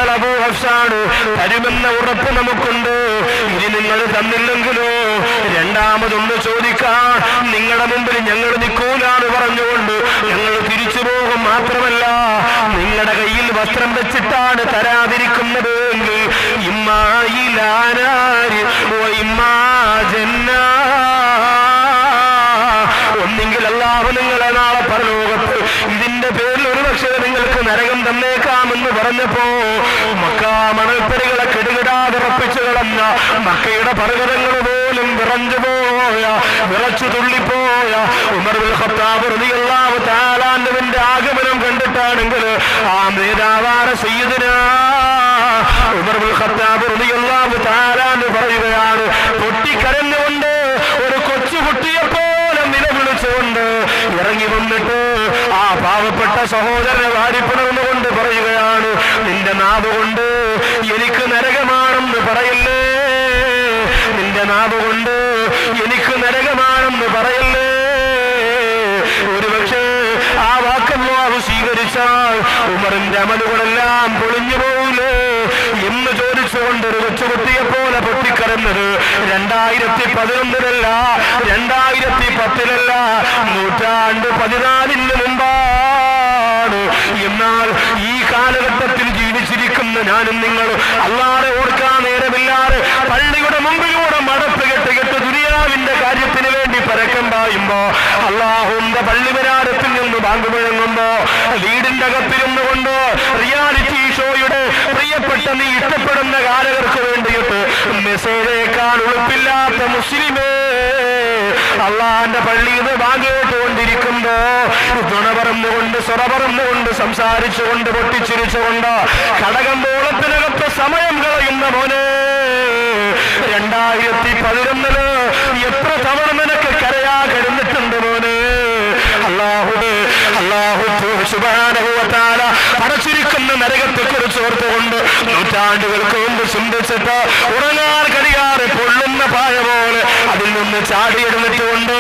നിങ്ങൾ അബൂ ഹഫ്സാണ്, തരുമെന്ന ഉറപ്പ് നമുക്കുണ്ട്. ഇനി നിങ്ങൾ തന്നില്ലെങ്കിലോ രണ്ടാമതൊന്ന് ചോദിക്കാൻ നിങ്ങളുടെ മുമ്പിൽ ഞങ്ങൾ നിൽക്കൂലാണ് പറഞ്ഞുകൊണ്ട് ഞങ്ങൾ തിരിച്ചു പോകും. മാത്രമല്ല നിങ്ങളുടെ കയ്യിൽ വസ്ത്രം വെച്ചിട്ടാണ് തരാതിരിക്കുന്നത് എങ്കിൽ ഇമ്മായിലാനാരി ഇമ്മാ ജന്ന, ഒന്നെങ്കിൽ അല്ലാഹു നിങ്ങളെ നാളെ പരലോകത്ത് ഇതിന്റെ പേരിൽ ഒരുപക്ഷെ നിങ്ങൾക്ക് നരകം തന്നേക്കാമെന്ന് പറഞ്ഞപ്പോ മക്കാ മണൽപ്പരികളെ കെടുകിടാതെ ഉറപ്പിച്ചു കളഞ്ഞ മക്കയുടെ പർവ്വതങ്ങൾ പോലും വിറച്ചു തുള്ളിപ്പോയ ഉമർ ഇബ്നുൽ ഖത്താബ് റളിയല്ലാഹു തആല അൻഹുവിന്റെ ആഗമനം കണ്ടിട്ടാണെങ്കിൽ ആ നേതാവായ സയ്യിദുനാ ഉമർ ഇബ്നുൽ ഖത്താബ് റളിയല്ലാഹു തആല അൻഹു പറയുകയാണ്, പൊട്ടിക്കരഞ്ഞുകൊണ്ട് ഒരു കൊച്ചുകുട്ടിയെ പോലെ നിലവിളിച്ചുകൊണ്ട് ഇറങ്ങി വന്നിട്ട് ആ പാവപ്പെട്ട സഹോദരനെ വാരിപ്പിണർന്നുകൊണ്ട് പറയുകയാണ്, നിന്റെ നാവ് കൊണ്ട് എനിക്ക് നരകമാണെന്ന് പറയല്ലേ, നിന്റെ നാവ് കൊണ്ട് എനിക്ക് നരകമാണെന്ന് പറയല്ലേ. ഒരുപക്ഷെ ആ വാക്കല്ലാഹു സ്വീകരിച്ചാൽ ഉമറിന്റെ അമലുകളെല്ലാം പൊളിഞ്ഞു പോകൂലേ എന്ന് ചോദിച്ചുകൊണ്ട് ഒരു കൊച്ചുകുട്ടിയെ പോലെ പൊട്ടിക്കരഞ്ഞത് 2011 2010 നൂറ്റാണ്ട് 14 മുമ്പാണ്. എന്നാൽ ഈ കാലഘട്ടത്തിൽ ജീവിച്ചിരിക്കുന്ന ഞാനും നിങ്ങൾ അല്ലാഹുവെ ഓർക്കാൻ നേരമില്ലാതെ പള്ളിയുടെ മുമ്പിലൂടെ മടപ്പ് കെട്ട് ദുനിയാവിന്റെ കാര്യത്തിന് വേണ്ടി പരക്കം പായുമ്പോ അല്ലാഹുവിന്റെ പള്ളിവരാരത്തിൽ നിന്ന് ബാങ്ക് മുഴങ്ങുമ്പോ വീടിന്റെ അകത്തിരുന്നു കൊണ്ട് റിയാലിറ്റി ഷോയുടെ പ്രിയപ്പെട്ട നീ ഇഷ്ടപ്പെടുന്ന ഗായകർക്ക് വേണ്ടിയിട്ട് മെസ്സേജേക്കാൾ ഉളുപ്പില്ലാത്ത മുസ്ലിമേ അള്ളാന്റെ പള്ളിയിൽ നിന്ന് ബാങ്ക് കേട്ടുകൊണ്ടിരിക്കുമ്പോ നുണ പറഞ്ഞുകൊണ്ട് സ്വറ പറഞ്ഞുകൊണ്ട് സംസാരിച്ചുകൊണ്ട് പൊട്ടിച്ചിരിച്ചുകൊണ്ട് കടകമ്പോളത്തിനകത്ത് സമയം കളയുന്ന മോനെ, 2011 എത്ര തവണ നിനക്ക് കരയാ കിടന്നിട്ടുണ്ട് മോനെ. അല്ലാഹു സുബ്ഹാനഹു വ തആല അടച്ചിരിക്കുന്ന നരകത്തെ കുറിച്ച് ഓർത്തുകൊണ്ട് നൂറ്റാണ്ടുകൾക്ക് മുമ്പ് ചിന്തിച്ചിട്ട് ഉറങ്ങാൻ കഴിയാതെ പൊള്ളുന്ന പായ പോലെ അതിൽ നിന്ന് ചാടിയെടുത്തിട്ടുകൊണ്ട്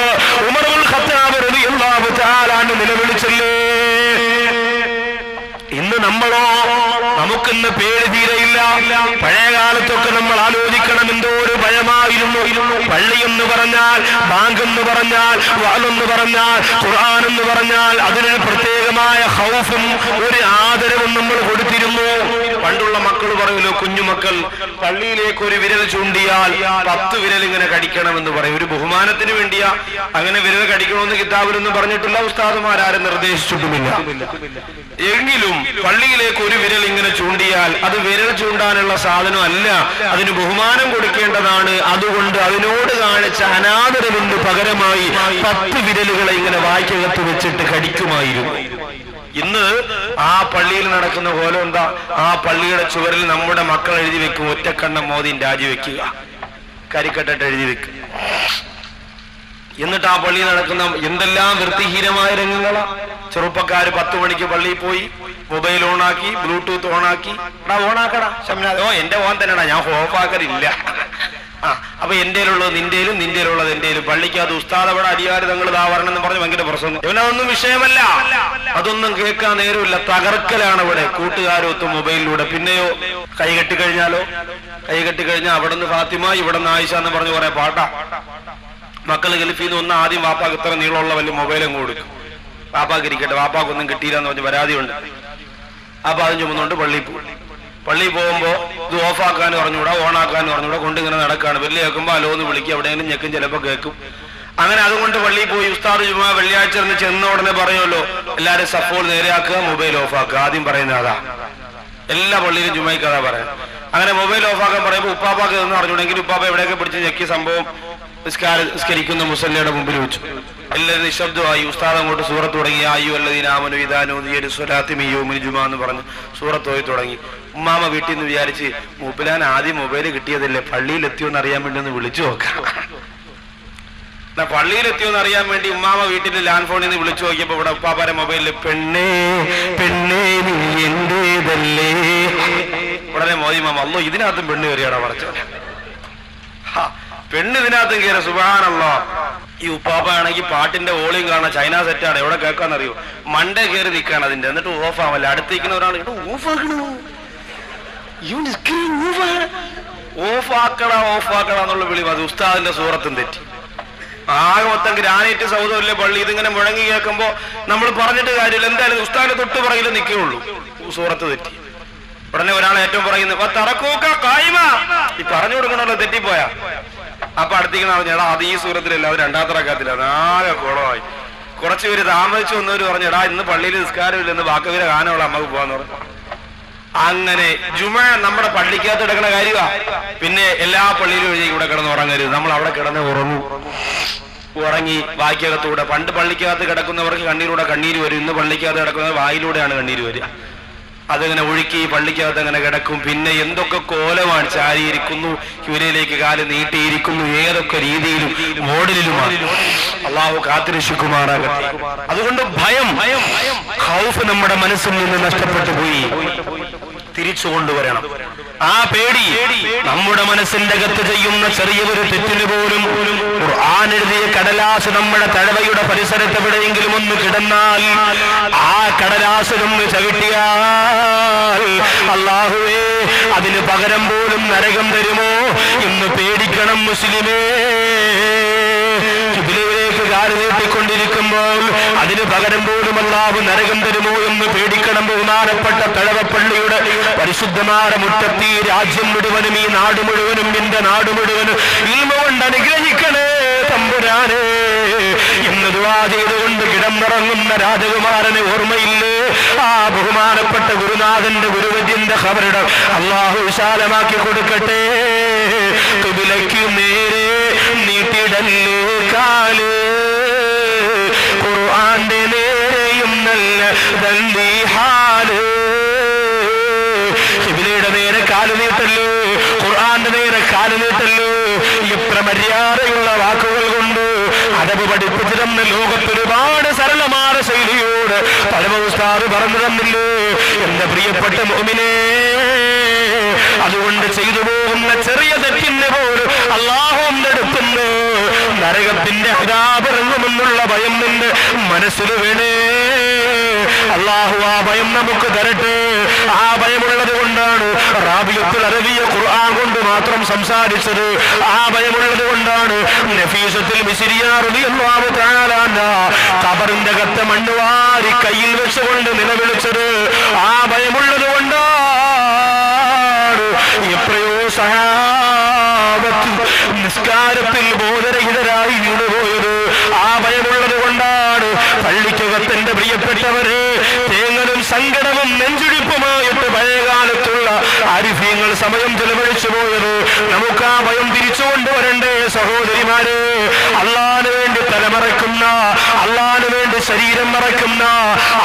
ഉമർ ഇബ്നുൽ ഖത്താബ് റളിയല്ലാഹു തആല നിലവിളിച്ചില്ലേ. ഇന്ന് നമ്മളോ, നമുക്കിന്ന് പേര് തീരെയില്ല. പഴയ കാലത്തൊക്കെ നമ്മൾ ആലോചിക്കണം, എന്തോ ഒരു ഭയമായിരുന്നു. പള്ളി എന്ന് പറഞ്ഞാൽ, ബാങ്ക് എന്ന് പറഞ്ഞാൽ, വഅ്ലെന്ന് പറഞ്ഞാൽ, ഖുർആൻ എന്ന് പറഞ്ഞാൽ അതിനൊരു പ്രത്യേകമായ ഖൗഫും ഒരു ആദരവും നമ്മൾ കൊടുത്തിരുന്നു. പണ്ടുള്ള മക്കൾ പറയുമല്ലോ, കുഞ്ഞുമക്കൾ പള്ളിയിലേക്ക് ഒരു വിരൽ ചൂണ്ടിയാൽ 10 വിരൽ ഇങ്ങനെ കടിക്കണമെന്ന് പറയും. ഒരു ബഹുമാനത്തിന് വേണ്ടിയാ അങ്ങനെ വിരൽ കടിക്കണമെന്ന് കിതാബിലൊന്നും പറഞ്ഞിട്ടില്ല, ഉസ്താദുമാരും നിർദ്ദേശിച്ചിട്ടുമില്ല. എങ്കിലും പള്ളിയിലേക്ക് ഒരു വിരൽ ഇങ്ങനെ ചൂണ്ടിയാൽ അത് വിരൽ ചൂണ്ടാനുള്ള സാധനം അല്ല, അതിന് ബഹുമാനം കൊടുക്കേണ്ടതാണ്. അതുകൊണ്ട് അതിനോട് കാണിച്ച അനാദരവിന് പകരമായി 10 വിരലുകളെ ഇങ്ങനെ വായ്ക്കകത്ത് വെച്ചിട്ട് കടിക്കുമായിരുന്നു. ഇന്ന് ആ പള്ളിയിൽ നടക്കുന്ന പോലെ എന്താ, ആ പള്ളിയുടെ ചുവരിൽ നമ്മുടെ മക്കൾ എഴുതി വെക്കും, ഒറ്റക്കണ്ണം മോദിൻ രാജിവെക്കുക, കരിക്കട്ടിട്ട് എഴുതി വെക്കും. എന്നിട്ട് ആ പള്ളിയിൽ നടക്കുന്ന എന്തെല്ലാം വൃത്തിഹീനമായ രംഗങ്ങളാ. ചെറുപ്പക്കാര് 10 മണിക്ക് പള്ളിയിൽ പോയി മൊബൈൽ ഓണാക്കി, ബ്ലൂടൂത്ത് ഓണാക്കി, ഓണാക്കടാ ശംനാഥ്, എന്റെ ഓൺ തന്നെടാ, ഞാൻ ഓഫാക്കലില്ല. അപ്പൊ എന്റേലുള്ളത് നിന്റേലും, നിന്റേലുള്ളത് എന്റേലും. പള്ളിക്കകത്ത് ഉസ്താദ് അവിടെ അടിയാറ് തങ്ങൾ താവരണം എന്ന് പറഞ്ഞ് ഭയങ്കര പ്രശ്നം. ഇവനതൊന്നും വിഷയമല്ല, അതൊന്നും കേൾക്കാൻ നേരമില്ല. തകർക്കലാണ് ഇവിടെ കൂട്ടുകാരൊത്തും മൊബൈലിലൂടെ. പിന്നെയോ കൈ കെട്ടിക്കഴിഞ്ഞാലോ, കൈ കെട്ടിക്കഴിഞ്ഞാൽ അവിടെ നിന്ന് ഫാത്തിമ, ഇവിടെ നിന്ന് ആയിഷ എന്ന് പറഞ്ഞ് കുറെ പാട്ടാ. മക്കൾ ഗൾഫിൽ നിന്ന് ആദ്യം വാപ്പാക്ക് ഇത്ര നീളമുള്ള വലിയ മൊബൈലും കൊടുക്കും, വാപ്പാക്ക് ഇരിക്കട്ടെ, വാപ്പാക്കൊന്നും കിട്ടിയില്ല എന്ന് പറഞ്ഞ് പരാതിയുണ്ട്. അപ്പൊ അതും ചുമന്നുകൊണ്ട് പള്ളിയിൽ പോകുമ്പോ ഇത് ഓഫാക്കാനും പറഞ്ഞുകൂടാ, ഓണാക്കാനും പറഞ്ഞുകൂടാ, കൊണ്ടിങ്ങനെ നടക്കാണ്. വെള്ളി കേൾക്കുമ്പോ അലോന്ന് വിളിക്കും, എവിടെയെങ്കിലും ഞെക്കും, ചിലപ്പോ കേൾക്കും. അങ്ങനെ അതുകൊണ്ട് പള്ളിയിൽ പോയി ഉസ്താദ് ജുമാ വെള്ളിയാഴ്ച ചെന്ന ഉടനെ പറയുമല്ലോ, എല്ലാരും സഫോൾ നേരെയാക്കുക, മൊബൈൽ ഓഫാക്കുക. ആദ്യം പറയുന്നത് അതാ, എല്ലാ പള്ളിയിലും ജുമായിക്ക് അതാ പറയാം. അങ്ങനെ മൊബൈൽ ഓഫാക്കാൻ പറയുമ്പോൾ ഉപ്പാപ്പാക്ക് എന്ന് പറഞ്ഞുണ്ടെങ്കിൽ ഉപ്പാപ്പ എവിടെയൊക്കെ പിടിച്ച് ഞെക്കിയ സംഭവം നിസ്കരിക്കുന്ന മുസല്ലയുടെ മുമ്പിൽ വെച്ചു. എല്ലാവരും നിശബ്ദമായി. ഉസ്താദ് അങ്ങോട്ട് സൂറത്ത് തുടങ്ങി, ആയു അല്ലദീനാമനു ഇദാ നൂദിയ ലിസ്സലാത്തി മിൻ യൗമിൽ ജുമുഅ എന്ന് പറഞ്ഞ് സൂറത്ത് ഓതി തുടങ്ങി. ഉമ്മാമ വീട്ടിൽ നിന്ന് വിചാരിച്ച്, മൂപ്പിലാൻ ആദ്യം മൊബൈൽ കിട്ടിയതല്ലേ, പള്ളിയിലെത്തിയോന്ന് അറിയാൻ വേണ്ടി ഒന്ന് വിളിച്ചു നോക്കാം. എന്നാ പള്ളിയിലെത്തിയോന്ന് അറിയാൻ വേണ്ടി ഉമ്മാമ വീട്ടിൽ ലാൻഡ് ഫോണിൽ നിന്ന് വിളിച്ചു നോക്കിയപ്പോ ഇവിടെ ഉപ്പാപ്പാരെ മൊബൈലിൽ പെണ്ണേ പെണ്ണേ നീ എന്റേതല്ലേ. ഉടനെ മോദി മാമ, അല്ലോ ഇതിനകത്തും പെണ്ണ് കയറിയാടാ പറച്ചോ, പെണ്ണ് ഇതിനകത്തും കയറി. സുബ്ഹാനല്ലാഹ്. ഈ ഉപ്പാപ്പ ആണെങ്കിൽ പാട്ടിന്റെ വോളിയം കാണാൻ ചൈന സെറ്റാണ്, എവിടെ കേൾക്കാന്നറിയോ, മണ്ടേ കയറി നിൽക്കാണ് അതിന്റെ. എന്നിട്ട് ഓഫ് ആവല്ല, അടുത്തേക്കുന്ന ഒരാൾ ഓഫ് ആക്കണോ, ഓഫാക്കട എന്നുള്ള വിളി അത് ഉസ്താദിന്റെ സൂറത്തും തെറ്റി. ആകെ മൊത്തം ഗ്രാനൈറ്റ് സൗദമില്ലേ പള്ളി. ഇതിങ്ങനെ മുഴങ്ങി കേൾക്കുമ്പോ നമ്മൾ പറഞ്ഞിട്ട് കാര്യമില്ല. എന്തായാലും ഉസ്താദിന്റെ തൊട്ട് പറയില്ല നിൽക്കുകയുള്ളൂ. സൂറത്ത് തെറ്റി. ഉടനെ ഒരാൾ ഏറ്റവും പറയുന്നത് ഈ പറഞ്ഞു കൊടുക്കണല്ലോ തെറ്റിപ്പോയാ. അപ്പൊ അടുത്തേക്ക് പറഞ്ഞാ അത് ഈ സൂറത്തിലല്ല, അത് രണ്ടാമത്തെ റക്അത്തില്ല. ആകെ കുളമായി. കുറച്ചു പേര് താമസിച്ചു വന്നവര് പറഞ്ഞടാ ഇന്ന് പള്ളിയിൽ നിസ്കാരമില്ല, ഇന്ന് ബാക്കവീരെ ഗാനമുള്ള അമ്മക്ക് പോവാന്ന് പറഞ്ഞു. അങ്ങനെ ജുമ നമ്മുടെ പള്ളിക്കകത്ത് കിടക്കുന്ന കാര്യമാ. പിന്നെ എല്ലാ പള്ളിയിലും എഴുതി ഇവിടെ കിടന്ന് ഉറങ്ങരുത്. നമ്മൾ അവിടെ കിടന്ന് ഉറങ്ങി വായിക്കകത്തൂടെ. പണ്ട് പള്ളിക്കകത്ത് കിടക്കുന്നവർക്ക് കണ്ണീരൂടെ കണ്ണീര് വരും. ഇന്ന് പള്ളിക്കകത്ത് കിടക്കുന്നത് വായിലൂടെയാണ് കണ്ണീര് വരിക. അതിങ്ങനെ ഒഴുക്കി പള്ളിക്കകത്ത് അങ്ങനെ കിടക്കും. പിന്നെ എന്തൊക്കെ കോലമാണ്. ചാരിയിരിക്കുന്നു, ഇവരിലേക്ക് കാല് നീട്ടിയിരിക്കുന്നു, ഏതൊക്കെ രീതിയിലും മോഡലിലുമാണ്. അള്ളാഹു കാത്തിരക്ഷിക്കുമാറാകട്ടെ. അതുകൊണ്ട് ഭയം ഖൗഫ് നമ്മുടെ മനസ്സിൽ നിന്ന് നഷ്ടപ്പെട്ടു പോയി. തിരിച്ചു കൊണ്ടുവരണം. ആ പേടി നമ്മുടെ മനസ്സിന്റെ അകത്ത് ചെയ്യുന്ന ചെറിയൊരു തെറ്റിന് പോലും ഖുർആൻ എഴുതിയ കടലാസ് നമ്മുടെ തഴവയുടെ പരിസരത്ത് എവിടെയെങ്കിലും ഒന്ന് കിടന്നാൽ ആ കടലാസിനൊന്ന് ചവിട്ടിയാൽ അല്ലാഹുവേ അതിന് പകരം പോലും നരകം തരുമോ എന്ന് പേടിക്കണം മുസ്ലിമേ. ഖിബ്ലയിലേക്ക് കാല് നീട്ടിക്കൊണ്ടിരിക്കുമ്പോൾ അതിന് പകരം പോലും അല്ലാഹു നരകം തരുമോ എന്ന് പേടിക്കണം. ബഹുമാനപ്പെട്ട തഴവപ്പള്ളിയുടെ പരിശുദ്ധമായ മുറ്റത്തി രാജ്യം മുഴുവനും ഈ നാട് മുഴുവനും എന്റെ നാട് മുഴുവനും ഇൽമ കൊണ്ട് അനുഗ്രഹിക്കണേ തമ്പുരാനെ എന്ന് ദുആ ചെയ്തുകൊണ്ട് കിടന്നിറങ്ങുന്ന രാജകുമാരനെ ഓർമ്മയില്ലേ? ആ ബഹുമാനപ്പെട്ട ഗുരുനാഥന്റെ ഗുരുവര്യന്റെ ഖബറിടം അല്ലാഹു വിശാലമാക്കി കൊടുക്കട്ടെ. ഖിബ്ലയ്ക്ക് നേരെ നീട്ടിടല്ലേ കാല്, ഖുർആന്റെ നേരെയും നല്ല ദല്ലി ഹാല്. ഖിബ്ലയുടെ നേരെ കാല് നീട്ടല്ലോ, ഖുർആന്റെ നേരെ കാല് നീട്ടല്ലോ. എത്ര മര്യാദയുള്ള വാക്കുകൾ കൊണ്ട് അദബ് പഠിപ്പിച്ചു തന്ന ലോകത്ത് ഒരുപാട് സരളമായ ശൈലിയോട് പരമ ഉസ്താദ് പറഞ്ഞു തന്നില്ലേ എന്റെ പ്രിയപ്പെട്ട മുഅ്മിനേ. അതുകൊണ്ട് ചെയ്തു പോകുന്ന ചെറിയ തെറ്റിന് പോലും അല്ലാഹുവിന്റെ അടുത്തുനിന്ന് നരകത്തിന്റെ അദാബ് ഇറങ്ങുമെന്നുള്ള ഭയം നിന്റെ മനസ്സിൽ വേണേ. അല്ലാഹു ആ ഭയം നമുക്ക് തരട്ടെ. ആ ഭയമുള്ളത് കൊണ്ടാണ് റാബിയത്തുൽ അറബിയ ഖുർആൻ കൊണ്ട് മാത്രം സംസാരിച്ചത്. ആ ഭയമുള്ളത് കൊണ്ടാണ് നഫീസത്തുൽ മിസ്രിയ റളിയല്ലാഹു തആല അൻഹാ ഖബറിന്റെ അകത്ത് മണ്ണ് വാരി കയ്യിൽ വെച്ചുകൊണ്ട് നിലവിളിച്ചത്. ആ ഭയമുള്ളത് കൊണ്ടാണ് എത്രയോ സഹാബത്ത് നിസ്കാരത്തിൽ ബോധരഹിതരായി വീണുപോയത്. ആ ഭയമുള്ളത് കൊണ്ടാണ് പള്ളിക്കകത്തിന്റെ പ്രിയപ്പെട്ടവര് തേങ്ങലും സങ്കടവും നെഞ്ചിടിപ്പുമായിട്ട് പഴയകാലത്തുള്ള ആരിഫ്യങ്ങൾ സമയം ചെലവഴിച്ചു പോയത്. നമുക്ക് ആ ഭയം തിരിച്ചു കൊണ്ടുവരണ്ടേ സഹോദരിമാരെ? അള്ളാഹുവിന് വേണ്ടി തലമറക്കുന്ന, അള്ളാഹുവിന് വേണ്ടി ശരീരം മറക്കുന്ന,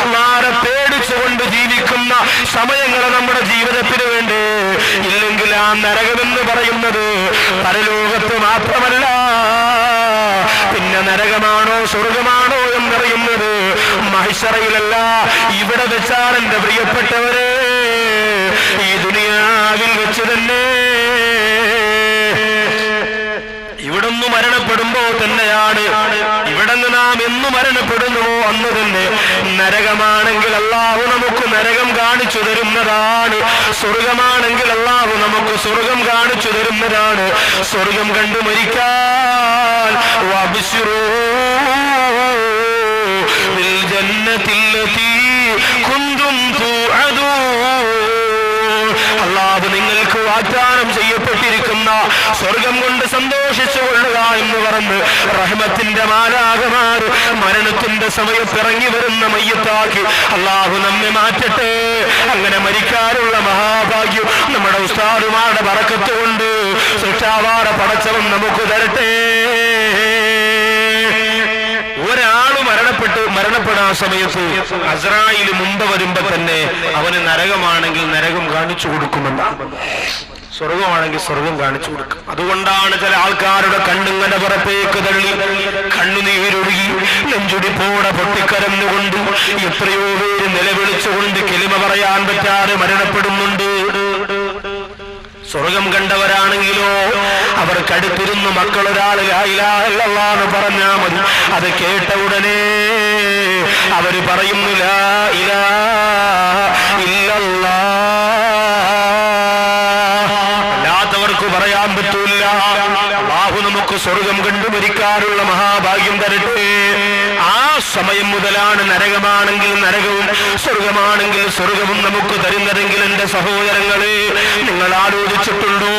അള്ളാഹുവിനെ പേടിച്ചുകൊണ്ട് ജീവിക്കുന്ന സമയങ്ങൾ നമ്മുടെ ജീവിതത്തിന് വേണ്ടി. ഇല്ലെങ്കിൽ ആ നരകമെന്ന് പറയുന്നത് പരലോകത്ത് മാത്രമല്ല, പിന്നെ നരകമാണോ സ്വർഗമാണോ എന്നറിയുന്നത് മഹ്ശറയിലല്ല, ഇവിടെ വെച്ചാണ് എന്റെ പ്രിയപ്പെട്ടവരെ. ഈ ദുനിയാവിൽ വെച്ച് തന്നെ ഇവിടുന്ന് മരണപ്പെടുമ്പോ തന്നെയാണ്, ഇവിടുന്ന് നാം എന്ന് മരണപ്പെടുന്നുവോ അന്ന് തന്നെ നരകമാണെങ്കിൽ അല്ലാഹു നമുക്ക് നരകം കാണിച്ചു തരുന്നതാണ്. സ്വർഗമാണെങ്കിൽ അല്ലാഹു നമുക്ക് സ്വർഗം കാണിച്ചു തരുന്നതാണ്. സ്വർഗം കണ്ടു മരിക്കാൻ വബ്ശിറൂ ബിൽ ജന്നത്തില്ലതി കുന്തും തുഅദൂൻ. അല്ലാഹു നിങ്ങൾക്ക് വാഗ്ദാനം ചെയ്യപ്പെട്ടിരിക്കുന്ന സ്വർഗം കൊണ്ട് സന്തോഷിച്ചു കൊള്ളുക എന്ന് പറഞ്ഞ് റഹ്മത്തിന്റെ മാലാഖമാർ മരണത്തിന്റെ സമയത്ത് ഇറങ്ങി വരുന്ന മയ്യത്താക്കി അല്ലാഹു നമ്മെ മാറ്റട്ടെ. അങ്ങനെ മരിക്കാനുള്ള മഹാഭാഗ്യം നമ്മുടെ ഉസ്താദുമാരുടെ ബറക്കത്ത് കൊണ്ട് സൃഷ്ടാവാറ പടച്ചവൻ നമുക്ക് തരട്ടെ. ഒരാള് മരണപ്പെടാൻ സമയത്ത് അസ്രായിൽ മുമ്പ് വരുമ്പോ തന്നെ അവന് നരകമാണെങ്കിൽ നരകം കാണിച്ചു കൊടുക്കുമെന്നാണ്, സ്വർഗമാണെങ്കിൽ സ്വർഗം കാണിച്ചു കൊടുക്കും. അതുകൊണ്ടാണ് ചില ആൾക്കാരുടെ കണ്ണിങ്ങനെ പുറത്തേക്ക് തള്ളി കണ്ണുനീരൊഴുകി നെഞ്ചുടിപ്പോടെ പൊട്ടിക്കരന്നുകൊണ്ട് എത്രയോ പേര് നിലവിളിച്ചുകൊണ്ട് കെലിമ പറയാൻ പറ്റാതെ മരണപ്പെടുന്നുണ്ട്. സ്വർഗം കണ്ടവരാണെങ്കിലോ അവർക്കടുത്തിരുന്ന് മക്കളൊരാൾ ലാ ഇലാഹ ഇല്ലല്ലാഹ് എന്ന് പറഞ്ഞാൽ മതി. അത് കേട്ട ഉടനെ അവര് പറയുന്നു ലാ ഇലാഹ ഇല്ലല്ലാഹ്. മരിക്കാനുള്ള മഹാഭാഗ്യം തരട്ടെ. ആ സമയം മുതലാണ് നരകമാണെങ്കിൽ നരകവും സ്വർഗമാണെങ്കിൽ സ്വർഗവും നമുക്ക് തരുന്നതെങ്കിൽ എന്റെ സഹോദരങ്ങളെ, നിങ്ങൾ ആലോചിച്ചിട്ടുണ്ടോ?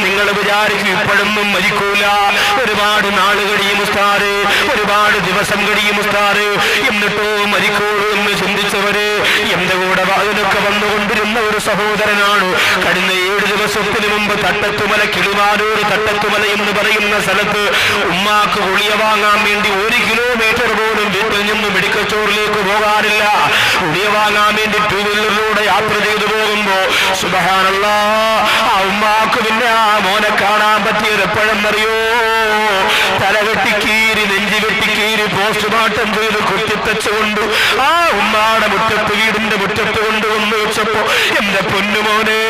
നിങ്ങൾ വിചാരിക്കും ഇപ്പോഴൊന്നും മരിക്കൂല, ഒരുപാട് നാള് കഴിയും ഉസ്താദ്, ഒരുപാട് ദിവസം കഴിയും ഉസ്താദ്, എന്നിട്ടോ മരിക്കൂളൂ എന്ന് ചിന്തിച്ചവര് എന്റെ കൂടെ അതിനൊക്കെ വന്നുകൊണ്ടിരുന്ന ഒരു സഹോദരനാണ്. കഴിഞ്ഞ 7 ദിവസത്തിന് മുമ്പ് തട്ടത്തുമല, കിളിമാനൂർ തട്ടത്തുമല എന്ന് പറയുന്ന സ്ഥലത്ത് ഉമ്മാക്ക് ഗുളിക വാങ്ങാൻ വേണ്ടി 1 കിലോമീറ്റർ പോലും വീട്ടിൽ നിന്ന് മെഡിക്കൽ സ്റ്റോറിലേക്ക് പോകാറില്ല. ഗുളിക വാങ്ങാൻ വേണ്ടി 2 വീലറിലൂടെ യാത്ര ചെയ്തു പോകുമ്പോ സുബ്ഹാനല്ലാഹ്, ആ ഉമ്മാക്ക് പിന്നെ ആ മോനെ കാണാൻ പറ്റിയത് എപ്പോഴെന്നറിയോ? തലവെട്ടിക്കീരി, നെഞ്ചി വെട്ടിക്കീരി, പോസ്റ്റ്മോർട്ടം ചെയ്ത് കുത്തിത്തച്ചുകൊണ്ട് ആ ഉമ്മാടെ മുറ്റത്ത്, വീടിന്റെ മുറ്റത്ത് കൊണ്ടുവന്ന് വെച്ചപ്പോ എന്റെ പൊന്നുമോനെ,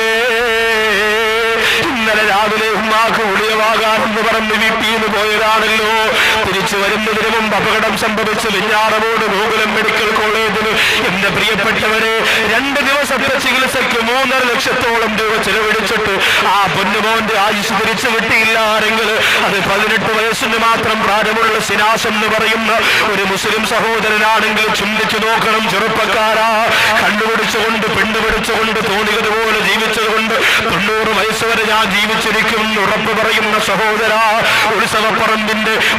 ഇന്നലെ രാവിലെ ഉമ്മാക്ക് ഗുളികവാകാനെന്ന് പറഞ്ഞ് വീട്ടിൽ നിന്ന് പോയതാണല്ലോ. തിരിച്ചു വരുന്നതിന് മുമ്പ് അപകടം സംഭവിച്ച് വെഞ്ഞാറമൂട് ഗോകുലം മെഡിക്കൽ കോളേജിന് എന്റെ പ്രിയപ്പെട്ടവരെ 2 ദിവസത്തെ ചികിത്സയ്ക്ക് 3.5 ലക്ഷത്തോളം രൂപ ചെലവഴിച്ചിട്ട് ആ പൊന്നുമോന്റെ ആയുസ് തിരിച്ചു കിട്ടിയില്ലാരെങ്കിൽ അത് 18 വയസ്സിന് മാത്രം പ്രായമുള്ള സിനാസ് എന്ന് പറയുന്ന ഒരു മുസ്ലിം സഹോദരനാണെങ്കിൽ ചിന്തിച്ചു നോക്കണം. ചെറുപ്പക്കാരാ, കണ്ടുപിടിച്ചുകൊണ്ട് പെണ്ണുപിടിച്ചുകൊണ്ട് തോന്നിയതുപോലെ ജീവിച്ചതുകൊണ്ട് 90 വയസ്സ് വരെ ഞാൻ ജീവിച്ചിരിക്കും ഉറപ്പ് പറയുന്ന സഹോദര,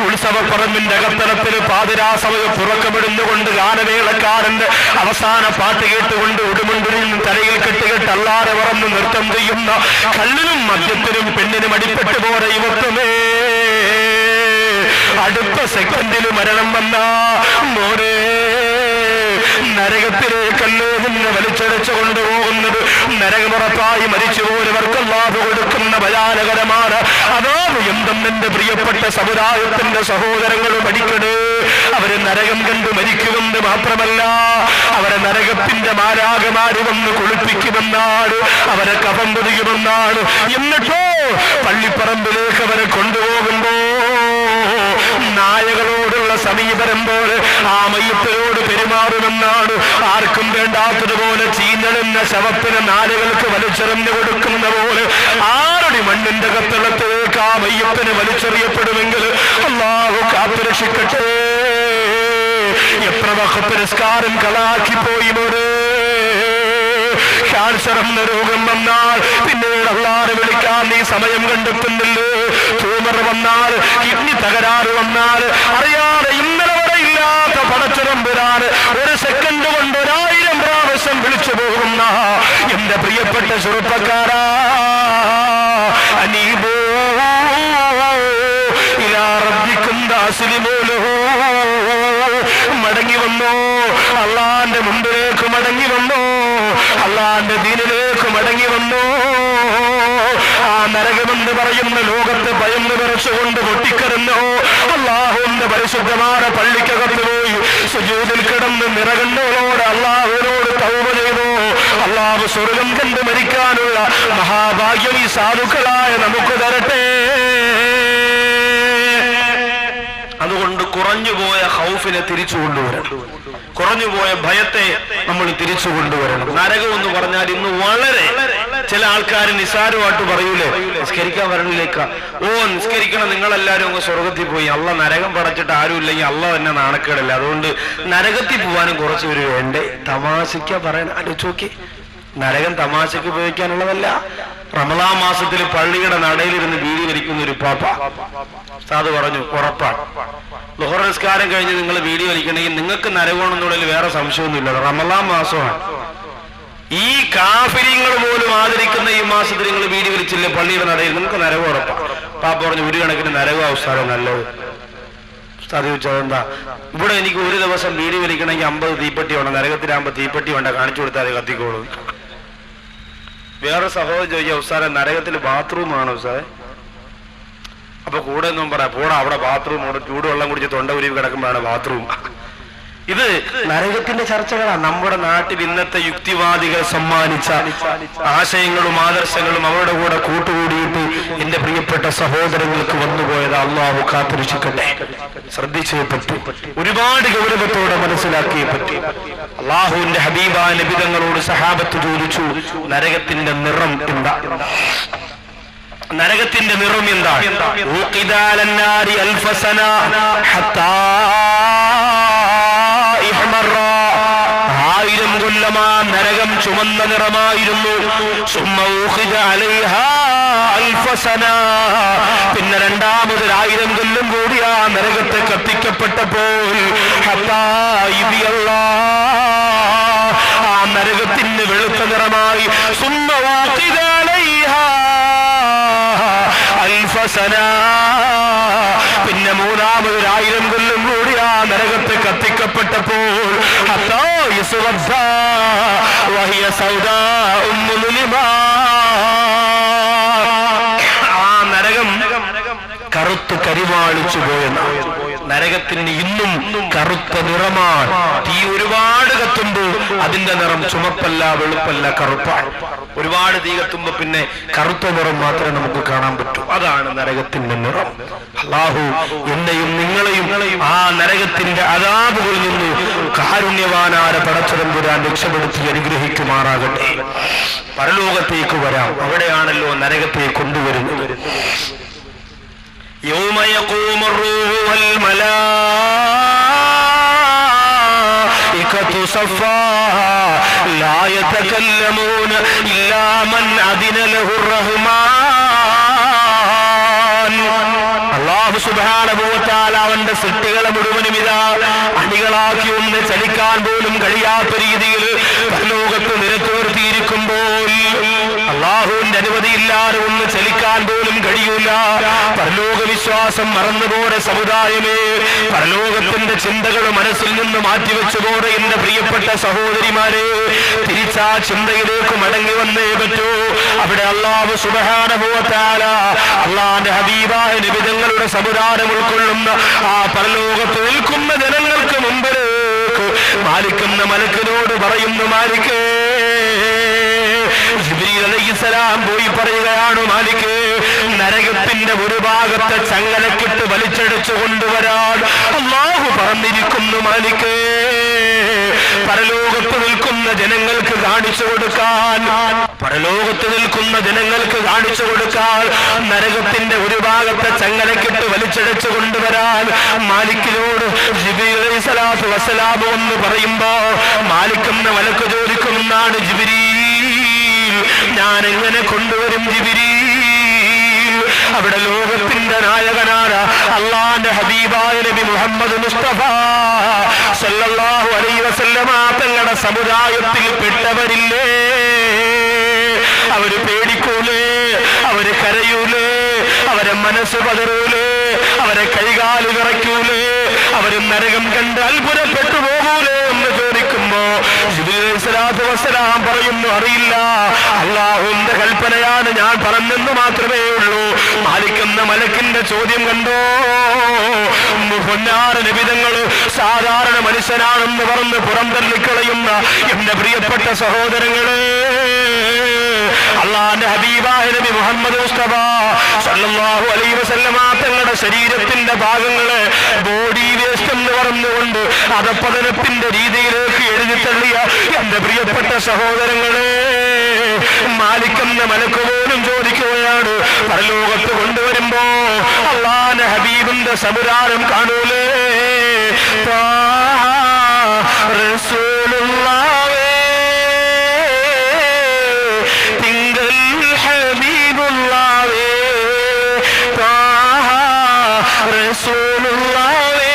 ഉത്സവപ്പറമ്പിന്റെ അകത്തളത്തിൽ പാതിരാ സമയം പുറക്കപ്പെടുന്നുകൊണ്ട് ഗാനമേളക്കാരന്റെ അവസാന പാട്ട് കേട്ടുകൊണ്ട് ഉടുമുണ്ടിൽ തലയിൽ കെട്ടുകെട്ട് അല്ലാതെ പറന്ന് നൃത്തം ചെയ്യുന്ന കള്ളിനും മദ്യത്തിനും പെണ്ണിനും അടിപ്പെട്ടു പോരെ യുവത്വമേ, അടുത്ത സെക്കൻഡിൽ മരണം വന്ന മോനെ, നരകത്തിലേക്കല്ലേ നിന്ന് വലിച്ചടച്ചു കൊണ്ടുപോകുന്നത്. നരകമുറപ്പായി മരിച്ചുപോയവർക്ക് അല്ലാഹു കൊടുക്കുന്ന ഭയാനകരമാണ് അതാത് എന്തെന്ന് എന്റെ പ്രിയപ്പെട്ട സമുദായത്തിന്റെ സഹോദരങ്ങൾ പഠിക്കണേ. അവര് നരകം കണ്ടു മരിക്കുമെന്ന് മാത്രമല്ല, അവരെ നരകത്തിന്റെ മാലാകമാര് വന്ന് കുളിപ്പിക്കുമെന്നാണ്, അവരെ കഫം പൊതിയുമെന്നാണ്. എന്നിട്ടോ പള്ളിപ്പറമ്പിലേക്ക് അവരെ കൊണ്ടുപോകുമ്പോ നായകളോടുള്ള സമീപനം പോലെ ആ മയ്യത്തിനോട് പെരുമാറുമെന്നാണ്. ആർക്കും വേണ്ടാത്തതുപോലെ ചീഞ്ഞെടുന്ന ശവത്തിന് നാലുകൾക്ക് വലിച്ചെറിഞ്ഞു കൊടുക്കുന്ന പോലെ 6 മണ്ണിന്റെ കത്തളത്തിലേക്ക് ആ മയ്യത്തിന് വലിച്ചെറിയപ്പെടുമെങ്കിൽ അല്ലാഹു കാത്തുരക്ഷിക്കട്ടെ. എത്ര വഖത്ത് നിസ്കാരം കളാക്കിപ്പോയി മോനെ. ക്യാൻസർ എന്ന രോഗം വന്നാൽ പിന്നീട് അല്ലാഹുവിനെ വിളിക്കാൻ നീ സമയം കണ്ടെത്തുന്നില്ലേ? ട്യൂമർ വന്നാൽ, കിഡ്നി തകരാറ് വന്നാൽ, അറിയാതെ ഇന്നലെ വരെ ഇല്ലാത്ത പടച്ചുറമ്പുരാൻ 1 സെക്കൻഡ് കൊണ്ട് 1000 പ്രാവശ്യം വിളിച്ചു പോകുന്ന എന്റെ പ്രിയപ്പെട്ട ചെറുപ്പക്കാരാ, അനീബോ ഇലാ റബ്ബിക്കും അസ്ലിമൂ ലഹു, മടങ്ങി വന്നോ, അള്ളാന്റെ മുമ്പിലേക്ക് മടങ്ങി വന്നോ, അള്ളാന്റെ ദീനിലേക്ക് മടങ്ങി വന്നോ. ആ നരകമെന്ന് പറയുന്ന ലോകത്ത് ഭയന്ന് വിറച്ചുകൊണ്ട് പൊട്ടിക്കരഞ്ഞോ. അള്ളാഹുവിന്റെ പരിശുദ്ധമായ പള്ളിക്കകത്ത് പോയി സുജൂദിൽ കിടന്ന് നിറകണ്ണുകളോട് അള്ളാഹുവിനോട് തൗബ ചെയ്തു. അള്ളാഹു സ്വർഗം കണ്ട് മരിക്കാനുള്ള മഹാഭാഗ്യം ഈ സാധുക്കളായ നമുക്ക് തരട്ടെ. അതുകൊണ്ട് കുറഞ്ഞുപോയ ഖൗഫിനെ തിരിച്ചു കൊണ്ടുവരണം, കുറഞ്ഞുപോയ ഭയത്തെ നമ്മൾ തിരിച്ചു കൊണ്ടുവരണം. നരകം എന്ന് പറഞ്ഞാൽ ഇന്ന് വളരെ ചില ആൾക്കാർ നിസ്സാരമായിട്ട് പറയൂലേ, നിസ്കരിക്കാൻ വരണില്ലേക്കാ, ഓ നിസ്കരിക്കണം, നിങ്ങളെല്ലാരും അങ്ങ് സ്വർഗത്തിൽ പോയി, അള്ള നരകം പടച്ചിട്ട് ആരും ഇല്ലെങ്കിൽ അള്ള തന്നെ നാണക്കേടല്ല, അതുകൊണ്ട് നരകത്തിൽ പോവാനും കുറച്ച് പേര് വേണ്ടേ. തമാശയ്ക്ക പറയണ ആലോചിച്ചോക്കി, നരകം തമാശയ്ക്ക് ഉപയോഗിക്കാനുള്ളതല്ല. റമളാൻ മാസത്തിൽ പള്ളിയുടെ നടയിലിരുന്ന് ബീഡി വലിക്കുന്ന ഒരു പാപ്പ ഉസ്താദ് പറഞ്ഞു, ഉറപ്പാണ് ളുഹർ നിസ്കാരം കഴിഞ്ഞ് നിങ്ങൾ ബീഡി വലിക്കണമെങ്കിൽ നിങ്ങൾക്ക് നരകമാണെന്നുള്ളതിൽ വേറെ സംശയമൊന്നുമില്ല, റമളാൻ മാസമാണ്. ഈ കാഫിര്യങ്ങൾ പോലും ആദരിക്കുന്ന ഈ മാസത്തിൽ നിങ്ങൾ ബീഡി വലിച്ചില്ലേ പള്ളിയുടെ നടയിൽ, നിങ്ങൾക്ക് നരകം ഉറപ്പാണ്. പാപ്പ പറഞ്ഞു, 1 കണക്കിന് നരകം ഉസ്താദ് നല്ലത്. ഉസ്താദ് ചോദിച്ചത് എന്താ? ഇവിടെ എനിക്ക് 1 ദിവസം ബീഡി വലിക്കണമെങ്കിൽ 50 തീപ്പെട്ടി വേണം, നരകത്തിലാകുമ്പോൾ തീപ്പെട്ടി വേണ്ട, കാണിച്ചു കൊടുത്താൽ അത് കത്തിക്കോളൂ. വേറെ സഹോദരൻ ചോദിക്കുക, ഉസ്താദെ നരകത്തിൽ ബാത്റൂം ആണോ ഉസ്താദെ? അപ്പൊ കൂടെ ഒന്നും പറയാം, പോടാ അവിടെ ബാത്റൂം, അവിടെ ചൂടുവെള്ളം കുടിച്ച് തൊണ്ട ഉരുവി കിടക്കുമ്പോഴാണ് ബാത്റൂം. ഇത് നരകത്തിന്റെ ചർച്ചകളാണ്. നമ്മുടെ നാട്ടിൽ ഇന്നത്തെ യുക്തിവാദികൾ സമ്മാനിച്ച ആശയങ്ങളും ആദർശങ്ങളും അവരുടെ കൂടെ കൂട്ടുകൂടിയിട്ട് എന്റെ പ്രിയപ്പെട്ട സഹോദരങ്ങൾക്ക് വന്നുപോയത് അള്ളാഹു കാത്തുരക്ഷിക്കട്ടെ. ശ്രദ്ധിച്ചേ പറ്റൂ, ഒരുപാട് ഗൗരവത്തോടെ മനസ്സിലാക്കിയേ പറ്റൂ. അള്ളാഹുവിന്റെ ഹബീബായ നബി തങ്ങളോട് സഹാബത്ത് ചോദിച്ചു, നരകത്തിന്റെ നിറം എന്താ? നരകത്തിന്റെ നിറം എന്താണ്? 1000 കൊല്ലമാ നരകം ചുമന്ന നിറമായിരുന്നു. പിന്നെ രണ്ടാമത് 1000 കൊല്ലം കൂടി ആ നരകത്തെ കത്തിക്കപ്പെട്ടപ്പോൾ ആ നരകത്തിന് വെളുത്ത നിറമായി. പിന്നെ മൂന്നാമത് 1000 കൊല്ലം കൂടി ആ നരകത്തെ കത്തിക്കപ്പെട്ടപ്പോൾ ആ നരകം കറുത്ത് കരിവാളിച്ചു പോയെന്നാണ്. നരകത്തിന് ഇന്നും കറുത്ത നിറമാണ്. തീ ഒരുപാട് കത്തുമ്പോൾ അതിന്റെ നിറം ചുമപ്പല്ല, വെളുപ്പല്ല, കറുപ്പാണ്. ഒരുപാട് തീ കത്തുമ്പോ പിന്നെ കറുത്ത നിറം മാത്രമേ നമുക്ക് കാണാൻ പറ്റൂ. അതാണ് നരകത്തിന്റെ നിറം. അല്ലാഹു എന്നെയും നിങ്ങളെയും ആ നരകത്തിന്റെ അദാബുകളിൽ നിന്ന് കാരുണ്യവാനായ പടച്ചതമ്പുരാൻ രക്ഷപ്പെടുത്തി അനുഗ്രഹിക്കുമാറാകട്ടെ. പരലോകത്തേക്ക് വരാം. അവിടെയാണല്ലോ നരകത്തെ കൊണ്ടുവരുന്നത്. يوم يقوم الروح والملائكة صفا لا يتكلمون إلا من أذن له الرحمن. അല്ലാഹു സുബ്ഹാനഹു വ തആല അവന്റെ സൃഷ്ടികളെ മുഴുവനും ഇതാ അണികളാക്കി ഒന്ന് ചലിക്കാൻ പോലും കഴിയാത്ത രീതിയിൽ പരലോകത്ത് നിരത്തുവർത്തിയിരിക്കുമ്പോൾ അല്ലാഹുവിന്റെ അനുമതിയില്ലാതെ ഒന്ന് ചലിക്കാൻ പോലും കഴിയൂല. പരലോക വിശ്വാസം മറന്നുപോയ സമുദായമേ, പരലോകത്തിന്റെ ചിന്തകൾ മനസ്സിൽ നിന്ന് മാറ്റിവെച്ചുപോടെ എന്റെ പ്രിയപ്പെട്ട സഹോദരിമാരെ, തിരിച്ചാ ചിന്തയിലേക്ക് മടങ്ങി വന്നേ പറ്റൂ. അവിടെ അല്ലാഹു സുബ്ഹാനഹു വ തആല അല്ലാഹുവിന്റെ ഹബീബായ നബി തങ്ങളുടെ സമുദായം ഉൾക്കൊള്ളുന്ന ആ പരലോകത്ത് നിൽക്കുന്ന ജനങ്ങൾക്ക് മുമ്പിലേക്ക് മാലിക്കുന്ന മലക്കിനോട് പറയുന്നു, മാലിക്കേ, ജിബ്രീൽ അലൈഹിസ്സലാം പോയി പറയുകയാണ്, മാലിക്കേ, നരകത്തിന്റെ ഒരു ഭാഗത്തെ ചങ്ങലക്കിട്ട് വലിച്ചടിച്ചു കൊണ്ടുവരാൻ അല്ലാഹു പറഞ്ഞിരിക്കുന്നു. മാലിക്കേ, പരലോകത്ത് നിൽക്കുന്ന ജനങ്ങൾക്ക് കാണിച്ചു കൊടുക്കാൻ, പരലോകത്ത് നിൽക്കുന്ന ജനങ്ങൾക്ക് കാണിച്ചു കൊടുക്കാൻ നരകത്തിന്റെ ഒരു ഭാഗത്തെ ചങ്ങലക്കിട്ട് വലിച്ചടിച്ചു കൊണ്ടുവരാൻ മാലിക്കിനോട് ജിബ്രീൽ അലൈഹിസ്സലാത്തു വസ്സലാം എന്ന് പറയുമ്പോ മാലിക്കെന്ന മലക്ക് ചോദിക്കുമെന്നാണ്, ജിബ്രീൽ, ഞാൻ എങ്ങനെ കൊണ്ടുവരും ജിബ്രീൽ? അവിടെ ലോകത്തിന്റെ നായകനാണ് അല്ലാഹുവിന്റെ ഹബീബായ നബി മുഹമ്മദ് മുസ്തഫ സല്ലല്ലാഹു അലൈഹി വസല്ലമ തങ്ങളുടെ സമുദായത്തിൽ പെട്ടവരില്ലേ? അവര് പേടിക്കൂലേ? അവര് കരയൂലേ? അവരെ മനസ്സ് പതറൂലേ? അവരെ കൈകാല് വിറയ്ക്കൂലേ? അവര് നരകം കണ്ട് അത്ഭുതപ്പെട്ടു പോകൂലേ എന്ന് ചോദിക്കുമ്പോ ജിബ്രീൽ അലൈഹിസ്സലാത്തു വസ്സലാം പറയുന്നു, അറിയില്ല, അല്ലാഹുവിന്റെ കൽപ്പനയാണ്, ഞാൻ പറഞ്ഞെന്ന് മാത്രമേ ഉള്ളൂ. മാലിക്കുന്ന മലക്കിന്റെ ചോദ്യം കണ്ടോ? പൊന്നാര നിബിധങ്ങള് സാധാരണ മനുഷ്യനാണെന്ന് പറഞ്ഞ് പുറംതള്ളിക്കളയുന്ന എന്റെ പ്രിയപ്പെട്ട സഹോദരങ്ങളെ, അല്ലാഹുവിന്റെ ഹബീബായ നബി മുഹമ്മദ് മുസ്തഫ സല്ലല്ലാഹു അലൈഹി വസല്ലമ തങ്ങളുടെ ശരീരത്തിന്റെ ഭാഗങ്ങളെ ബോഡി വേസ്റ്റ് എന്ന് പറഞ്ഞുകൊണ്ട് അധപ്പതനത്തിന്റെ രീതിയിലേക്ക് എഴുതിത്തള്ളിയ എന്റെ പ്രിയപ്പെട്ട സഹോദരങ്ങളെ, മാലിക്കെന്ന മലക്ക് പോലും ചോദിക്കുകയാണ്, പരലോകത്ത് കൊണ്ടുവരുമ്പോ അല്ലാഹുവിന്റെ ഹബീബിന്റെ സമുദായം കാണൂലേ? റസൂലുള്ളാഹി തിങ്കൾ ഹബീബുള്ളാഹി റസൂലുള്ളാഹി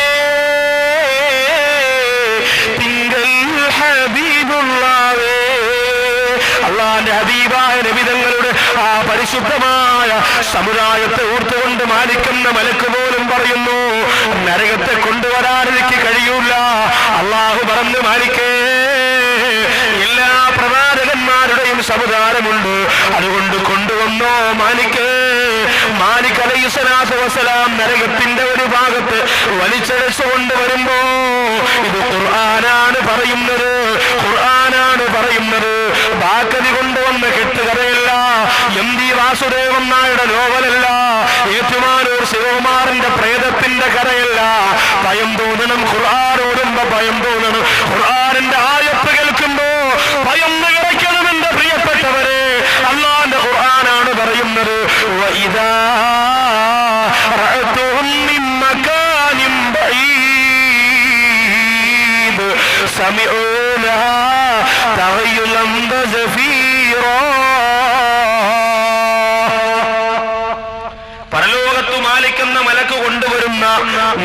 തിങ്കൾ ഹബീബുള്ളാഹി. അല്ലാഹുവിന്റെ ഹബീബായ നബി തങ്ങളുടെ ആ പരിശുദ്ധമായ സമുദായത്തെ ഓർത്തുകൊണ്ട് മാലിക്കുന്ന മലക്ക് പോലും പറയുന്നു, നരകത്തെ കൊണ്ടുവരാൻ എനിക്ക് കഴിയൂല. അല്ലാഹു പറഞ്ഞു, മാലിക്കേ, എല്ലാ പ്രവാചകന്മാരുടെയും സമുദായമുണ്ട്, അതുകൊണ്ട് കൊണ്ടുവന്നോ മാലിക്കേ. മാലിക് അലൈഹിസ്സലാത്തു വസ്സലാം നരകത്തിന്റെ ഒരു ഭാഗത്ത് വലിച്ചടച്ചു കൊണ്ടുവരുമ്പോ ഇത് ഖുർആനാണ് പറയുന്നത്, ഖുർആനാണ് പറയുന്നത്. ബാക്കതി കൊണ്ടുവന്ന കെട്ടുകഥയല്ല, MD വാസുദേവൻ നായരുടെ നോവലല്ല, ഏറ്റുമാനൂർ ശിവകുമാറിന്റെ പ്രേതത്തിന്റെ കഥയല്ല. ഭയം തോന്നണം ഖുർആൻ ഓടുമ്പോ, ഭയം തോന്നണം ഖുർആനിന്റെ ആയത്ത് കേൾക്കുമ്പോ ഭയം നിറയ്ക്കണം എന്റെ പ്രിയപ്പെട്ടവരെ. അല്ലാഹുവിന്റെ ഖുർആനാണ് പറയുന്നത്,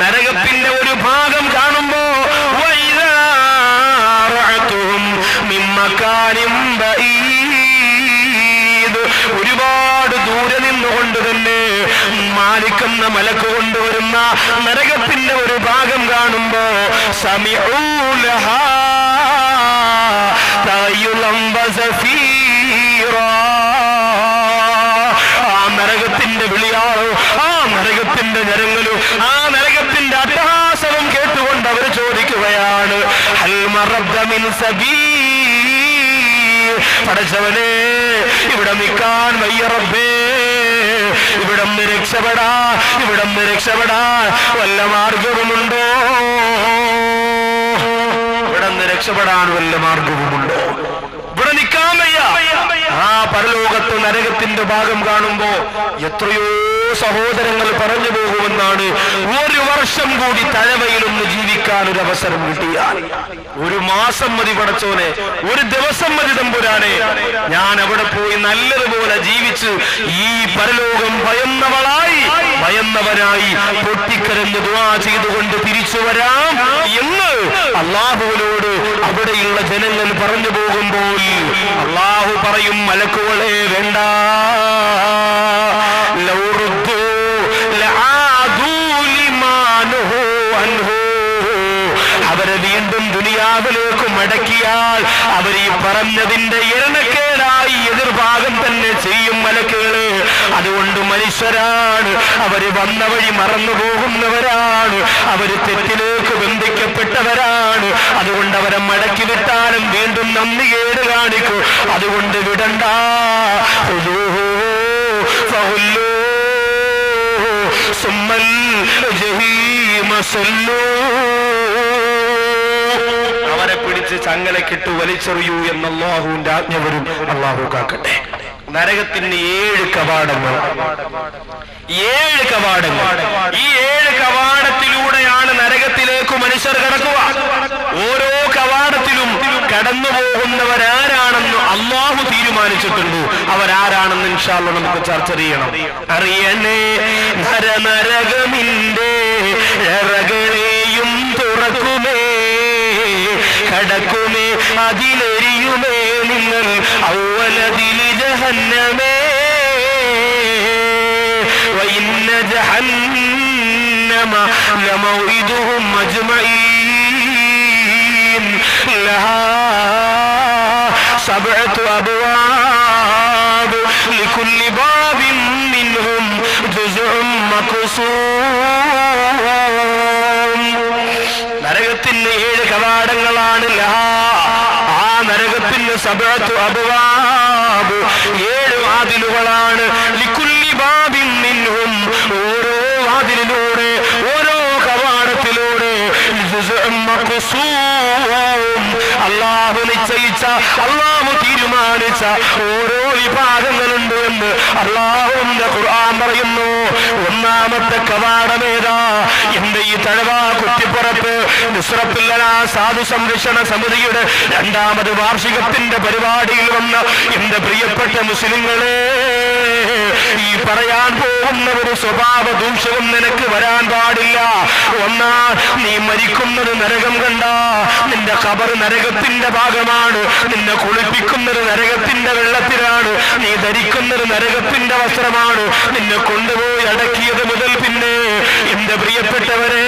നരകത്തിന്റെ ഒരു ഭാഗം കാണുമ്പോ ഒരുപാട് ദൂരെ നിന്നുകൊണ്ട് തന്നെ മാലിക്കുന്ന മലക്ക് കൊണ്ടുവരുന്ന നരകത്തിന്റെ ഒരു ഭാഗം കാണുമ്പോ ആ നരകത്തിന്റെ വിളിയാളോ, ആ നരകത്തിന്റെ ഞരങ്ങലും, ആ നരകത്തിന്റെ അട്ടഹാസവും കേട്ടുകൊണ്ട് അവർ ചോദിക്കുകയാണ്, പടച്ചവനെ ഇവിടെ നിൽക്കാൻ വയ്യ റബ്ബേ, ഇവിടന്ന് രക്ഷപ്പെടാ വല്ല മാർഗവുമുണ്ടോ, ഇവിടന്ന് രക്ഷപ്പെടാൻ വല്ല മാർഗവുമുണ്ടോ, ഇവിടെ നിൽക്കാൻ വയ്യ. ആ പരലോകത്ത് നരകത്തിന്റെ ഭാഗം കാണുമ്പോ എത്രയോ സഹോദരങ്ങൾ പറഞ്ഞു പോകുമെന്നാണ്. ഒരു വർഷം കൂടി തഴവയിലൊന്ന് ജീവിക്കാൻ ഒരു അവസരം കിട്ടിയാൽ, ഒരു മാസം മതി പടച്ചോനെ, ഒരു ദിവസം മതി തമ്പുരാനെ, ഞാൻ അവിടെ പോയി നല്ലതുപോലെ ജീവിച്ച് ഈ പരലോകം ഭയന്നവനായി പൊട്ടിക്കരഞ്ഞ് ദുആ ചെയ്തുകൊണ്ട് തിരിച്ചു വരാം എന്ന് അല്ലാഹുവിനോട് അവിടെയുള്ള ജനങ്ങൾ പറഞ്ഞു പോകുമ്പോൾ അല്ലാഹു പറയും, മലക്കുകളെ വേണ്ട, അവരെ വീണ്ടും ദുനിയാവിലേക്ക് മടക്കിയാൽ അവർ ഈ പറഞ്ഞതിന്റെ ഇരണക്കേടായി എതിർഭാഗം തന്നെ ചെയ്യും മലക്കുകള്. അതുകൊണ്ട് മനുഷ്യരാണ്, അവര് വന്ന വഴി മറന്നു പോകുന്നവരാണ്, അവര് തെറ്റിലേക്ക് ബന്ധിക്കപ്പെട്ടവരാണ്. അതുകൊണ്ട് അവരെ മടക്കി വിട്ടാലും വീണ്ടും നന്ദികേട് കാണിക്കും. അതുകൊണ്ട് വിടണ്ട, അവരെ പിടിച്ച് ചങ്ങലക്കിട്ട് വലിച്ചെറിയൂ എന്ന് അല്ലാഹുവിന്റെ ആജ്ഞ വരും. അല്ലാഹു കാക്കട്ടെ. നരകത്തിന് 7 കവാടങ്ങൾ. ഈ 7 കവാടത്തിലൂടെയാണ് നരകത്തിലേക്ക് മനുഷ്യർ കടക്കുക. ഓരോ കവാടത്തിലും കടന്നു പോകുന്നവരാരാണെന്ന് അല്ലാഹു തീരുമാനിച്ചിട്ടുണ്ട്. അവരാരാണെന്ന് ഇൻഷാ അല്ലാഹ് നമുക്ക് ചർച്ച ചെയ്യണം. അറിയണേ നരകമിന്റെ ഇറകളെയും തുറക്കുമേ, കടക്കുമേ അതിലെരിയുമേ നിങ്ങൾ ഔവലദിൽ ജഹന്നമേ, വഇന്ന ജഹന്നമ ലമൗഇദുഹും അജ്മഈൻ ലഹാ സബ്അതു അബ്വാബ് ലികുല്ലി ബാബിൻ മിൻഹും ജുസ്ഉം മഖ്സൂം. നരകത്തിന് 7 കവാടങ്ങളാണ്. ആ നരകത്തിന് സബ്അതു അബ്വാബ്, 7 വാതിലുകളാണ്. ലികുല്ലി ബാബിൻ മിൻഹും, ഓരോ വാതിലിലൂടെ, ഓരോ കവാടത്തിലൂടെ ജുസ്ഉം മഖ്സൂം, അല്ലാഹു നിശ്ചയിച്ച, അല്ലാഹു തീരുമാനിച്ച ഓരോ വിഭാഗങ്ങളുണ്ട് എന്ന് അല്ലാഹുവിന്റെ ഖുർആൻ പറയുന്നു. ഒന്നാമത്തെ കവാടമേതാ? എന്റെ ഈ തഴവ കുറ്റിപ്പുറത്ത് നുസ്രത്തുൽ സാധു സംരക്ഷണ സമിതിയുടെ 2ാമത് വാർഷികത്തിന്റെ പരിപാടിയിൽ വന്ന എന്റെ പ്രിയപ്പെട്ട മുസ്ലിങ്ങളെ, ഈ പറയാൻ പോകുന്ന ഒരു സ്വഭാവ ദൂഷ്യവും നിനക്ക് വരാൻ പാടില്ല. ഒന്നാ, നീ മരിക്കുന്നത് നരകം കണ്ട, നിന്റെ ഖബർ നരകത്തിന്റെ ഭാഗമാണ്, നിന്നെ കുളിപ്പിക്കുന്നത് നരകത്തിന്റെ വെള്ളത്തിലാണ്, നീ ധരിക്കുന്നത് നരകത്തിന്റെ വസ്ത്രമാണ്, നിന്നെ കൊണ്ടുപോയി അടക്കിയത് മുതൽ പിന്നെ എന്റെ പ്രിയപ്പെട്ടവരെ,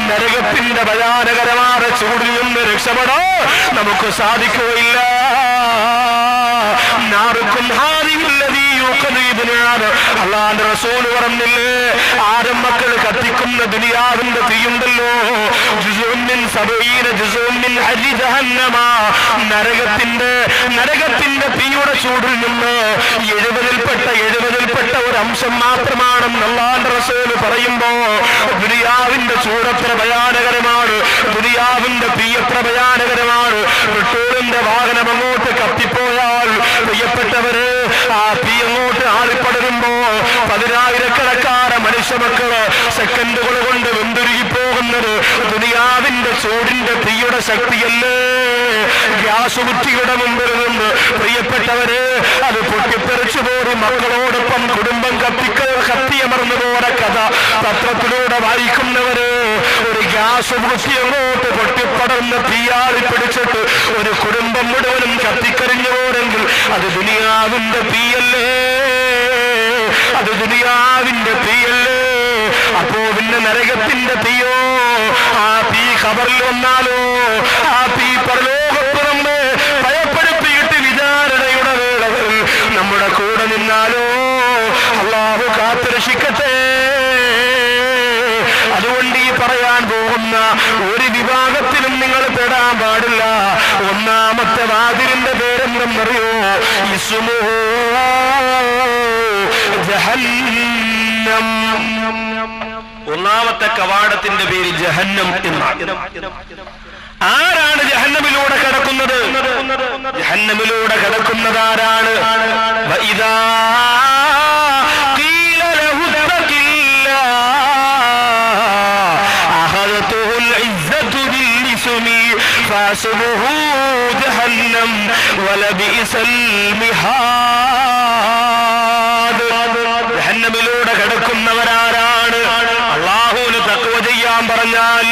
നരകത്തിന്റെ ഭയാനകരമായ ചൂടിൽ നിന്ന് രക്ഷപ്പെടാൻ നമുക്ക് സാധിക്കുകയില്ല. അല്ലാഹുവിന്റെ റസൂൽ പറഞ്ഞില്ലേ, ആരും മക്കൾ കത്തിക്കുന്ന ദുനിയാവിന്റെ തീയുണ്ടല്ലോ, നരകത്തിന്റെ തീയുടെ ചൂടിൽ നിന്ന് 70ൽപ്പെട്ട ഒരു അംശം മാത്രമാണെന്ന് അല്ലാഹുവിന്റെ റസൂൽ പറയുമ്പോ, ദുനിയാവിന്റെ ചൂടത്ര ഭയാനകരമാണ്, ദുനിയാവിന്റെ തീ എത്ര ഭയാനകരമാണ്. പെട്രോളിന്റെ വാഹനം അങ്ങോട്ട് കത്തിപ്പോയാൽ പ്രിയപ്പെട്ടവര്, ആ തീ അങ്ങോട്ട് ആളിപ്പടരുമ്പോ 10,000-കണക്കാണ് മനുഷ്യമക്കള് സെക്കൻഡുകൾ കൊണ്ട് വെന്തുരുകി പോകുന്നത് ദുനിയാവിന്റെ ചൂടിന്റെ തീയുടെ ശക്തിയല്ലേ. ഗ്യാസ് കുറ്റിയുടെ മുമ്പിൽ നിന്ന് പ്രിയപ്പെട്ടവര് അത് പൊട്ടിത്തെറിച്ചു പോയി മക്കളോടൊപ്പം കുടുംബം കത്തി കണ്ണിയമർന്നു പോയ കഥ പത്രത്തിലൂടെ വായിക്കുന്നവര്, ഒരു ഗ്യാസ് കുത്തി അങ്ങോട്ട് പൊട്ടിപ്പടർന്ന് തീയാളി പിടിച്ചിട്ട് ഒരു കുടുംബം മുഴുവനും കത്തിക്കരിഞ്ഞു പോരെങ്കിൽ അത് ദുനിയാവിന്റെ തീയല്ലേ, അത് ദുനിയാവിന്റെ തീയല്ലേ. അപ്പോ പിന്നെ നരകത്തിന്റെ തീയോ, ആ തീ ഖബറിൽ വന്നാലോ, ആ തീ പരലോകപ്പുറമേ ഭയപ്പെടുത്തിയിട്ട് വിചാരണയുടെ വേളകളിൽ നമ്മുടെ കൂടെ നിന്നാലോ, അല്ലാഹു കാത്തുരക്ഷിക്കട്ടെ. അതുകൊണ്ട് ഈ പറയാൻ പോകുന്ന ഒരു വിഭാഗത്തിലും നിങ്ങൾ പെടാൻ പാടില്ല. ഒന്നാമത്തെ വാതിലിന്റെ പേരെന്തെന്നറിയോ? ഇസ്മു ജഹന്നം. ഒന്നാമത്തെ കവാടത്തിന്റെ പേര് ജഹന്നം എന്നാണ്. ആരാണ് ജഹന്നമിലൂടെ കടക്കുന്നത്? ജഹന്നമിലൂടെ കടക്കുന്നത് ആരാണ്? വഇദാ ഖീല ലഹു തഖില്ലാ അഖദതുൽ ഇസ്സതു ബിൽഇസ്മി ഫഅസ്ബുഹു ജഹന്നം വലബിഇസൽ മിഹാദ്. ജഹന്നമിലൂടെ കടക്കുന്നവരാരാണ്? അല്ലാഹുവിനെ തഖ്വ ചെയ്യാൻ പറഞ്ഞാൽ,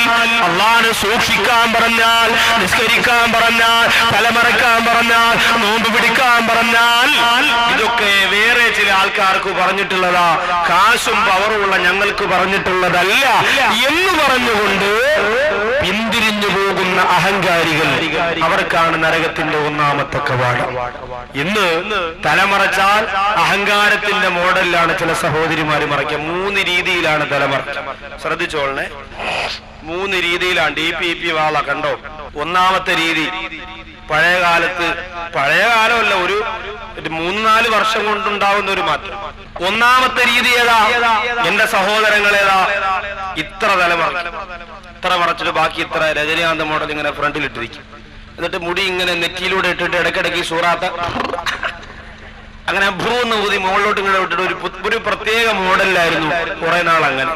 അല്ലാഹുവിനെ സൂക്ഷിക്കാൻ പറഞ്ഞാൽ, നിസ്കരിക്കാൻ പറഞ്ഞാൽ, തലമറക്കാൻ പറഞ്ഞാൽ, നോമ്പ് പിടിക്കാൻ പറഞ്ഞാൽ, ഇതൊക്കെ വേറെ ചില ആൾക്കാർക്ക് പറഞ്ഞിട്ടുള്ളതാ, കാശും പവറുമുള്ള ഞങ്ങൾക്ക് പറഞ്ഞിട്ടുള്ളതല്ല എന്ന് പറഞ്ഞുകൊണ്ട് പിന്തിരിഞ്ഞു പോകുന്ന അഹങ്കാരികൾ, അവർക്കാണ് നരകത്തിന്റെ ഒന്നാമത്തെ കവാടം. ഇന്ന് തലമറച്ചാൽ അഹങ്കാരത്തിന്റെ മോഡലിലാണ് ചില സഹോദരിമാര് മറയ്ക്കുക. 3 രീതിയിലാണ് തലമറച്ച. ശ്രദ്ധിച്ചോളണേ, 3 രീതിയിലാണ്. DPP വാള കണ്ടോ? ഒന്നാമത്തെ രീതി പഴയ കാലമല്ല, ഒരു 3-4 വർഷം കൊണ്ടുണ്ടാവുന്ന ഒരു മാറ്റം. ഒന്നാമത്തെ രീതി ഏതാ എന്റെ സഹോദരങ്ങളേതാ? ഇത്ര തലമറക്കും, ഇത്ര മറച്ചിട്ട് ബാക്കി ഇത്ര രജനീകാന്ത് മോഡൽ ഇങ്ങനെ ഫ്രണ്ടിലിട്ടിരിക്കും. എന്നിട്ട് മുടി ഇങ്ങനെ നെറ്റിയിലൂടെ ഇട്ടിട്ട് ഇടയ്ക്കിടയ്ക്ക് സൂറാത്ത അങ്ങനെ ഭൂന്ന് ഊതി മുകളിലോട്ട് ഇങ്ങനെ ഇട്ടിട്ട് ഒരു പ്രത്യേക മോഡലിലായിരുന്നു കുറെ നാൾ അങ്ങനെ.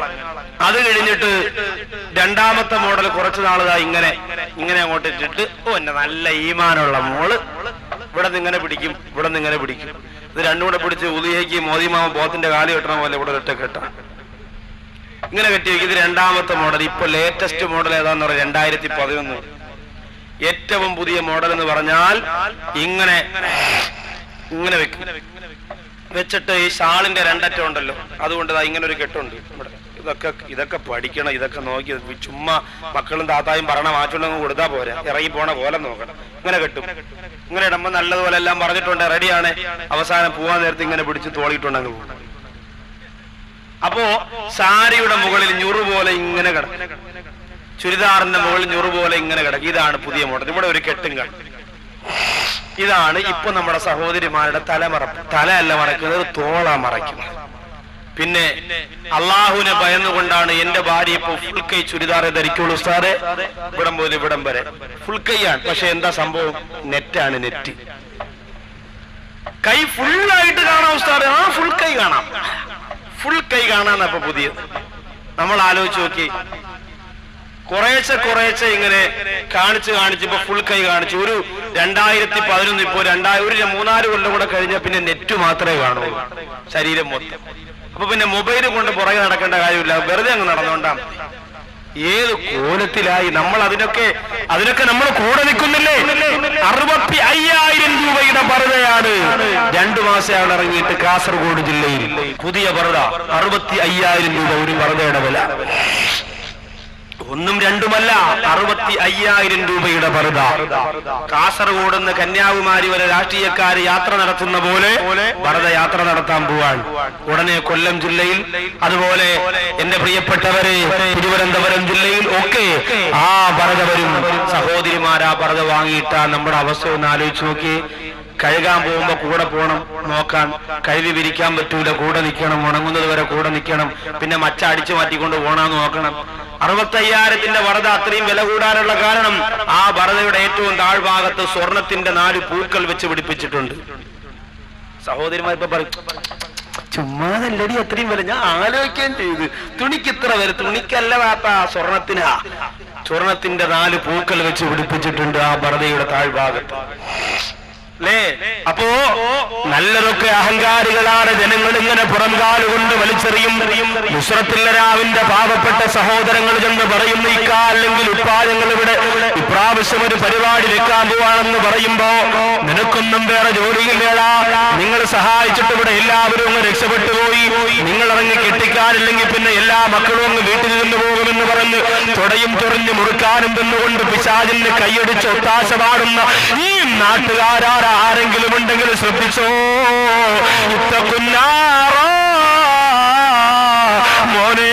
അത് കഴിഞ്ഞിട്ട് രണ്ടാമത്തെ മോഡൽ കുറച്ചു നാളതാ ഇങ്ങനെ അങ്ങോട്ട് ഇട്ടിട്ട്, എന്നെ നല്ല ഈമാനുള്ള മോള് ഇവിടെ നിന്ന് ഇങ്ങനെ പിടിക്കും, ഇവിടെ നിന്ന് ഇങ്ങനെ പിടിക്കും. ഇത് രണ്ടും കൂടെ പിടിച്ച് ഉദിയേക്ക് മോദിമാമ ബോത്തിന്റെ കാലി കെട്ടണ പോലെ ഇവിടെ ഒറ്റ കെട്ട ഇങ്ങനെ കെട്ടി വയ്ക്കും. ഇത് രണ്ടാമത്തെ മോഡൽ. ഇപ്പൊ ലേറ്റസ്റ്റ് മോഡൽ ഏതാന്ന് പറയാം, 2011 ഏറ്റവും പുതിയ മോഡൽ എന്ന് പറഞ്ഞാൽ ഇങ്ങനെ വെക്കും. വെച്ചിട്ട് ഈ ഷാളിന്റെ 2 അറ്റം ഉണ്ടല്ലോ, അതുകൊണ്ട് ഇങ്ങനെ ഒരു കെട്ടുണ്ട് ഇവിടെ. ഇതൊക്കെ പഠിക്കണം, ഇതൊക്കെ നോക്കി ചുമ്മാ മക്കളും താത്തായും പറഞ്ഞ മാറ്റുണ്ടെങ്കിൽ കൊടുത്താ പോരാ, ഇറങ്ങി പോണ പോലെ നോക്കണം. ഇങ്ങനെ കെട്ടും. ഇങ്ങനെ ഇടുമ്പോ നല്ലതുപോലെ എല്ലാം പറഞ്ഞിട്ടുണ്ട്, റെഡിയാണ്. അവസാനം പോവാൻ നേരത്തെ ഇങ്ങനെ പിടിച്ച് തോളിയിട്ടുണ്ടെങ്കിൽ പോകും. അപ്പോ സാരിയുടെ മുകളിൽ ഞുറു പോലെ ഇങ്ങനെ കിടക്കും, ചുരിദാറിന്റെ മുകളിൽ ഞുറു പോലെ ഇങ്ങനെ കിടക്കും. ഇതാണ് പുതിയ മോഡൽ. ഇവിടെ ഒരു കെട്ടും കാണും. ഇതാണ് ഇപ്പൊ നമ്മുടെ സഹോദരിമാരുടെ തലമറപ്പ്. തലയല്ല മറക്കുന്നത്, തോള മറയ്ക്കുന്നത്. പിന്നെ അള്ളാഹുവിനെ ഭയന്നുകൊണ്ടാണ് എന്റെ ഭാര്യ ഇപ്പൊ ഫുൾ കൈ ചുരിദാറെ ധരിക്കുള്ളൂ ഉസ്താദെ, ഇവിടം പോലും ഇവിടം വരെ ഫുൾ കൈയാണ്. പക്ഷെ എന്താ സംഭവം? നെറ്റാണ്, നെറ്റ്. കൈ ഫുള്ളായിട്ട് കാണാം ഉസ്താദെ. ആ ഫുൾ കൈ കാണാം, ഫുൾ കൈ കാണാന്ന് അപ്പൊ പുതിയത്. നമ്മൾ ആലോചിച്ച് നോക്കി, കുറേശ്ശെ ഇങ്ങനെ കാണിച്ച് ഇപ്പൊ ഫുൾ കൈ കാണിച്ചു. ഒരു 2011 ഇപ്പോ 3-4 കൊല്ലം കൂടെ കഴിഞ്ഞാൽ പിന്നെ നെറ്റ് മാത്രമേ കാണുള്ളൂ ശരീരം മൊത്തം. അപ്പൊ പിന്നെ മൊബൈൽ കൊണ്ട് പുറകെ നടക്കേണ്ട കാര്യമില്ല, വെറുതെ അങ്ങ് നടന്നുകൊണ്ടാണ്. ഏത് കോലത്തിലായി നമ്മൾ അതിനൊക്കെ നമ്മൾ കൂടെ നിൽക്കുന്നില്ലേ? 65,000 രൂപയുടെ പർദ്ദയാണ് 2 മാസമാണ് ഇറങ്ങിയിട്ട് കാസർഗോഡ് ജില്ലയിൽ പുതിയ പർദ്ദ. 65,000 രൂപ ഒരു പർദ്ദയുടെ വില. ഒന്നും രണ്ടുമല്ല, 65,000 രൂപയുടെ പർദ്ദ. കാസർഗോഡ് നിന്ന് കന്യാകുമാരി വരെ രാഷ്ട്രീയക്കാര് യാത്ര നടത്തുന്ന പോലെ പർദ്ദ യാത്ര നടത്താൻ പോവാൻ ഉടനെ കൊല്ലം ജില്ലയിൽ, അതുപോലെ എന്റെ പ്രിയപ്പെട്ടവരെ തിരുവനന്തപുരം ജില്ലയിൽ ഒക്കെ ആ പർദ്ദ വരും. സഹോദരിമാരാ പർദ്ദ വാങ്ങിയിട്ടാ നമ്മുടെ അവസ്ഥ ഒന്ന് ആലോചിച്ച് നോക്കി. കഴുകാൻ പോകുമ്പോ കൂടെ പോകണം നോക്കാൻ, കഴുകി വിരിക്കാൻ പറ്റൂല, കൂടെ നിൽക്കണം, ഉണങ്ങുന്നത് വരെ കൂടെ നിൽക്കണം, പിന്നെ മച്ച അടിച്ചു മാറ്റിക്കൊണ്ട് പോകണമെന്ന് നോക്കണം. 65,000 പർദ്ദ അത്രയും വില കൂടാനുള്ള കാരണം ആ പർദ്ദയുടെ ഏറ്റവും താഴ്ഭാഗത്ത് സ്വർണത്തിന്റെ 4 പൂക്കൾ വെച്ച് പിടിപ്പിച്ചിട്ടുണ്ട്. സഹോദരിമാർ ഇപ്പൊ പറയും, ചുമ്മാതല്ലടി അത്രയും വില. ഞാൻ ആലോചിക്കുകയും ചെയ്ത്, തുണിക്ക് ഇത്ര വില. തുണിക്കല്ല വാത്ത, സ്വർണത്തിനാ. സ്വർണത്തിന്റെ 4 പൂക്കൾ വെച്ച് പിടിപ്പിച്ചിട്ടുണ്ട് ആ പർദ്ദയുടെ താഴ്ഭാഗത്ത്. അല്ലേ? അപ്പോ നല്ലതൊക്കെ അഹങ്കാരികളാണ്. ജനങ്ങൾ ഇങ്ങനെ പുറംകാലുകൊണ്ട് വലിച്ചെറിയും. നുസ്രത്തുല്ലരാവിന്റെ പാവപ്പെട്ട സഹോദരങ്ങൾ ചെന്ന് പറയുന്നു, ഇക്ക അല്ലെങ്കിൽ ഉപ്പ, ഞങ്ങൾ ഇവിടെ ഇപ്രാവശ്യം ഒരു പരിപാടി വെക്കാൻ പോവാണെന്ന് പറയുമ്പോ നിനക്കൊന്നും വേറെ ജോലിയില്ലേടാ, നിങ്ങൾ സഹായിച്ചിട്ട് ഇവിടെ എല്ലാവരും അങ്ങ് രക്ഷപ്പെട്ടു പോയി, നിങ്ങൾ ഇറങ്ങി കെട്ടിക്കാനില്ലെങ്കിൽ പിന്നെ എല്ലാ മക്കളും അങ്ങ് വീട്ടിൽ നിന്ന് പോകുമെന്ന് പറഞ്ഞ് തുടയും ചൊറിഞ്ഞ് മുറുക്കാനും തിന്നുകൊണ്ട് പിശാചിന് കൈയടിച്ച് ഒത്താശ പാടുന്ന ഈ നാട്ടുകാരാരെങ്കിലും ഉണ്ടെങ്കിൽ ശ്രദ്ധിച്ചോ. മോനെ,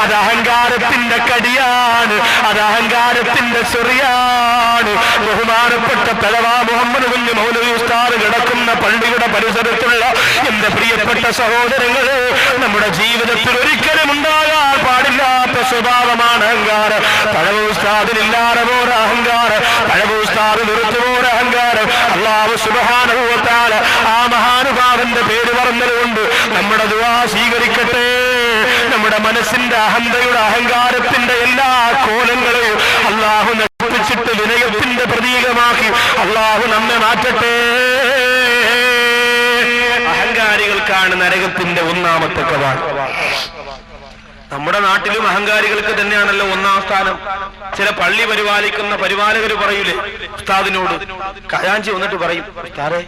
അത് അഹങ്കാരത്തിന്റെ കടിയാണ്, അത് അഹങ്കാരത്തിന്റെ ചെറിയാണ്. ബഹുമാനപ്പെട്ട തലവാ മുഹമ്മദ് കുഞ്ഞ് മൗലവി ഉസ്താദ് കിടക്കുന്ന പള്ളിയുടെ പരിസരത്തുള്ള എന്റെ പ്രിയപ്പെട്ട സഹോദരങ്ങളെ, നമ്മുടെ ജീവിതത്തിൽ ഒരിക്കലും ഉണ്ടാകാൻ പാടില്ലാത്ത സ്വഭാവമാണ് അഹങ്കാരം. പഴവ ഉസ്താദിനില്ലാതെ പോര അഹങ്കാരം, പഴവ ഉസ്താദ് നിർത്തുപോര അഹങ്കാരം. അല്ലാഹു സുബ്ഹാനഹു വ തആല ആ മഹാനുഭാവന്റെ പേര് പറഞ്ഞതുകൊണ്ട് നമ്മുടെ ദുആ സ്വീകരിക്കട്ടെ. നമ്മുടെ മനസ്സിന്റെ അഹന്തയുടെ അഹങ്കാരത്തിന്റെ എല്ലാ കോലങ്ങളെയും അല്ലാഹു നശിപ്പിച്ചിട്ട് വിനയത്തിന്റെ പ്രതീകമാക്കി അല്ലാഹു നമ്മെ മാറ്റട്ടെ. അഹങ്കാരികൾക്കാണ് നരകത്തിന്റെ ഒന്നാമത്തെ കവാടം. നമ്മുടെ നാട്ടിലും അഹങ്കാരികൾക്ക് തന്നെയാണല്ലോ ഒന്നാം സ്ഥാനം. ചില പള്ളി പരിപാലിക്കുന്ന പരിപാലകർ പറയൂലേ ഉസ്താദിനോട്, ഖജാൻജി വന്നിട്ട് പറയും, ഉസ്താദേ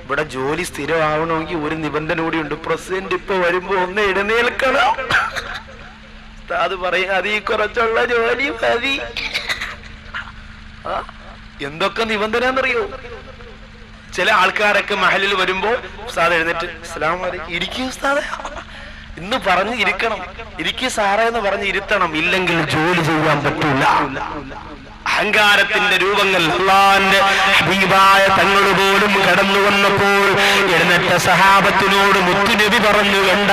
ഇവിടെ ജോലി സ്ഥിരമാവണമെങ്കിൽ ഒരു നിബന്ധന കൂടിയുണ്ട്, പ്രസിഡന്റ് ഇപ്പൊ വരുമ്പോ ഒന്ന് എഴുന്നേൽക്കണം. ഉസ്താദ് പറയും, അതീ കുറച്ചുള്ള ജോലി മതി. എന്തൊക്കെ നിബന്ധന എന്നറിയോ? ചില ആൾക്കാരൊക്കെ മഹലിൽ വരുമ്പോ ഉസ്താദ് എഴുന്നേറ്റ് അസ്സലാമു അലൈക്കും, ഇരിക്കും ഉസ്താദേ ഇന്ന് പറഞ്ഞ് ഇരിക്കണം, ഇരിക്കും സാറേ എന്ന് പറഞ്ഞ് ഇരുത്തണം, ഇല്ലെങ്കിൽ ജോലി ചെയ്യാൻ പറ്റൂല. അഹങ്കാരത്തിന്റെ രൂപങ്ങൾ അല്ലാഹുവിന്റെ ഹബീബായ തങ്ങൾ പോലും കടന്നു വന്നപ്പോൾ എഴുന്നേറ്റ സഹാബത്തിനോട് മുത്തുനബി പറഞ്ഞു, കണ്ട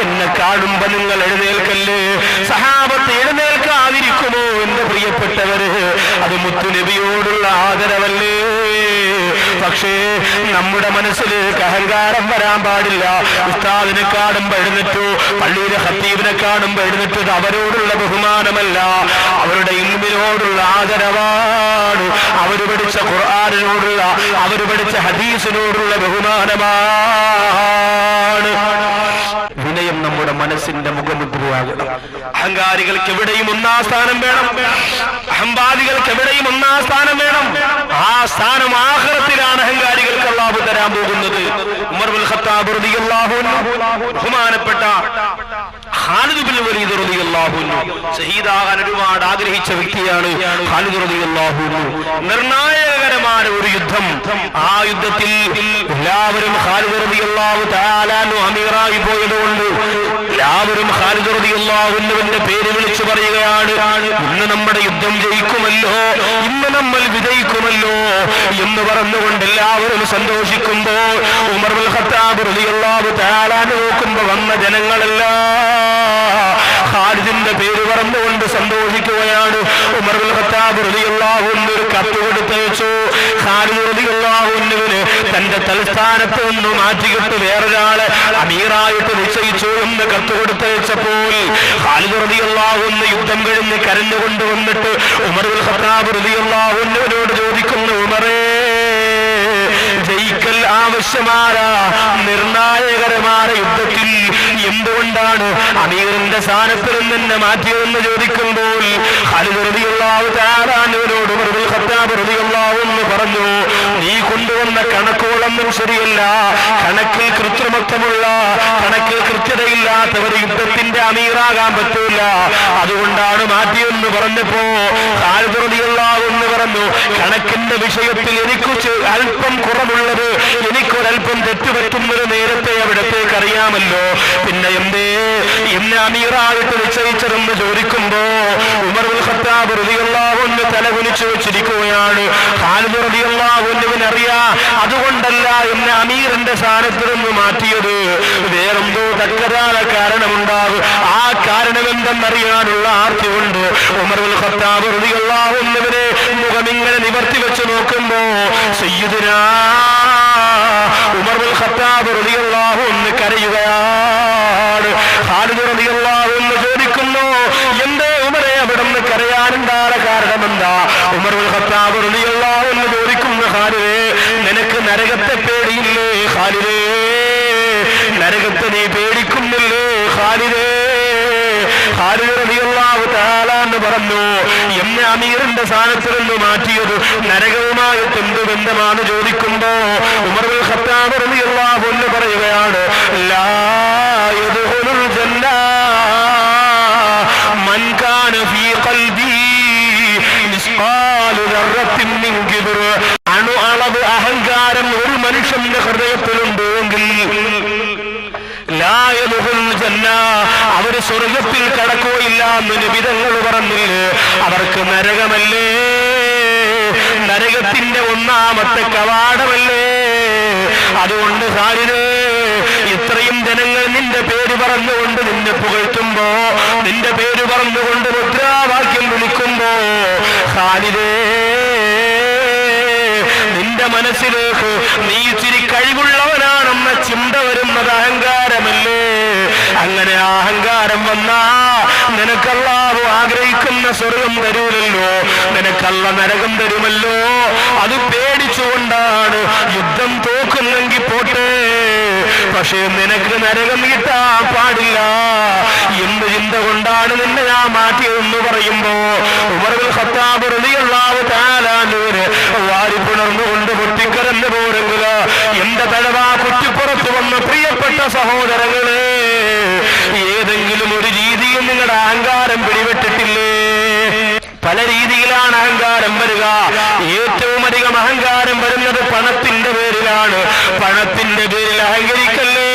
എന്നെ കാണുമ്പോ നിങ്ങൾ എഴുന്നേൽക്കല്ലേ. സഹാബത്ത് എഴുന്നേൽക്കാതിരിക്കുമോ? എന്റെ പ്രിയപ്പെട്ടവര്, അത് മുത്തുനബിയോടുള്ള ആദരവല്ലേ. പക്ഷേ നമ്മുടെ മനസ്സിലേക്ക് അഹങ്കാരം വരാൻ പാടില്ല. ഉസ്താദിനെ കാണുമ്പോ എഴുന്നേറ്റു, പള്ളിയിലെ ഖത്തീബിനെ കാണുമ്പോ എഴുന്നേറ്റത് അവരോടുള്ള ബഹുമാനമല്ല, അവരുടെ ഇൽമിനോടുള്ള ആദരവാണ്. അവര് പഠിച്ച ഖുർആനിനോടുള്ള, അവര് പഠിച്ച ഹദീസിനോടുള്ള ബഹുമാനമാണ്. വിനയം നമ്മുടെ മനസ്സിന്റെ മുഖമുദ്രയാകണം. അഹങ്കാരികൾക്ക് എവിടെയും ഒന്നാം സ്ഥാനം വേണം, അഹംവാദികൾക്ക് എവിടെയും ഒന്നാം സ്ഥാനം വേണം. ആ സ്ഥാനം ആഖിറത്തിലാണ് അഹങ്കാരികൾക്ക് അല്ലാഹു തരാൻ പോകുന്നത്. ഉമർ ഇബ്നുൽ ഖത്താബ് റളിയല്ലാഹു അൻഹു, ബഹുമാനപ്പെട്ട ഖാലിദ് ഇബ്നുൽ വലീദ് റളിയല്ലാഹു അൻഹു ഷഹീദാകാൻ ഒരുപാട് ആഗ്രഹിച്ച വ്യക്തിയാണ് ഖാലിദ് റളിയല്ലാഹു അൻഹു. നിർണായകരമായ ഒരു യുദ്ധം, ആ യുദ്ധത്തിൽ എല്ലാവരും ഖാലിദ് റളിയല്ലാഹു തആല അൻഹു അമീറായി പോയതുകൊണ്ട് എല്ലാവരും ഖാലിദ് റളിയല്ലാഹു അൻഹുവിന്റെ പേര് വിളിച്ചു പറയുകയാണ്, ഇന്ന് നമ്മുടെ യുദ്ധം ജയിക്കുമല്ലോ, ഇന്ന് നമ്മൾ വിജയിക്കുമല്ലോ എന്ന് പറഞ്ഞുകൊണ്ട് എല്ലാവരും സന്തോഷിക്കുമ്പോ ഉമർ ഇബ്നുൽ ഖത്താബ് റളിയല്ലാഹു തആല നോക്കുമ്പോ വന്ന ജനങ്ങളെല്ലാം ഖാലിദിന്റെ പേര് പറഞ്ഞുകൊണ്ട് സന്തോഷിക്കുകയാണ്. ഉമർ ഇബ്നുൽ ഖത്താബ് റളിയല്ലാഹു അൻഹു ഒരു കത്ത് കൊടുത്തയച്ചു. ഖാലിദ് റളിയല്ലാഹു അൻഹുവിന് തന്റെ തലസ്ഥാനത്ത് നിന്ന് മാറ്റിയിട്ട് വേറൊരാളെ അമീറായിട്ട് നിശ്ചയിച്ചു എന്ന് കത്ത് കൊടുത്തയച്ചപ്പോൾ ഖാലിദ് റളിയല്ലാഹു അൻഹു യുദ്ധം കഴിഞ്ഞ് കരഞ്ഞുകൊണ്ട് വന്നിട്ട് ഉമർ ഇബ്നുൽ ഖത്താബ് റളിയല്ലാഹു അൻഹുവിനോട് ചോദിക്കുന്നു, ഉമറേ ജയിക്കൽ ആവശ്യമായ നിർണായകരമായ യുദ്ധത്തിൽ എന്തുകൊണ്ടാണ് അമീറിന്റെ സ്ഥാനത്തിൽ നിന്ന് മാറ്റിയതെന്ന് ചോദിക്കുമ്പോൾ ഖാലിദ് റളിയല്ലാഹു തആല അൻഹുവിനോട് ഉമർ ഇബ്നുൽ ഖത്താബ് റളിയല്ലാഹു അൻഹു പറഞ്ഞു, നീ കൊണ്ടുവന്ന കണക്കുകളൊന്നും ശരിയല്ല, കണക്കിൽ കൃത്രിമത്വമുള്ള, കണക്കിൽ കൃത്യതയില്ലാത്തവർ യുദ്ധത്തിന്റെ അമീറാകാൻ പറ്റൂല, അതുകൊണ്ടാണ് മാറ്റിയെന്ന് പറഞ്ഞപ്പോ ഖാലിദ് റളിയല്ലാഹു അൻഹു പറഞ്ഞു, കണക്കിന്റെ വിഷയത്തിൽ എനിക്ക് അല്പം കുറവുള്ളത്, എനിക്കൊരൽപ്പം തെറ്റുപറ്റുന്നത് നേരത്തെ അവിടത്തേക്ക് അറിയാമല്ലോ, പിന്നെ എന്തേ എന്നെ അമീറായിട്ട് നിശ്ചയിച്ചതെന്ന് ചോദിക്കുമ്പോ ഉമർ ഇബ്നുൽ ഖത്താബ് റളിയല്ലാഹു അൻഹു തലകുനിച്ചു വെച്ചിരിക്കുകയാണ്. ഖാലിദ് റളിയല്ലാഹു അൻഹുവിന് അറിയാം, അതുകൊണ്ടല്ല എന്നെ അമീറിന്റെ സ്ഥാനത്ത് നിന്ന് മാറ്റിയത്, വേറെന്തോ തക്കതായ കാരണമുണ്ടാകും. ആ കാരണം എന്തെന്നറിയാനുള്ള ആർത്തി കൊണ്ട് ഉമർ ഇബ്നുൽ ഖത്താബ് റളിയല്ലാഹു അൻഹുവിനെ മുഖമിങ്ങനെ നിവർത്തി വെച്ച് നോക്കുമ്പോ സയ്യിദുനാ ഉമർ ഇബ്നുൽ ഖത്താബ് റളിയല്ലാഹു അൻഹു കരയുകയാണ്. ഖാലിദ് റളിയല്ലാഹു അൻഹു ചോദിക്കുന്നു, എന്തേ ഉമറേ അവിടെ നിന്ന് കരയാനുണ്ടായ കാരണമെന്താ? ഉമർ ഇബ്നുൽ ഖത്താബ് റളിയല്ലാഹു അൻഹു ചോദിക്കുന്നു, ഖാലിദേ ഖാലിദേ, നരകത്തെ നീ പേടിക്കുന്നില്ലേ ഖാലിദേ? ഖാലിദ് റളിയല്ലാഹു തആല എന്ന് പറഞ്ഞു, എന്നെ അമീറിന്റെ സ്ഥാനത്ത് നിന്ന് മാറ്റിയത് നരകവുമായിട്ട് എന്ത് ബന്ധമാണ് ചോദിക്കുമ്പോ ഉമർ ഇബ്നുൽ ഖത്താബ് റളിയല്ലാഹു അൻഹു പറയുകയാണ്, ലാ യദ്ഖുലുൽ ജന്ന മൻ കാന ഫീ ഖൽബി മിസ്ഖാലു ദർറത്തിൻ മിൻ കിബ്ർ. അണു അളവ് അഹങ്കാരം ഒരു മനുഷ്യന്റെ ഹൃദയത്തിലുണ്ടെങ്കിൽ അവര് സ്വർഗത്തിൽ കടക്കുകയില്ല എന്ന് നിബിധങ്ങൾ പറഞ്ഞില്ലേ? അവർക്ക് നരകമല്ലേ, നരകത്തിന്റെ ഒന്നാമത്തെ കവാടമല്ലേ? അതുകൊണ്ട് ഖാലിദേ, ഇത്രയും ജനങ്ങൾ നിന്റെ പേര് പറഞ്ഞുകൊണ്ട് നിന്നെ പുകഴ്ത്തുമ്പോ, നിന്റെ പേര് പറഞ്ഞുകൊണ്ട് മുദ്രാവാക്യം വിളിക്കുമ്പോ, ഖാലിദേ, നിന്റെ മനസ്സിലേക്ക് നീ ഇച്ചിരി കഴിവുള്ളവനാണെന്ന ചിന്ത വരുന്നത് അഹങ്കാരമല്ലേ? അങ്ങനെ അഹങ്കാരം വന്നാ നിനക്കല്ലാഹു ആഗ്രഹിക്കുന്ന സ്വർഗം തരൂലല്ലോ, നിനക്കല്ല നരകം തരുമല്ലോ. അത് പേടിച്ചുകൊണ്ടാണ് യുദ്ധം തോക്കുന്നെങ്കിൽ പോട്ടെ, പക്ഷേ നിനക്ക് നരകം കിട്ടാൻ പാടില്ല എന്ത് ചിന്ത കൊണ്ടാണ് നിന്നെ ഞാൻ മാറ്റിയതെന്ന് പറയുമ്പോ ഉമർ ഇബ്നുൽ ഖത്താബ് റളിയല്ലാഹു തആല അൻഹുവിനെ വാരിപ്പുണർന്നുകൊണ്ട് പൊട്ടിക്കരന്ന് പോരെങ്കില് എന്റെ തഴവാ കുറ്റിപ്പുറത്ത് വന്ന പ്രിയപ്പെട്ട സഹോദരങ്ങളെ, ഏതെങ്കിലും ഒരു രീതിയിൽ നിങ്ങളുടെ അഹങ്കാരം പിടിപെട്ടിട്ടില്ലേ? പല രീതിയിലാണ് അഹങ്കാരം വരിക. ഏറ്റവും അധികം അഹങ്കാരം വരുന്നത് പണത്തിന്റെ പേരിലാണ്. പണത്തിന്റെ പേരിൽ അഹങ്കരിക്കല്ലേ.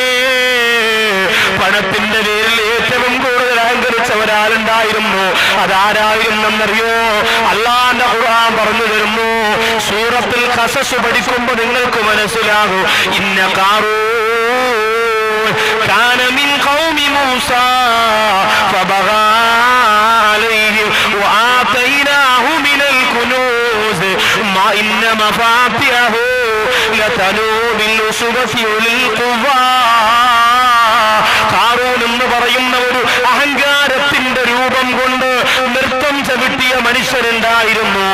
പണത്തിന്റെ പേരിൽ ഏറ്റവും കൂടുതൽ അഹങ്കരിച്ച ഒരാളുണ്ടായിരുന്നു. അതാരായിരുന്നെന്നറിയോ? അല്ലാഹുവിന്റെ ഖുർആൻ പറഞ്ഞു തരുന്നു. സൂറത്തുൽ ഖസസ് പഠിക്കുമ്പോ നിങ്ങൾക്ക് മനസ്സിലാകും. ഇന്ന ഖാറൂൻ കാന മിൻ ഖൗമി മൂസാ ഫബഗാ അലൈഹിം വആതൈനാഹു മിനൽ കുനൂസ് മാ ഇന്ന മഫാത്തിഹു ലതനൂ ബിൽ ഉസ്ബതി ഉലിൽ ഖുവാ. ഖാറൂൻ എന്ന് പറയുന്ന ഒരു അഹങ്കാരത്തിന്റെ രൂപം കൊണ്ട് നൃത്തം ചവിട്ടിയ മനുഷ്യരുണ്ടായിരുന്നു.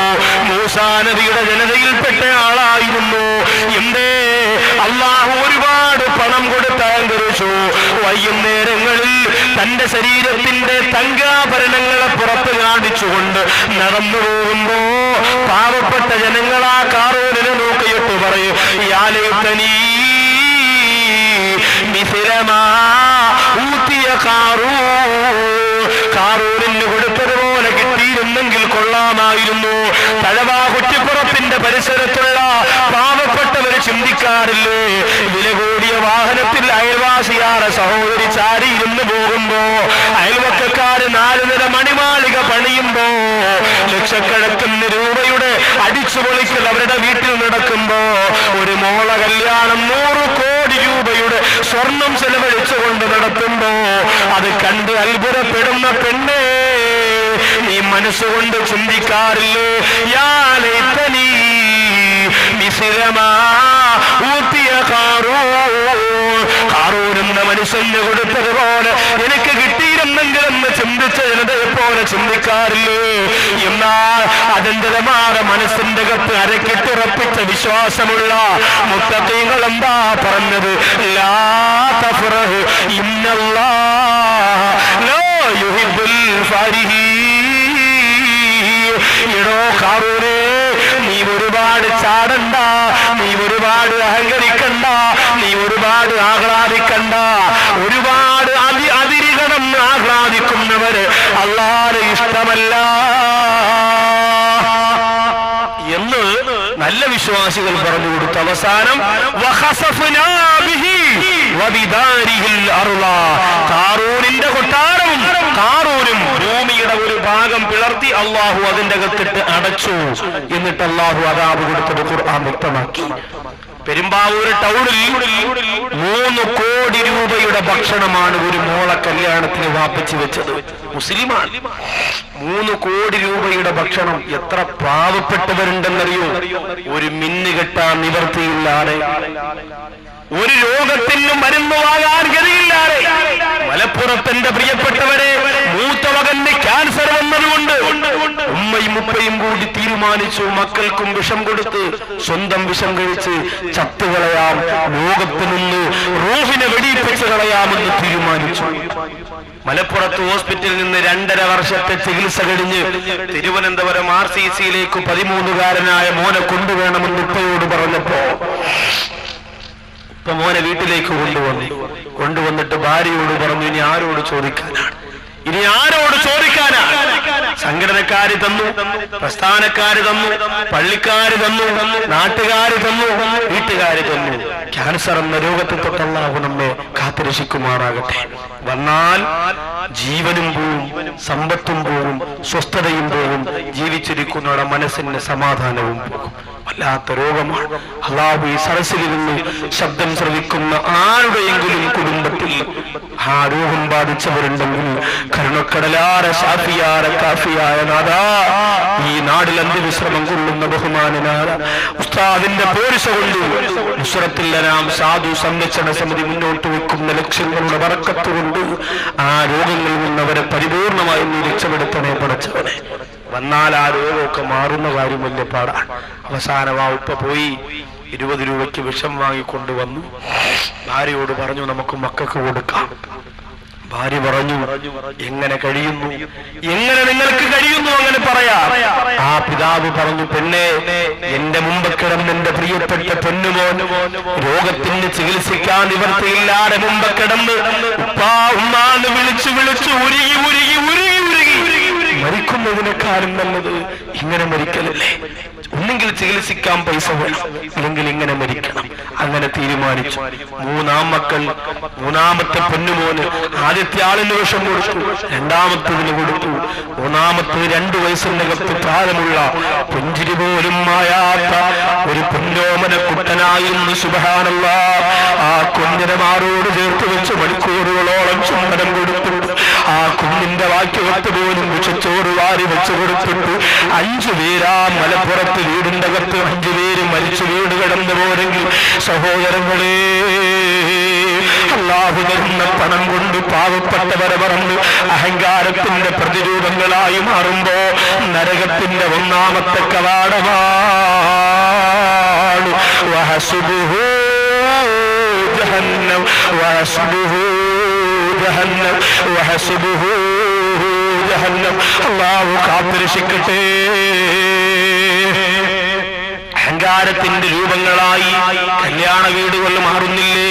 മൂസാ നബിയുടെ ജനതയിൽപ്പെട്ട ആളായിരുന്നു. എന്തേ? അല്ലാഹു ഒരുപാട് പണം കൊടുത്ത് അഹങ്കരിച്ചു. വൈകുന്നേരങ്ങളിൽ തന്റെ ശരീരത്തിന്റെ തങ്കാഭരണങ്ങളെ പുറത്ത് കാണിച്ചുകൊണ്ട് നടന്നു പോകുമ്പോ പാവപ്പെട്ട ജനങ്ങളാ ഖാറൂനിനെ നോക്കിയിട്ട് പറയും, യാ ലൈതനീ മിസ്ലമാ ഊതിയ ഖാറൂൻ. ഖാറൂനിന് കൊടുത്തതുപോലെ കിട്ടിയിരുന്നെങ്കിൽ കൊള്ളാമായിരുന്നു. തഴവാ കുറ്റിപ്പുറത്തിന്റെ പരിസരത്തുള്ള പാവപ്പെട്ടവര് ചിന്തിക്കാറില്ലേ? വില കൂടിയ വാഹനത്തിൽ അയൽവാസിയാറെ സഹോദരി ചാരിയിരുന്ന് പോകുമ്പോ, അയൽവക്കക്കാര് 4 നില മണിമാളിക പണിയുമ്പോ, ലക്ഷക്കണക്കിന് രൂപയുടെ അടിച്ചുപൊളിക്കൽ അവരുടെ വീട്ടിൽ നടക്കുമ്പോ, ഒരു മോള കല്യാണം 100 കോടി രൂപയുടെ സ്വർണം ചെലവഴിച്ചുകൊണ്ട് നടത്തുമ്പോ അത് കണ്ട് അത്ഭുതപ്പെടുന്ന പെണ്ണേ, നീ മനസ്സുകൊണ്ട് ചിന്തിക്കാറില്ലേ? യാ ലൈതനീ മിസ്ലമാ ഊതിയ ഖാറൂൻ. ഖാറൂൻ എന്ന മനുഷ്യന് കൊടുത്തതുപോലെ എനിക്ക് കിട്ടിയിരുന്നെങ്കിലെന്ന് ചിന്തിച്ച ജനതയെ പോലെ ചിന്തിക്കാറില്ലേ? എന്നാൽ അചഞ്ചലമായ മനസ്സിന്റെ അകത്ത് അരക്കിട്ടുറപ്പിച്ച വിശ്വാസമുള്ള മുത്തഖീങ്ങൾ എന്താ പറഞ്ഞത്? ലാ തഫ്റഹ് ഇന്നല്ലാഹ ലാ യുഹിബ്ബുൽ ഫരിഹീൻ. എടോ ഖാറൂനേ, നീ ഒരുപാട് ചാടണ്ട, നീ ഒരുപാട് അഹങ്കരിക്കണ്ട, നീ ഒരുപാട് ആഹ്ലാദിക്കണ്ട. ഒരുപാട് അതിരികണം ആഹ്ലാദിക്കുന്നവര് അല്ലാഹുവിന് ഇഷ്ടമല്ല എന്ന് നല്ല വിശ്വാസികൾ പറഞ്ഞു കൊടുത്തു. അവസാനം വഖസഫ്നാ ബിഹി വബിദാരിഹിൽ അർള. ഖാറൂനിന്റെ കൊട്ടാരവും ഖാറൂനും ഭൂമിയുടെ ഒരു ഭാഗം പിളർത്തി അല്ലാഹു അതിന്റെ അകത്തിട്ട് അടച്ചു. എന്നിട്ട് അല്ലാഹു അദാബ് കൊടുത്തത് ഖുർആൻ വ്യക്തമാക്കി. പെരുമ്പാവൂർ ടൗണിൽ 3 കോടി രൂപയുടെ ഭക്ഷണമാണ് ഒരു മോളെ കല്യാണത്തിന് വാപ്പിച്ചു വെച്ചത്. മുസ്ലിമാണ്. 3 കോടി രൂപയുടെ ഭക്ഷണം. എത്ര പാവപ്പെട്ടവരുണ്ടെന്നറിയോ? ഒരു മിന്നു കെട്ടാൻ നിവർത്തിയില്ലാതെ ഒരു രോഗത്തിന് മരുന്ന് വാങ്ങാൻ ഗതിയില്ലാതെ മലപ്പുറത്തിന്റെ പ്രിയപ്പെട്ടവരെ മൂത്ത മകന് ക്യാൻസർ വന്നതുകൊണ്ട് ഉമ്മയും ഉപ്പയും കൂടി തീരുമാനിച്ചു മക്കൾക്കും വിഷം കൊടുത്ത് സ്വന്തം വിഷം കഴിച്ച് ചത്തുകളയാം, ലോകത്ത് നിന്ന് റൂഹിനെ വെടിയിപ്പിച്ച് കളയാമെന്ന് തീരുമാനിച്ചു. മലപ്പുറത്ത് ഹോസ്പിറ്റലിൽ നിന്ന് 2.5 വർഷത്തെ ചികിത്സ കഴിഞ്ഞ് തിരുവനന്തപുരം RCCയിലേക്ക് 13കാരനായ മോനെ കൊണ്ടുവേണമെന്ന് ഉപ്പയോട് പറഞ്ഞപ്പോ ഉപ്പ മോനെ വീട്ടിലേക്ക് കൊണ്ടുവന്നിട്ട് ഭാര്യയോട് പറഞ്ഞു, ഇനി ആരോട് ചോദിക്കാനാണ്, ഇനി ആരോട് ചോദിക്കാനാണ്? സംഘടനക്കാര് തന്നു, പ്രസ്ഥാനക്കാര് തന്നു, പള്ളിക്കാര് തന്നു, നാട്ടുകാര് തന്നു, വീട്ടുകാര് തന്നു. ക്യാൻസർ എന്ന രോഗത്തെ തൊട്ട് അല്ലാഹു നമ്മെ കാത്തുരക്ഷിക്കുമാറാകട്ടെ. വന്നാൽ ജീവനും പോവും, സമ്പത്തും പോവും, സ്വസ്ഥതയും പോവും, ജീവിച്ചിരിക്കുന്നവരുടെ മനസ്സിന് സമാധാനവും പോകും. വല്ലാത്ത രോഗമാണ്. അല്ലാഹു ഈ സരസിൽ നിന്ന് ശബ്ദം ശ്രവിക്കുന്ന ആരുടെയെങ്കിലും കുടുംബത്തിൽ ആ രോഗം ബാധിച്ചവരുണ്ടെങ്കിൽ കരുണക്കടലാര ശാഫിയാര കാഫിയായ നാദാ, ഈ നാടിൽ അന്ത്യവിശ്രമം കൊള്ളുന്ന ബഹുമാനനായ ഉസ്താദിന്റെ പോരിശ കൊണ്ട് നുസ്രത്തുൽ-അനാം സാധു സംരക്ഷണ സമിതി മുന്നോട്ട് വെക്കുന്ന ലക്ഷ്യങ്ങളുടെ ബറക്കത്ത് കൊണ്ട് ആ രോഗങ്ങളിൽ നിന്നവരെ പരിപൂർണമായി നീ രക്ഷപ്പെടുത്തണേ പടച്ചവനെ. വന്നാൽ ആ രോഗമൊക്കെ മാറുന്ന കാര്യം വലിയ പാടാണ്. അവസാനം ആ ഉപ്പ പോയി 20 രൂപയ്ക്ക് വിഷം വാങ്ങിക്കൊണ്ടുവന്നു. ഭാര്യയോട് പറഞ്ഞു, നമുക്ക് മക്കൾക്ക് കൊടുക്കാം. ഭാര്യ പറഞ്ഞു, എങ്ങനെ കഴിയുന്നു, എങ്ങനെ നിങ്ങൾക്ക് കഴിയുന്നു അങ്ങനെ പറയാം? ആ പിതാവ് പറഞ്ഞു, പെണ്ണെ, എന്റെ മുമ്പ് കിടന്ന് എന്റെ പ്രിയപ്പെട്ട പൊന്നുമോൻ രോഗത്തിന് ചികിത്സിക്കാൻ നിവർത്തിയില്ലാതെ മുമ്പ് കിടന്ന് ഉപ്പാ ഉമ്മാന്ന് വിളിച്ചു ഉരുകി മരിക്കുന്നതിനേക്കാളും നല്ലത് ഇങ്ങനെ മരിക്കലല്ലേ. ഒന്നെങ്കിൽ ചികിത്സിക്കാൻ പൈസ വേണം, അല്ലെങ്കിൽ ഇങ്ങനെ മരിക്കണം. അങ്ങനെ തീരുമാനിച്ചു. 3 ആൺമക്കൾ, 3ാമത്തെ പൊന്നുമോന് ആദ്യത്തെ ആളിന് വിഷം കൊടുത്തു, 2ാമത്തതിന് കൊടുത്തു, 3ാമത്തത് 2 വയസ്സിനകത്ത് പ്രായമുള്ള പുഞ്ചിരി പോലും മായാത്ത ഒരു പൊന്നോമന കുട്ടനായിരുന്നു. സുബ്ഹാനല്ലാഹ്. ആ കുഞ്ഞിനെ മാറോട് ചേർത്ത് വെച്ച് മണിക്കൂറുകളോളം ചുംബനം കൊടുത്തിട്ട് ആ കുഞ്ഞിന്റെ വാക്യവത്ത് പോലും വിഷച്ചോറ് വാരി വെച്ചു കൊടുത്തിട്ട് 5 പേരാ മലപ്പുറത്ത് വീടിന്റെ അകത്ത് 5 പേര് മരിച്ചു വീട് കിടന്നു പോരെങ്കിൽ സഹോദരങ്ങളെ, അല്ലാഹു തരുന്ന പണം കൊണ്ട് പാവപ്പെട്ടവരെ മറന്ന് അഹങ്കാരത്തിന്റെ പ്രതിരൂപങ്ങളായി മാറുമ്പോ നരകത്തിന്റെ 1ാമത്തെ കവാടമാണ്. വഹസുബുഹു ജഹന്നം വഹസുബുഹു ജഹന്നം വഹസുബുഹു ജഹന്നം. അല്ലാഹു കാത്തുരക്ഷിക്കട്ടെ. അഹങ്കാരത്തിന്റെ രൂപങ്ങളായി കല്യാണ വീടുകൾ മാറുന്നില്ലേ?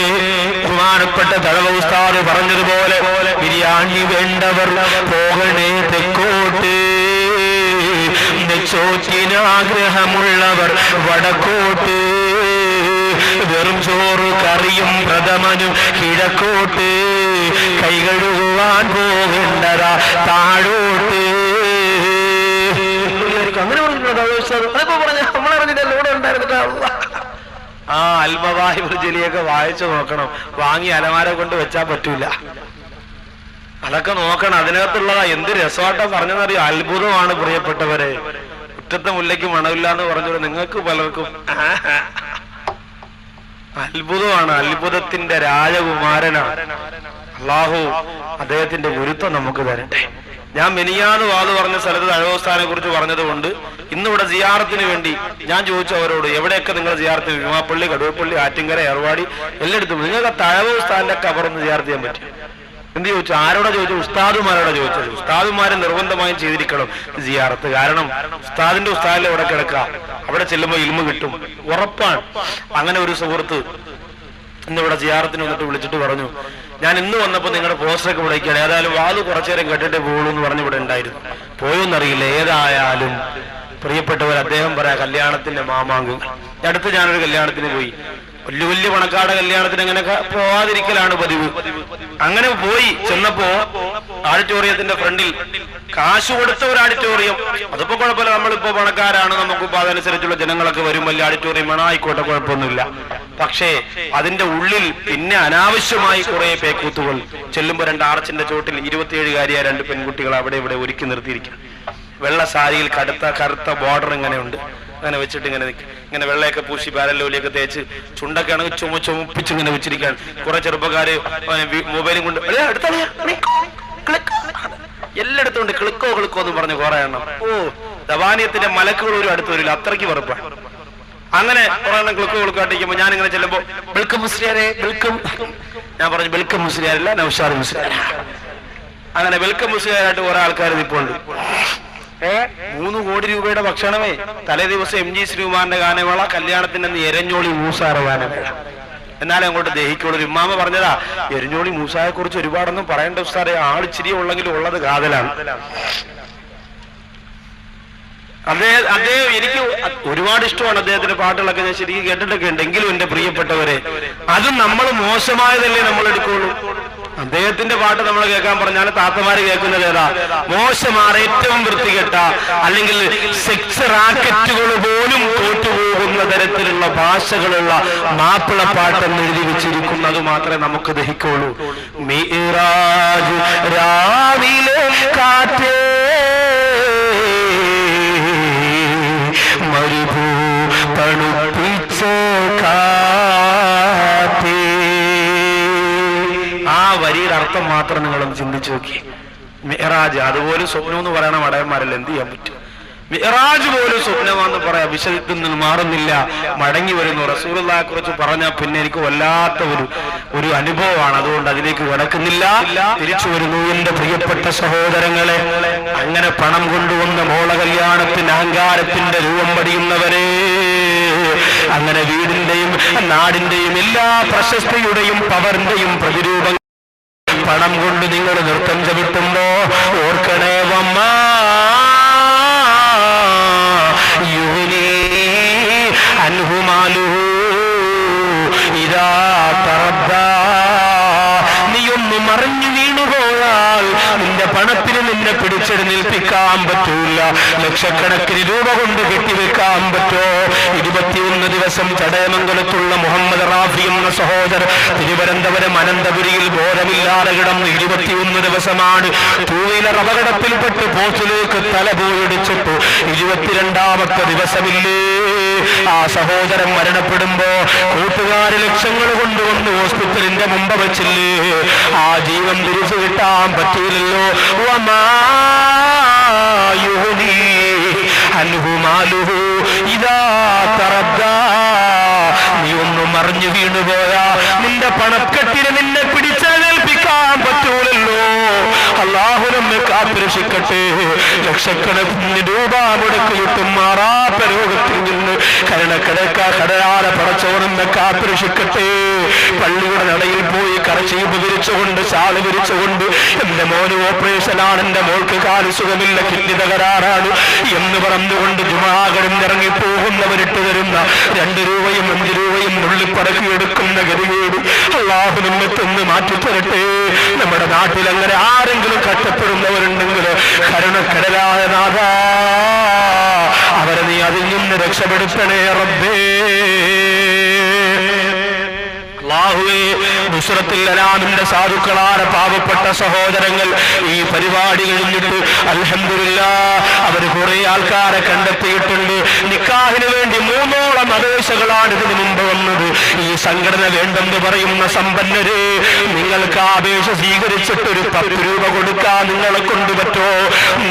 ബഹുമാനപ്പെട്ട തഴവ ഉസ്താദ് പറഞ്ഞതുപോലെ ബിരിയാണി വേണ്ടവർ പോകണേ തെക്കോട്ട്, നെച്ചോറ്റിനാഗ്രഹമുള്ളവർ വടക്കോട്ട്, വെറും ചോറ് കറിയും പ്രഥമനും കിഴക്കോട്ട്, കൈകഴുകുവാൻ പോകേണ്ടതാ താഴോട്ട്. അങ്ങനെ ആ അൽമവാഹിബുൽ ജലിയൊക്കെ വായിച്ചു നോക്കണം. വാങ്ങി അലമാര കൊണ്ട് വെച്ചാൽ പറ്റൂല. അതൊക്കെ നോക്കണം. അതിനകത്തുള്ളതാ എന്ത് രസമായിട്ടാ പറഞ്ഞെന്നറിയോ? അത്ഭുതമാണ് പ്രിയപ്പെട്ടവരെ. മുറ്റത്തെ മുല്ലയ്ക്ക് മണമില്ല എന്ന് പറഞ്ഞത് നിങ്ങൾക്ക് പലർക്കും അത്ഭുതമാണ്. അത്ഭുതത്തിന്റെ രാജകുമാരനാണ് അല്ലാഹു. അദ്ദേഹത്തിന്റെ ഗുരുത്വം നമുക്ക് തരട്ടെ. ഞാൻ മെനിയാന്ന് വാത് പറഞ്ഞ സ്ഥലത്ത് തഴവസ്ഥാനെ കുറിച്ച് പറഞ്ഞതുകൊണ്ട് ഇന്നിവിടെ സിയാറത്തിന് വേണ്ടി ഞാൻ ചോദിച്ചു അവരോട്, എവിടെയൊക്കെ നിങ്ങൾ സിയാറത്തിന്, വിമാപ്പള്ളി, കടുവപ്പള്ളി, ആറ്റിങ്കര, ഏർവാടി എല്ലായിടത്തും നിങ്ങൾക്ക് തഴവസ്ഥാന്റെ കബറൊന്ന് സിയാറത്ത് ചെയ്യാൻ പറ്റും? എന്ത് ചോദിച്ചു? ആരോടെ ചോദിച്ചു? ഉസ്താദുമാരോടെ ചോദിച്ചത്. ഉസ്താദുമാരെ നിർബന്ധമായും ചെയ്തിരിക്കണം സിയാറത്ത്. കാരണം ഉസ്താദിന്റെ ഉസ്താദിലെ അവിടെ കിടക്കുക, അവിടെ ചെല്ലുമ്പോൾ ഇൽമു കിട്ടും, ഉറപ്പാണ്. അങ്ങനെ ഒരു സുഹൃത്ത് ഇന്നിവിടെ സിയാറത്തിന് വന്നിട്ട് വിളിച്ചിട്ട് പറഞ്ഞു, ഞാൻ ഇന്ന് വന്നപ്പോൾ നിങ്ങളുടെ പോസ്റ്ററൊക്കെ വിളിക്കുകയാണ്, ഏതായാലും വാത് കുറച്ചേരം കേട്ടിട്ടേ പോകുള്ളൂ എന്ന് പറഞ്ഞ് ഇവിടെ ഉണ്ടായിരുന്നു. പോയെന്നറിയില്ല. ഏതായാലും പ്രിയപ്പെട്ടവർ, അദ്ദേഹം പറയാ കല്യാണത്തിന്റെ മാമാങ്കങ്ങൾ. അടുത്ത് ഞാനൊരു കല്യാണത്തിന് പോയി. വലിയ പണക്കാരുടെ കല്യാണത്തിന് അങ്ങനെ പോവാതിരിക്കലാണ് പതിവ്. അങ്ങനെ പോയി ചെന്നപ്പോ ഓഡിറ്റോറിയത്തിന്റെ ഫ്രണ്ടിൽ കാശ് കൊടുത്ത ഒരു ഓഡിറ്റോറിയം. അതിപ്പോ കുഴപ്പമില്ല, നമ്മളിപ്പോ പണക്കാരാണ്, നമുക്കിപ്പോ അതനുസരിച്ചുള്ള ജനങ്ങളൊക്കെ വരും, വലിയ ഓഡിറ്റോറിയം വേണം, ആയിക്കോട്ടെ, കുഴപ്പമൊന്നുമില്ല. പക്ഷേ അതിന്റെ ഉള്ളിൽ പിന്നെ അനാവശ്യമായി കുറെ പേക്കൂത്തുകൾ. ചെല്ലുമ്പോ 2 ആർച്ചിന്റെ ചോട്ടിൽ 27കാരിയായ 2 പെൺകുട്ടികൾ അവിടെ ഇവിടെ ഒരുക്കി നിർത്തിയിരിക്കും. വെള്ള സാരിയിൽ കറുത്ത ബോർഡർ ഇങ്ങനെയുണ്ട്. അങ്ങനെ വെച്ചിട്ട് ഇങ്ങനെ വെള്ളയൊക്കെ പൂശി പാരലോലിയൊക്കെ തേച്ച് ചുണ്ടൊക്കെ ആണെങ്കിൽ ചുമപ്പിച്ച് ഇങ്ങനെ വെച്ചിരിക്കുകയാണ്. കുറെ ചെറുപ്പക്കാര് മൊബൈലും കൊണ്ട് എല്ലായിടത്തും ഉണ്ട് ക്ലിക്കോ എന്ന് പറഞ്ഞ് കുറെ എണ്ണം. ദവാനിയത്തിന്റെ മലക്കുകൾ ഒരു അടുത്ത് വരില്ല, അത്രയ്ക്ക് വെറുപ്പാണ്. അങ്ങനെ കുറെ എണ്ണം ക്ലിക്കോ കാട്ടിക്കുമ്പോ ഞാൻ ഇങ്ങനെ ചെല്ലുമ്പോ ബിൽക്കം മുസ്ലിയാരെ ബിൽക്കം, ഞാൻ പറഞ്ഞു ബിൽക്കം മുസ്ലിയാരല്ല നൗഷാദ് മുസ്ലിയാർ. അങ്ങനെ വെൽക്കം മുസ്ലിയാരായിട്ട് കുറെ ആൾക്കാർ നിൽപ്പുണ്ട്. 3 കോടി രൂപയുടെ ഭക്ഷണമേ. തലേ ദിവസം MG ശ്രീകുമാറിന്റെ ഗാനമേള, കല്യാണത്തിന്റെ എരഞ്ഞോളി മൂസാറ ഗാനമേള. എന്നാലും അങ്ങോട്ട് ദഹിക്കുള്ളൂ. ഒരു ഇമാമ പറഞ്ഞതാ, എരഞ്ഞോളി മൂസായെ കുറിച്ച് ഒരുപാടൊന്നും പറയേണ്ട ഉസ്താദേ, ആളിച്ചിരി ഉള്ളെങ്കിലും ഉള്ളത് കാതലാണ്. അദ്ദേഹം എനിക്ക് ഒരുപാട് ഇഷ്ടമാണ് അദ്ദേഹത്തിന്റെ പാട്ടുകളൊക്കെ, ഞാൻ ശരിക്കും കേട്ടിട്ടൊക്കെ ഉണ്ട്. എങ്കിലും എന്റെ പ്രിയപ്പെട്ടവരെ, അതും നമ്മൾ മോശമായതല്ലേ നമ്മൾ എടുക്കുള്ളൂ. അദ്ദേഹത്തിന്റെ പാട്ട് നമ്മൾ കേൾക്കാൻ പറഞ്ഞാൽ താത്തമാര് കേൾക്കുന്നത് ഏതാ? മോശമാണ്, ഏറ്റവും വൃത്തികെട്ട, അല്ലെങ്കിൽ സെക്സ് റാക്കറ്റുകൾ പോലും തോറ്റുപോകുന്ന തരത്തിലുള്ള ഭാഷകളുള്ള മാപ്പിളപ്പാട്ടെന്ന് എഴുതി വെച്ചിരിക്കുന്നത് മാത്രമേ നമുക്ക് ദഹിക്കുള്ളൂ. മിഅ്റാജ് രാവിലെ കാറ്റേ മരുഭൂ തണുപ്പിച്ച കാറ്റേ. ആ വരിയുടെ അർത്ഥം മാത്രം നിങ്ങളൊന്ന് ചിന്തിച്ചു നോക്കി. മിഅ്റാജ്, അതുപോലെ സ്വപ്നം എന്ന് പറയണ മടയന്മാരല്ല, എന്ത് ചെയ്യാൻ പറ്റും? മിഅ്റാജ് പോലും സ്വപ്നമാണെന്ന് പറയാം, വിഷയത്തിൽ നിന്ന് മാറുന്നില്ല, മടങ്ങി വരുന്നു. റസൂലുള്ളാഹിയെ കുറിച്ച് പറഞ്ഞാൽ പിന്നെ എനിക്ക് വല്ലാത്ത ഒരു അനുഭവമാണ്. അതുകൊണ്ട് അതിലേക്ക് കടക്കുന്നില്ല, തിരിച്ചു വരുന്നു. എന്റെ പ്രിയപ്പെട്ട സഹോദരങ്ങളെ, അങ്ങനെ പണം കൊണ്ടുവന്ന മോള കല്യാണത്തിന് അഹങ്കാരത്തിന്റെ രൂപം പടിയുന്നവരെ, അങ്ങനെ വീടിന്റെയും നാടിന്റെയും എല്ലാ പ്രശസ്തിയുടെയും പവറിന്റെയും പ്രതിരൂപം പണം കൊണ്ട് നിങ്ങൾ നൃത്തം ചവിട്ടുമ്പോ ഓർക്കണേ, വമ്മ യുവനീ അൻഹുമാലു ഇദാ തറദ്ദാ. നീയൊന്ന് മറിഞ്ഞു വീണുപോയാൽ നിന്റെ പണത്തിന് നിന്നെ പിടിച്ചെടുന്നേൽപ്പിക്കാൻ പറ്റൂല. ലക്ഷക്കണക്കിന് രൂപ കൊണ്ട് കെട്ടിവെക്കാൻ പറ്റോ? 21 ദിവസം ചടയമംഗലത്തുള്ള മുഹമ്മദ് റാഫി എന്ന സഹോദരൻ തിരുവനന്തപുരം അനന്തപുരിയിൽ ബോധമില്ലാതെ കിടന്ന് 21 ദിവസമാണ്. 2 വീലർ അപകടത്തിൽപ്പെട്ട് പോസ്റ്റിലേക്ക് തല പോയിടിച്ചിട്ടു 22ാമത്തെ ദിവസമില്ലേ ആ സഹോദരൻ മരണപ്പെടുമ്പോ കൂട്ടുകാര് ലക്ഷങ്ങൾ കൊണ്ടുവന്ന് ഹോസ്പിറ്റലിന്റെ മുമ്പ് വെച്ചില്ലേ? ആ ജീവൻ തിരിച്ചു കിട്ടാൻ പറ്റൂലല്ലോ. നീ ഒന്നും മറിഞ്ഞു വീണുപോയാ നിന്റെ പണക്കെട്ടിന് നിന്നെ പിടിച്ചേൽപ്പിക്കാൻ പറ്റൂലല്ലോ. അല്ലാഹു നമ്മെ കാത്തുരക്ഷിക്കട്ടെ. ലക്ഷക്കണക്കിന് രൂപ മുടക്ക് കിട്ടും മാറാത്ത രോഗത്തിൽ നിന്ന് കടയാല പടച്ചോനെന്നെ കാത്തുരക്ഷിക്കട്ടെ. പള്ളിയുടെ നടയിൽ പോയി കറച്ചീപ്പ് വിരിച്ചുകൊണ്ട് ശാല് വിരിച്ചുകൊണ്ട് എന്റെ മോന് ഓപ്പറേഷനാണ്, എന്റെ മോൾക്ക് കാല് സുഖമില്ല, കിഡ്നി തകരാറാണ് എന്ന് പറഞ്ഞുകൊണ്ട് ജുമാകളിറങ്ങി പോകുന്നവരിട്ട് തരുന്ന 2 രൂപയും 5 രൂപയും നുള്ളിപ്പടക്കിയെടുക്കുന്ന ഗതികേട് അല്ലാഹു നമ്മെ തന്ന് മാറ്റിത്തരട്ടെ. നമ്മുടെ നാട്ടിൽ അങ്ങനെ ആരെങ്കിലും കഷ്ടപ്പെടുന്നവരുണ്ടെങ്കിൽ കരുണക്കടലായ നാഥ, അവരെ നീ അതിൽ നിന്ന് രക്ഷപ്പെടുത്തണേ റബ്ബേ. അല്ലാഹുവേ, നുസ്രത്തുൽ അനാമിന്റെ സാധുക്കളായ പാവപ്പെട്ട സഹോദരങ്ങൾ ഈ പരിപാടി കഴിഞ്ഞിട്ട് അൽഹംദുലില്ലാഹ് അവർ കുറെ ആൾക്കാരെ കണ്ടെത്തിയിട്ടുണ്ട്. നിക്കാഹിന് വേണ്ടി 3ഓളം അപേക്ഷകളാണ് ഇതിനു മുമ്പ് വന്നത്. ഈ സംഘടന വേണ്ടെന്ന് പറയുന്ന സമ്പന്നര്, നിങ്ങൾക്ക് അപേക്ഷ സ്വീകരിച്ചിട്ട് ഒരു 10 രൂപ കൊടുക്കാൻ നിങ്ങളെ കൊണ്ട് പറ്റോ?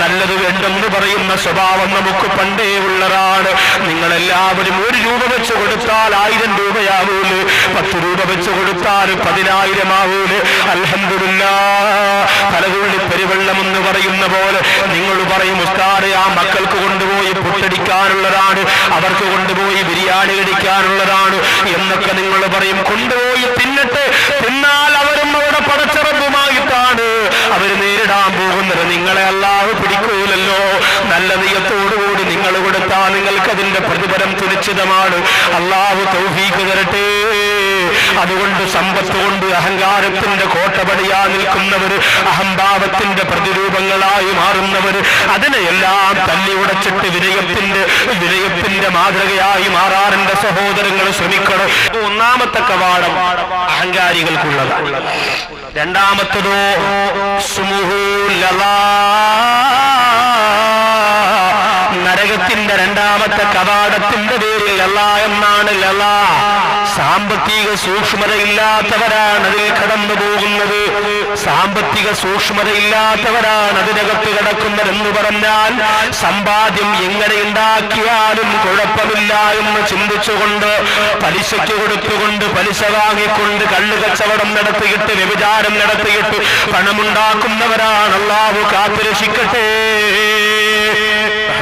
നല്ലത് വേണ്ടെന്ന് പറയുന്ന സ്വഭാവം നമുക്ക് പണ്ടേ ഉള്ളതാണ്. നിങ്ങളെല്ലാവരും 1 രൂപ വെച്ച് കൊടുത്താൽ 1000 രൂപയാവൂല്, 10 രൂപ വെച്ച് കൊടുത്താൽ 10,000 ആവൂല്. അൽഹംദുലില്ലാഹ്, പലതുള്ളി പെരുവെള്ളം എന്ന് പറയുന്ന പോലെ നിങ്ങൾ പറയും, ഉസ്താദേ ആ മക്കൾക്ക് കൊണ്ടുപോയി പുട്ടടിക്കാനുള്ളതാണ്, അവർക്ക് കൊണ്ടുപോയി ബിരിയാണി കഴിക്കാനുള്ളതാണ് എന്നൊക്കെ നിങ്ങൾ പറയും. കൊണ്ടുപോയി തിന്നട്ടെ, തിന്നാൽ അവരും അവരുടെ പടച്ചറബുമായിട്ടാണ് അവർ നേരിടാൻ പോകുന്നത്. നിങ്ങളെ അല്ലാഹു പിടിക്കൂലല്ലോ. നല്ല നിയത്തോടുകൂടി നിങ്ങൾ കൊടുത്താൽ നിങ്ങൾക്ക് അതിന്റെ പ്രതിഫലം സുനിശ്ചിതമാണ്. അല്ലാഹു തൗഫീഖ് തരട്ടെ. അതുകൊണ്ട് സമ്പത്ത് കൊണ്ട് അഹങ്കാരത്തിന്റെ കോട്ടപടിയാ നിൽക്കുന്നവര്, അഹംഭാവത്തിന്റെ പ്രതിരൂപങ്ങളായി മാറുന്നവര്, അതിനെയെല്ലാം തല്ലി ഉടച്ചിട്ട് വിനയത്തിന്റെ മാതൃകയായി മാറാൻ എന്റെ സഹോദരങ്ങൾ ശ്രമിക്കണം. 1ാമത്തെ കവാടം അഹങ്കാരികൾക്കുള്ളത്. 2ാമത്തതോ നരകത്തിന്റെ രണ്ടാമത്തെ കവാടത്തിന്റെ പേരിൽ ലള എന്നാണ്. ലള സാമ്പത്തിക സൂക്ഷ്മതയില്ലാത്തവരാണ് അതിൽ കടന്നു പോകുന്നത്. സാമ്പത്തിക സൂക്ഷ്മതയില്ലാത്തവരാണ് അതിനകത്ത് കിടക്കുന്നതെന്ന് പറഞ്ഞാൽ സമ്പാദ്യം എങ്ങനെ ഉണ്ടാക്കിയാലും കുഴപ്പമില്ല എന്ന് ചിന്തിച്ചുകൊണ്ട് പലിശയ്ക്ക് കൊടുത്തുകൊണ്ട് പലിശ വാങ്ങിക്കൊണ്ട് കള്ളു കച്ചവടം നടത്തിയിട്ട് വ്യഭിചാരം നടത്തിയിട്ട് പണമുണ്ടാക്കുന്നവരാണ്. അല്ലാഹു കാത്തുരക്ഷിക്കട്ടെ.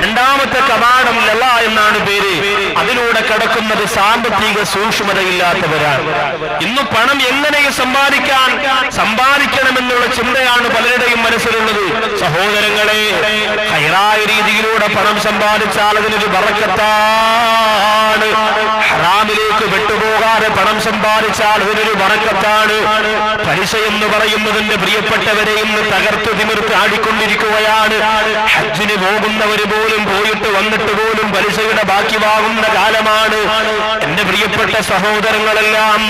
രണ്ടാമത്തെ കവാടം ലള എന്നാണ് പേര്. അതിലൂടെ കടക്കുന്നത് സാമ്പത്തിക സൂക്ഷ്മതയില്ലാത്തവരാണ്. ഇന്ന് പണം എങ്ങനെ സമ്പാദിക്കണമെന്നുള്ള ചിന്തയാണ് പലരുടെയും മനസ്സിലുള്ളത്. സഹോദരങ്ങളെ, ഹൈറായ രീതിയിലൂടെ പണം സമ്പാദിച്ചാൽ അതിനൊരു ബറക്കത്താണ്. ഹറാമിലേക്ക് വിട്ടുപോകാതെ പണം സമ്പാദിച്ചാൽ അതിനൊരു ബറക്കത്താണ്. പലിശ എന്ന് പറയുന്നതിന്റെ പ്രിയപ്പെട്ടവരെ ഇന്ന് തകർത്തു തിമിർത്ത് ആടിക്കൊണ്ടിരിക്കുകയാണ്. ഹജ്ജിന് പോകുന്നവര് പോലും പോയിട്ട് വന്നിട്ട് പോലും പലിശയുടെ ബാക്കി വാങ്ങുന്ന കാലമാണ്. എന്റെ പ്രിയപ്പെട്ട സഹോദരങ്ങളെല്ലാം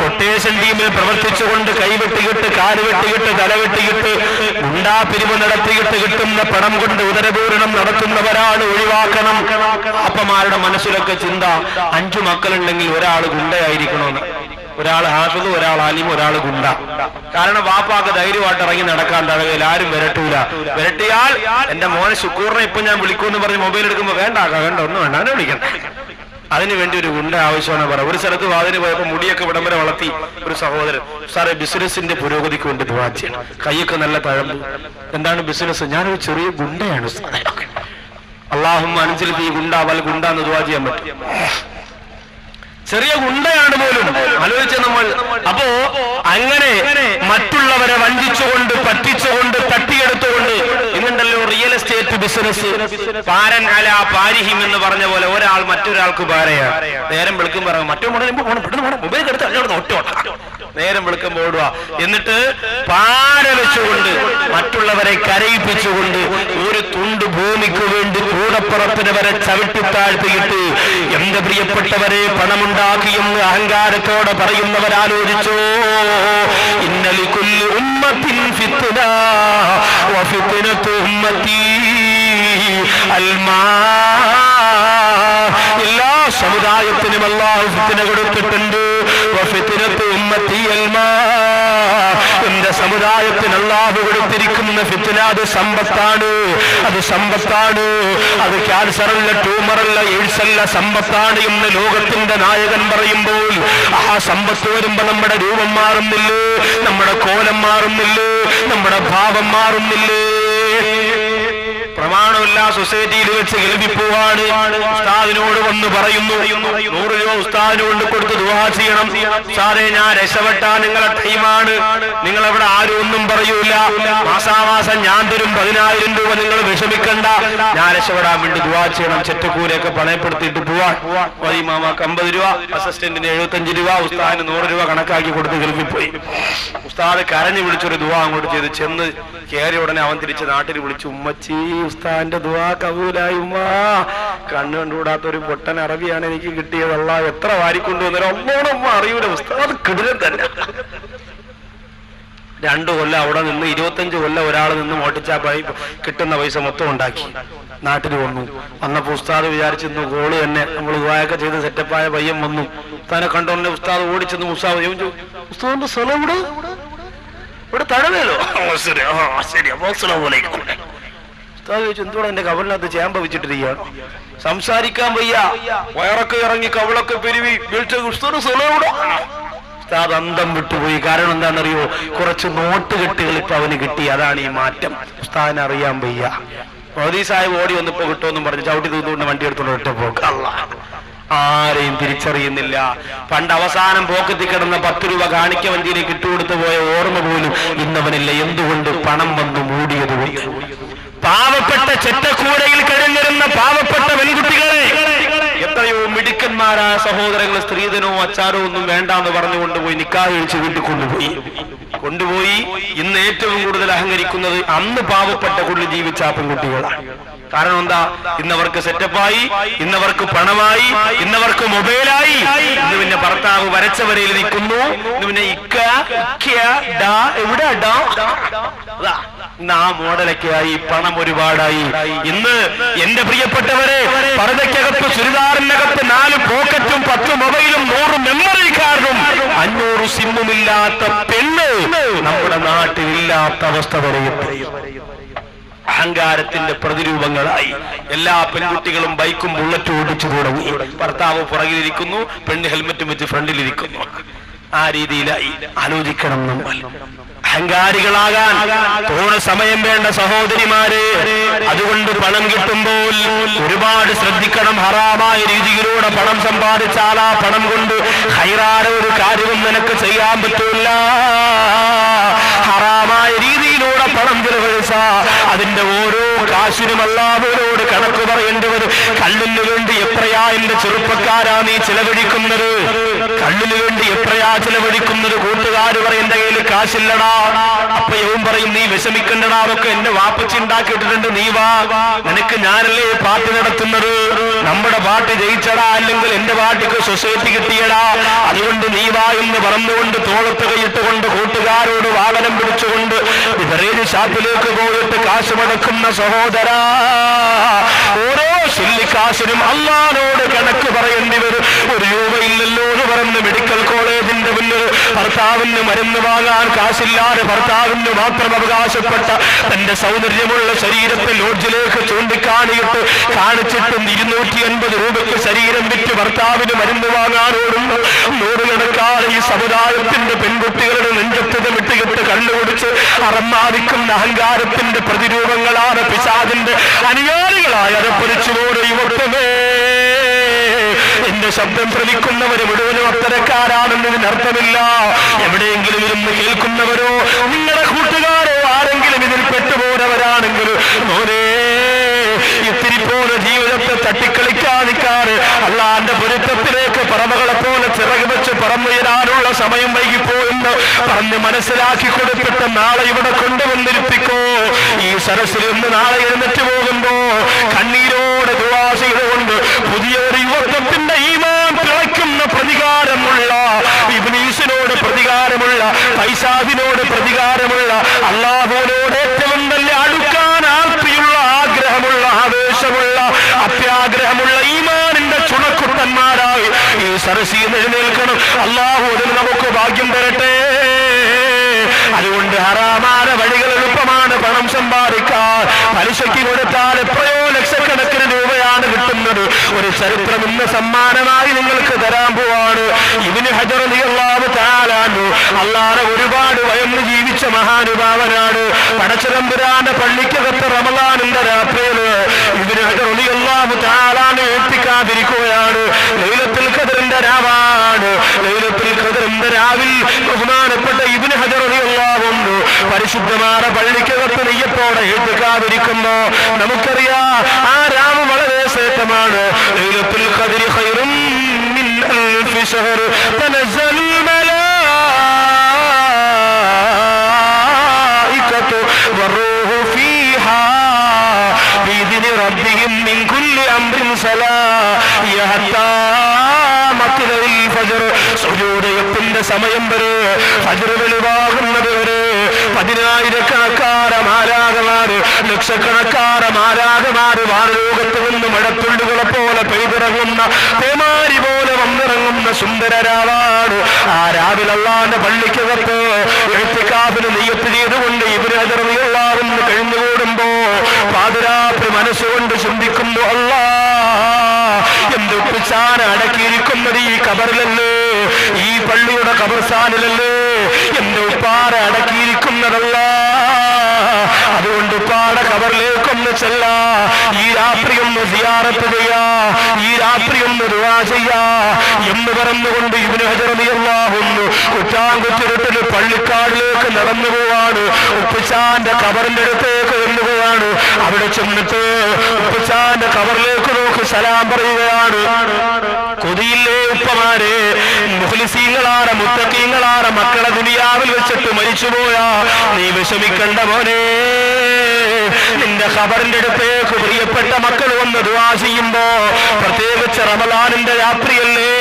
കൊട്ടേഷൻ ടീമിൽ പ്രവർത്തിച്ചുകൊണ്ട് കൈവെട്ടിയിട്ട് കാല് വെട്ടിയിട്ട് തല വെട്ടിയിട്ട് ഗുണ്ടാപിരിവ് നടത്തിയിട്ട് കിട്ടുന്ന പണം കൊണ്ട് ഉദരപൂരണം നടത്തുന്നവരാണ് ഒഴിവാക്കണം. അപ്പമാരുടെ മനസ്സിലൊക്കെ ചിന്ത 5 മക്കളുണ്ടെങ്കിൽ ഒരാൾ ഗുണ്ടയായിരിക്കണമെന്ന്. ഒരാൾ ഹാഫിദ്, ഒരാൾ ആലിം, ഒരാൾ ഗുണ്ട. കാരണം വാപ്പാക്ക് ധൈര്യമായിട്ട് ഇറങ്ങി നടക്കാൻ തടവയിൽ ആരും വിരട്ടൂല. വിരട്ടിയാൽ എന്റെ മോനെ ശുക്കൂറിനെ ഇപ്പൊ ഞാൻ വിളിക്കുമെന്ന് പറഞ്ഞ് മൊബൈൽ എടുക്കുമ്പോ വേണ്ട ഒന്നും വേണ്ട, അവനെ വിളിക്കണ്ട. അതിനുവേണ്ടി ഒരു ഗുണ്ട ആവശ്യമാണ് പറയാം. ഒരു സ്ഥലത്ത് വാതിന് പോയപ്പോ മുടിയൊക്കെ വിടംബരം വളർത്തി ഒരു സഹോദരൻ, സാറേ ബിസിനസിന്റെ പുരോഗതിക്ക് വേണ്ടി ദുആ ചെയ്യണം. കൈയൊക്കെ നല്ല തഴമ്പ്. എന്താണ് ബിസിനസ്? ഞാനൊരു ചെറിയ ഗുണ്ടയാണ്. അല്ലാഹുമ്മ അൻസിൽ ഫീ ഗുണ്ട വൽ ഗുണ്ട എന്ന് ദുആ ചെയ്യാൻ പറ്റും. ചെറിയ ഗുണ്ടയാണ് പോലും ആലോചിച്ച നമ്മൾ. അപ്പോ അങ്ങനെ മറ്റുള്ളവരെ വഞ്ചിച്ചുകൊണ്ട് പറ്റിച്ചുകൊണ്ട് തട്ടിയെടുത്തുകൊണ്ട് ഇന്നുണ്ടല്ലോ റിയൽ എസ്റ്റേറ്റ് ബിസിനസ്. പാരൻ അല പാരിഹിം എന്ന് പറഞ്ഞ പോലെ ഒരാൾ മറ്റൊരാൾക്ക് പാരയാണ്. നേരം വെളുക്കും പറയാം മറ്റോ മൊബൈൽ എടുത്ത് അതിനോട് ഒറ്റോട്ട നേരം വെളുക്കുമ്പോൾ ഓടുക. എന്നിട്ട് പാര വെച്ചുകൊണ്ട് മറ്റുള്ളവരെ കരയിപ്പിച്ചുകൊണ്ട് ഒരു തുണ്ട് ഭൂമിക്ക് വേണ്ടി കൂടപ്പുറത്തിന് വരെ ചവിട്ടിത്താഴ്ത്തിയിട്ട് എന്റെ പ്രിയപ്പെട്ടവരെ പണമുണ്ടാക്കിയെന്ന് അഹങ്കാരത്തോടെ പറയുന്നവരാലോചിച്ചോ. ഇന്നലികുല്ലി ഉമ്മത്തിൻ ഫിത്ന വഫിത്നതു ഉമ്മത്തി അൽമാ. എല്ലാ സമുദായത്തിനും അല്ലാഹു ഫിത്ന കൊടുത്തിട്ടുണ്ട്. വഫിത്നതു ഉമ്മത്തി അൽമാ. എന്റെ സമുദായത്തിന് അല്ലാഹു കൊടുത്തിരിക്കുന്ന ഫിത്ന അത് സമ്പത്താണ്. അത് സമ്പത്താണ്. അത് ക്യാൻസറല്ല, ട്യൂമറല്ല, എയ്ഡ്സ് അല്ല, സമ്പത്താണ് എന്ന് ലോകത്തിന്റെ നായകൻ പറയുമ്പോൾ ആ സമ്പത്ത് വരുമ്പോ നമ്മുടെ രൂപം മാറുന്നില്ലേ? നമ്മുടെ കോലം മാറുന്നില്ലേ? നമ്മുടെ ഭാവം മാറുന്നില്ലേ? പ്രമാണമില്ല സൊസൈറ്റിയിൽ വെച്ച് കേൾപ്പിപ്പോവാണ്. ഉസ്താദിനോട് വന്ന് പറയുന്നു 100 രൂപ ഉസ്താദിന് കൊണ്ട് കൊടുത്ത് ദുആ ചെയ്യണം. ഉസ്താദേ ഞാൻ രക്ഷപ്പെട്ടാ നിങ്ങളെ ടൈമാണ്, നിങ്ങളെവിടെ ആരും ഒന്നും പറയൂല, മാസാമാസം ഞാൻ തരും 10,000 രൂപ, നിങ്ങൾ വിഷമിക്കണ്ട, ഞാൻ രക്ഷപ്പെടാൻ വേണ്ടി ദുആ ചെയ്യണം. ചെറ്റക്കൂരൊക്കെ പണയപ്പെടുത്തിയിട്ട് പോവാൻ മാമാക്ക് 50 രൂപ, അസിസ്റ്റന്റിന് 75 രൂപ, ഉസ്താദിന് 100 രൂപ കണക്കാക്കി കൊടുത്ത് കേൾപ്പിപ്പോയി. ഉസ്താദ് കരഞ്ഞു വിളിച്ചൊരു ദുആ അങ്ങോട്ട് ചെയ്ത് ചെന്ന് കയറി ഉടനെ അവൻ തിരിച്ച് നാട്ടിൽ വിളിച്ചു, ഉമ്മച്ചി ഉസ്താദിന്റെ ദുആ കബൂലായി ഉമ്മ. കണ്ണു കണ്ടുകൂടാത്തൊരു പൊട്ടൻ അറബിയാണ് എനിക്ക് കിട്ടിയത്. അല്ലാഹ് എത്ര വാരിക്കൊണ്ടുവന്നേരം ഒന്നോണം അറിയൂല. ഉസ്താദ് കിടിലൻ തന്നെ. 2 കൊല്ലം അവിടെ നിന്ന് 25 കൊല്ലം ഒരാൾ നിന്ന് മോട്ടിച്ചാ കിട്ടുന്ന പൈസ മൊത്തം ഉണ്ടാക്കി നാട്ടിൽ വന്നു. വന്നപ്പോ ഉസ്താദ് വിചാരിച്ചിരുന്നു ഗോള് തന്നെ നമ്മൾ ദുആയൊക്കെ ചെയ്ത് സെറ്റപ്പായ പയ്യൻ വന്നു. ഉസ്താദിനെ കണ്ടോന്നെ ഉസ്താദ് ഓടിച്ചെന്ന് ഉസ്താദിന്റെ സ്ഥലം ഇവിടെ തടവേലോ. ശരി ഉസ്താദ് ചോദിച്ചു എന്തോടെ എന്റെ കവലിനകത്ത് ചേമ്പ വെച്ചിട്ടിരിക്കുകയാണ്, സംസാരിക്കാൻ വയ്യ, വയറൊക്കെ ഇറങ്ങി കവളൊക്കെ പെരുവി ഉസ്താദ് ഉസ്താദ് അന്തം വിട്ടുപോയി. കാരണം എന്താണെന്നറിയോ? കുറച്ച് നോട്ട് കെട്ടുകൾ ഇപ്പൊ അവന് കിട്ടി. അതാണ് ഈ മാറ്റം. ഉസ്താദിനെ അറിയാൻ വയ്യ. മോദി സാഹിബ് ഓടി വന്നിപ്പോ കിട്ടുമെന്നും പറഞ്ഞ് ചവിട്ടി തൂത്തുകൊണ്ട് വണ്ടി എടുത്തോണ്ട് ഒറ്റ പോക്ക്. ആരെയും തിരിച്ചറിയുന്നില്ല. പണ്ട് അവസാനം പോക്കത്തി കിടന്ന 10 രൂപ കാണിക്ക വഞ്ചിയിലേക്ക് ഇട്ടുകൊടുത്തു പോയ ഓർമ്മ പോലും ഇന്നവനില്ല. എന്തുകൊണ്ട്? പണം വന്നു മൂടിയത്. പാവപ്പെട്ട ചെറ്റക്കൂരയിൽ കഴിഞ്ഞിരുന്ന പാവപ്പെട്ട പെൺകുട്ടികളെ എത്രയോ മിടുക്കന്മാരായ സഹോദരങ്ങൾ സ്ത്രീധനോ അച്ചാരോ ഒന്നും വേണ്ടാന്ന് പറഞ്ഞുകൊണ്ടുപോയി നിക്കാഹ് കഴിച്ച് വീട്ടിൽ കൊണ്ടുപോയി ഇന്ന് ഏറ്റവും കൂടുതൽ അഹങ്കരിക്കുന്നത് അന്ന് പാവപ്പെട്ട കുള്ളി ജീവിച്ച ആ പെൺകുട്ടികളാണ്. കാരണം എന്താ? ഇന്നവർക്ക് സെറ്റപ്പായി, ഇന്നവർക്ക് പണമായി, ഇന്നവർക്ക് മൊബൈലായി. ഇന്ന് പിന്നെ ഭർത്താവ് വരച്ച വരയിൽ നിൽക്കുന്നു. ഇന്ന് പിന്നെ എവിടെ ആ മോഡലൊക്കെയായി, പണം ഒരുപാടായി. ഇന്ന് എന്റെ പ്രിയപ്പെട്ടവരെ, പർദ്ദയ്ക്കകത്ത് ചുരിദാറിനകത്ത് 4 പോക്കറ്റും 10 മൊബൈലും 100 മെമ്മറി കാർഡും 500 സിമ്മുമില്ലാത്ത പെണ്ണ് നമ്മുടെ നാട്ടിലില്ലാത്ത അവസ്ഥ വരെയുണ്ട്. അഹങ്കാരത്തിന്റെ പ്രതിരൂപങ്ങളായി എല്ലാ പെൺകുട്ടികളും ബൈക്കും ബുള്ളറ്റും ഓടിച്ചു തുടങ്ങി. ഭർത്താവ് പുറകിലിരിക്കുന്നു, പെണ്ണ് ഹെൽമറ്റും വെച്ച് ഫ്രണ്ടിലിരിക്കുന്നു. ആ രീതിയിലായി. ആലോചിക്കണം നമ്മൾ. അഹങ്കാരികളാകാൻ തോണ സമയം വേണ്ട സഹോദരിമാരെ. അതുകൊണ്ട് പണം കിട്ടുമ്പോൾ ഒരുപാട് ശ്രദ്ധിക്കണം. ഹറാമായ രീതിയിലൂടെ പണം സമ്പാദിച്ചാൽ ആ പണം കൊണ്ട് ഹൈറായ ഒരു കാര്യവും നിനക്ക് ചെയ്യാൻ പറ്റില്ല. ഹറാമായ രീതിയിലൂടെ പണം ചെലവഴിച്ച അതിന്റെ ഓരോ കാശിനും അല്ലാഹുവിനോട് കണക്ക് പറയേണ്ടി വരും. കള്ളിന് വേണ്ടി എത്രയാ എന്റെ ചെറുപ്പക്കാരാ നീ ചെലവഴിക്കുന്നത്? കള്ളിന് വേണ്ടി എത്രയാ ചെലവഴിക്കുന്നത്? കൂട്ടുകാർ പറയും എന്റെ കയ്യിൽ കാശില്ലടാ. അപ്പയവും പറയും നീ വിഷമിക്കണ്ടടാ, അതൊക്കെ എന്റെ വാപ്പച്ചി ഉണ്ടാക്കിയിട്ടുണ്ട്, നീ വാ, നിനക്ക് ഞാനല്ലേ പാർട്ടി നടത്തുന്നത്, നമ്മുടെ പാർട്ടി ജയിച്ചടാ, അല്ലെങ്കിൽ എന്റെ പാർട്ടിക്ക് സൊസൈറ്റി കിട്ടിയടാ, അതുകൊണ്ട് നീ വാ എന്ന് പറഞ്ഞുകൊണ്ട് തോളത്ത് കൈയിട്ടുകൊണ്ട് കൂട്ടുകാരോട് വാഹനം പിടിച്ചുകൊണ്ട് ബിവറേജ് ഷാപ്പിലേക്ക് പോയിട്ട് കാശ് മുടക്കുന്ന സഹോദരാ, ഓരോ ശില്ലിക്കാശിനും അള്ളാനോട് കണക്ക് പറയേണ്ടി വരും. 1 രൂപയില്ലല്ലോ എന്ന് പറഞ്ഞ് മെഡിക്കൽ കോളേജിന്റെ മുന്നിൽ ഭർത്താവിന് മരുന്ന് വാങ്ങാൻ കാശില്ലാതെ ഭർത്താവിന് മാത്രം അവകാശപ്പെട്ട തന്റെ സൗന്ദര്യമുള്ള ശരീരത്തെ ലോഡ്ജിലേക്ക് ചൂണ്ടിക്കാണിയിട്ട് കാണിച്ചിട്ടും 250 രൂപയ്ക്ക് ശരീരം വിറ്റ് ഭർത്താവിന് മരുന്ന് വാങ്ങാനോടുന്നു. നൂറുകണക്കാണ് ഈ സമുദായത്തിന്റെ പെൺകുട്ടികളുടെ നെഞ്ചത്ത് വിട്ടുകെട്ട് കണ്ണുകൊടിച്ച് അറമ്മാദിക്കുന്ന അഹങ്കാരത്തിന്റെ പ്രതിരൂപങ്ങളാണ് പിശാചിന്റെ അനുയായികളായ അരപ്പൊരിച്ചുപോടെ യുവത്വമേ. എന്റെ ശബ്ദം ശ്രവിക്കുന്നവര് മുഴുവനും അത്തരക്കാരാണെന്നതിന് അർത്ഥമില്ല. എവിടെയെങ്കിലും ഇരുന്ന് കേൾക്കുന്നവരോ നിങ്ങളുടെ കൂട്ടുകാരോ ആരെങ്കിലും ഇതിൽ പെട്ടുപോരവരാണെങ്കിൽ മോനെ, ഇത്തിരി പോലെ ജീവിതത്തെ തട്ടിക്കളിക്കാതിക്കാറ് അള്ളാന്റെ പൊരുത്തത്തിലേക്ക് പറമകളെ പോലെ ചിറക് വെച്ച് പറന്നുയരാനുള്ള സമയം വൈകിപ്പോയെന്ന് പറഞ്ഞ് മനസ്സിലാക്കി കൊടുത്തിട്ട് നാളെ ഇവിടെ കൊണ്ടുവന്നിരുത്തിക്കോ. ഈ സരസിൽ നിന്ന് നാളെ എഴുന്നേറ്റ് പോകുമ്പോ കണ്ണീരോടെ ദുആ ചെയ്തുകൊണ്ട് പുതിയൊരു യുവത്വത്തിന്റെ ഈമാൻ തിളയ്ക്കുന്ന പ്രതികാരമുള്ള ഇബ്ലീസിനോട് പ്രതികാരമുള്ള പൈശാചിനോട് പ്രതികാരമുള്ള അല്ലാഹുവിനോട് ഏറ്റവും നല്ല അടുക്കാൻ ആർത്തിയുള്ള ആഗ്രഹമുള്ള ആവേശമുള്ള അത്യാഗ്രഹമുള്ള ഈമാനിന്റെ ചുണക്കുട്ടന്മാരായി ഈ സരസിൽ എഴുന്നേൽക്കണം. അല്ലാഹു അതിന് നമുക്ക് ഭാഗ്യം തരട്ടെ. അതുകൊണ്ട് ഹറാമായ വഴികൾ എളുപ്പമാണ് പണം സമ്പാദിക്കാൻ. പലിശയ്ക്ക് കൊടുത്താൽ എത്രയോ ലക്ഷക്കണക്കിന് രൂപയാണ് കിട്ടുന്നത്. ഒരു ചരിത്രം ഇന്ന് സമ്മാനമായി നിങ്ങൾക്ക് തരാൻ പോവാണ്. ഇബ്നു ഹജർ റളിയല്ലാഹു തആല അൻഹു അല്ലാഹുവിനെ ഒരുപാട് വയന്ന് ജീവിച്ച മഹാനുഭാവനാണ്. പടച്ചതമ്പുരാന്റെ പള്ളിക്കകത്ത് റമളാനിന്റെ രാത്രിയിൽ ഇബ്നു ഹജർ റളിയല്ലാഹു തആല എത്തിക്കാതിരിക്കുകയാണ്. ലൈലത്തുൽ ഖദറിന്റെ രാവാണ്. ലൈലത്തുൽ ഖദറിന്റെ രാവിൽ ബഹുമാനപ്പെട്ട ഇബ്നു ഹജർ റളിയല്ലാഹു അൻഹു പരിശുദ്ധമായ പള്ളിക്കകത്ത് നെയ്യത്തോടെ എത്തിക്കാതിരിക്കുമ്പോ നമുക്കറിയാം ആ രാവ് വളരെ ശ്രേഷ്ഠമാണ്. ലൈലത്തുൽ ഖദരി ഖൈറും മിൻ അൽഫി ശഹർ തനസ്സലുൽ മലായികതു വറൂഹു ഫീഹാ ബിഇذن റബ്ബിഹിം മിൻ കുല്ലി അംറിൻ സലാഹ് ഹത്താ മത്ലഉൽ ഫജ്ർ. സൂര്യോദയത്തിന്റെ സമയം വരെ, ഫജ്ർ വെളിവാകുന്നത് വരെ 10,000 മാലാഖമാര്, ലക്ഷക്കണക്കാര മാലാഖമാര് വാനലോകത്ത് നിന്ന് മഴത്തുള്ളികളെ പോലെ പെയ്തിറങ്ങുന്ന പേമാരി പോലെ വന്നിറങ്ങുന്ന സുന്ദരരാവാണ്. ആ രാവിലെ അല്ലാഹുവിന്റെ പള്ളിക്കകത്ത് ഇഅ്തികാഫിന് നിയ്യത്ത് ചെയ്തുകൊണ്ട് ഇബ്നു ഹജർ റളിയല്ലാഹു അൻഹു കഴിഞ്ഞുകൂടുമ്പോ പാതിരാത്രി മനസ്സുകൊണ്ട് ചിന്തിക്കുന്നു, അല്ലാഹ് എന്ത് ഉപ്പിച്ചാന അടക്കിയിരിക്കുന്നത് ഈ ഖബറിലല്ലേ, ഈ പള്ളിയുടെ ഖബർസ്ഥാനിലല്ലേ എന്റെ ഉപ്പാറ അടക്കിയിരിക്കുന്നതല്ല. അതുകൊണ്ട് ഉപ്പാടെ ഖബറിലേക്കൊന്ന് ചെല്ലാ, ഈ രാത്രി ഒന്ന് സിയാറത്ത് ചെയ്യാ, ഈ രാത്രി ഒന്ന് ദുആ ചെയ്യാ എന്ന് പറഞ്ഞുകൊണ്ട് ഇബ്നു ഹജർ റളിയല്ലാഹു അൻഹു കുറ്റാങ്കുറ്റിരുട്ടില് പള്ളിക്കാടിലേക്ക് നടന്നു പോവാണ്. ഉപ്പച്ചാന്റെ ഖബറിന്റെ അടുത്തേക്ക് വന്നു പോവാണ്. അവിടെ ചെന്നിട്ട് ഉപ്പച്ചാന്റെ ഖബറിലേക്ക് നോക്കി സലാം പറയുകയാണ്. കൊതിയില്ലേ ഉപ്പമാരെ, മുഖ്ലിസീങ്ങളാണ്, മുത്തഖീങ്ങളാണ് മക്കളെ ദുനിയാവിൽ വെച്ചിട്ട് മരിച്ചുപോയാ നീ വിഷമിക്കണ്ട മോനെ. നിന്റെ ഖബറിന്റെ അടുത്തേക്ക് പ്രിയപ്പെട്ട മക്കൾ വന്ന് ദുആ ചെയ്യുമ്പോ, പ്രത്യേകിച്ച് റമളാനിന്റെ രാത്രിയല്ലേ,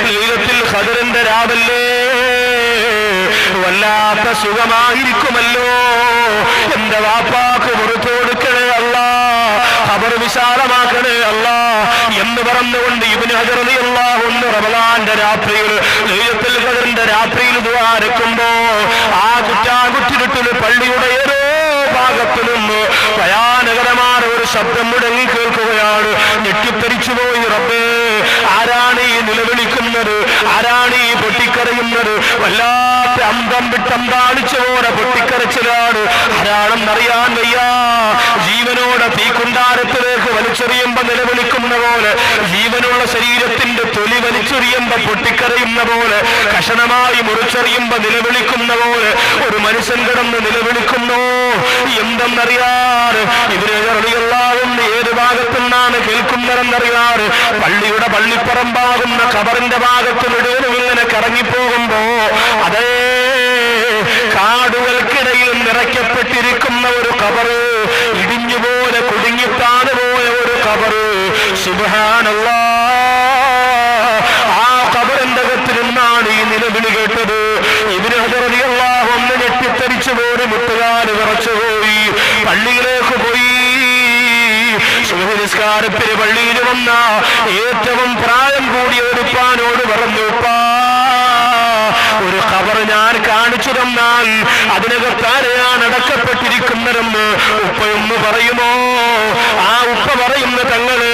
ലൈലത്തുൽ ഖദറിന്റെ രാവല്ലേ, വല്ലാത്ത സുഖമായിരിക്കുമല്ലോ. എന്റെ വാപ്പാക്ക് പുറത്തു കൊടുക്കണേ അല്ലാ, ഖബർ വിശാലമാക്കണേ അല്ലാ എന്ന് പറഞ്ഞുകൊണ്ട് ഇബ്നു ഹജർ റളിയല്ലാഹു അൻഹു റമളാന്റെ രാത്രിയിൽ, ലൈലത്തുൽ ഖദറിന്റെ രാത്രിയിൽ ദുആ രക്കുമ്പോ ആ കുറ്റാകുറ്റിരുട്ടിൽ പള്ളിയുടെ ഏതോ ഭാഗത്തു നിന്ന് ഭയാനകരമായ ഒരു ശബ്ദം മുടങ്ങി കേൾക്കുകയാണ്. ഞെട്ടിത്തരിച്ചു പോയി. റബ്ബേ, ആരാണ് ഈ നിലവിളിക്കുന്നത്? ആരാണ് ഈ പൊട്ടിക്കരയുന്നത്? വല്ലാത്ത അന്തം വിട്ടന്താളിച്ചു പോലെ പൊട്ടിക്കരച്ചിലാണ്. ആരാണെന്നറിയാൻ വയ്യ. ജീവനോടെ തീക്കുണ്ടാരത്തിലേക്ക് വലിച്ചെറിയുമ്പോ നിലവിളിക്കുന്ന പോലെ, ജീവനുള്ള ശരീരത്തിന്റെ തൊലി വലിച്ചെറിയുമ്പോ പൊട്ടിക്കരയുന്ന പോലെ, കഷണമായി മുറിച്ചെറിയുമ്പോ നിലവിളിക്കുന്ന പോലെ ഒരു മനുഷ്യൻ കിടന്ന് നിലവിളിക്കുന്നു. എന്തെന്നറിയാറ്? ഇവര് റളിയല്ലാഹു ഏത് ഭാഗത്തുനിന്നാണ് കേൾക്കുന്നതെന്നറിയാറ്? പള്ളിയുടെ പള്ളിപ്പറമ്പാകുന്ന ഖബറിന്റെ ഭാഗത്ത് മുഴുവനും ഇങ്ങനെ കറങ്ങിപ്പോകുമ്പോ, അതേ കാടുകൾക്കിടയിൽ നിറയ്ക്കപ്പെട്ടിരിക്കുന്ന ഒരു ഖബറ്, ഇടിഞ്ഞുപോലെ കുടുങ്ങിത്താണു പോയ ഒരു ഖബറ്. സുബ്ഹാനല്ലാഹ്, ആ ഖബറിന്റെ അകത്തിരുന്നാണ് ഈ നിലവിളി കേട്ടത്. ഇബ്നു ഹജർ റളിയല്ലാഹു അൻഹു ഞെട്ടിത്തരിച്ചു പോയി, മുട്ടുകാല് വിറച്ചുപോയി, പള്ളിയിലേക്ക് പോയി. സുബ്ഹ് നിസ്കാരത്തിന് പള്ളിയിൽ വന്ന ഏറ്റവും പ്രായം കൂടിയ ഒരു ഉപ്പാനോട് പറഞ്ഞു, ഉപ്പാ, ഒരു ഖബർ ഞാൻ കാണിച്ചു തന്നാൽ അതിനകത്താരെയാണ് അടക്കപ്പെട്ടിരിക്കുന്നതെന്ന് ഉപ്പയൊന്ന് പറയുമോ? ആ ഉപ്പ പറയുന്ന തങ്ങള്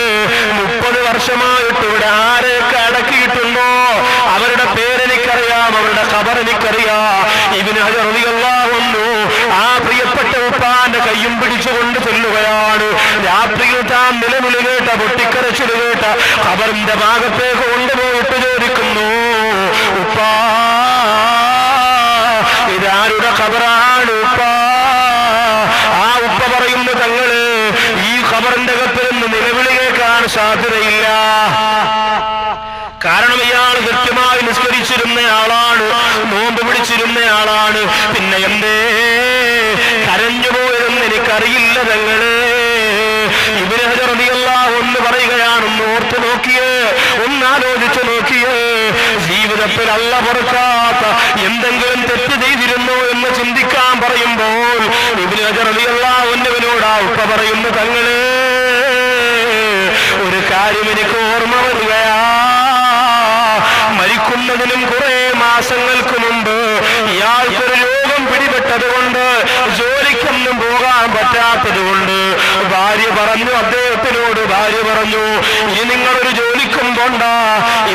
30 വർഷമായിട്ട് ഇവിടെ ആരെയൊക്കെ അടക്കിയിട്ടുണ്ടോ അവരുടെ പേരെനിക്കറിയാം, അവരുടെ ഖബർ എനിക്കറിയാം. ഇബ്നു ഹജർ റളിയല്ലാഹു അൻഹു ആ പ്രിയപ്പെട്ട ഉപ്പാന്റെ കയ്യും പിടിച്ചുകൊണ്ട് ചെല്ലുകയാണ്. രാത്രിയിൽ താൻ നിലവിളി കേട്ട, പൊട്ടിക്കരച്ചിൽ കേട്ട ഖബറിന്റെ ഭാഗത്തേക്ക് കൊണ്ടുപോയിട്ട് ചോദിക്കുന്നു, ഉപ്പാ, ഇതാരുടെ ഖബറാണ് ഉപ്പാ? ആ ഉപ്പ പറയുന്നു, തങ്ങള് ഈ ഖബറിന്റെ അകത്ത് നിന്ന് നിലവിളി കേൾക്കാൻ സാധ്യതയില്ല. കാരണം ഇയാൾ കൃത്യമായി നിസ്കരിച്ചിരുന്ന ആളാണ്, നോമ്പ് പിടിച്ചിരുന്ന ആളാണ്. പിന്നെ എന്തേ കരഞ്ഞുപോയതെന്ന് എനിക്കറിയില്ല തങ്ങള്. ഇബ്നു ഹജർ റളിയല്ലാഹു അൻഹു പറയുകയാണ്, ഓർത്തു നോക്കിയേ, ഒന്നാലോചിച്ചു നോക്കിയേ, ജീവിതത്തിൽ അല്ല പൊറുക്കാത്ത എന്തെങ്കിലും തെറ്റ് ചെയ്തിരുന്നോ എന്ന് ചിന്തിക്കാൻ പറയുമ്പോൾ ഇബ്നു ഹജർ റളിയല്ലാഹു അൻഹുവിനോട് ആ ഉപ്പ പറയുന്നു, തങ്ങള്, ഒരു കാര്യം എനിക്ക് ഓർമ്മ വരികയാ. മരിക്കുന്നതിനും കുറെ മാസങ്ങൾക്ക് മുമ്പ് ഇയാൾക്കൊരു രോഗം പിടിപെട്ടത് കൊണ്ട്, ജോലിക്കൊന്നും പോകാൻ പറ്റാത്തത് കൊണ്ട് ഭാര്യ പറഞ്ഞു, അദ്ദേഹത്തിനോട് ഭാര്യ പറഞ്ഞു, ഇനി നിങ്ങളൊരു ജോലിക്കും പോണ്ട,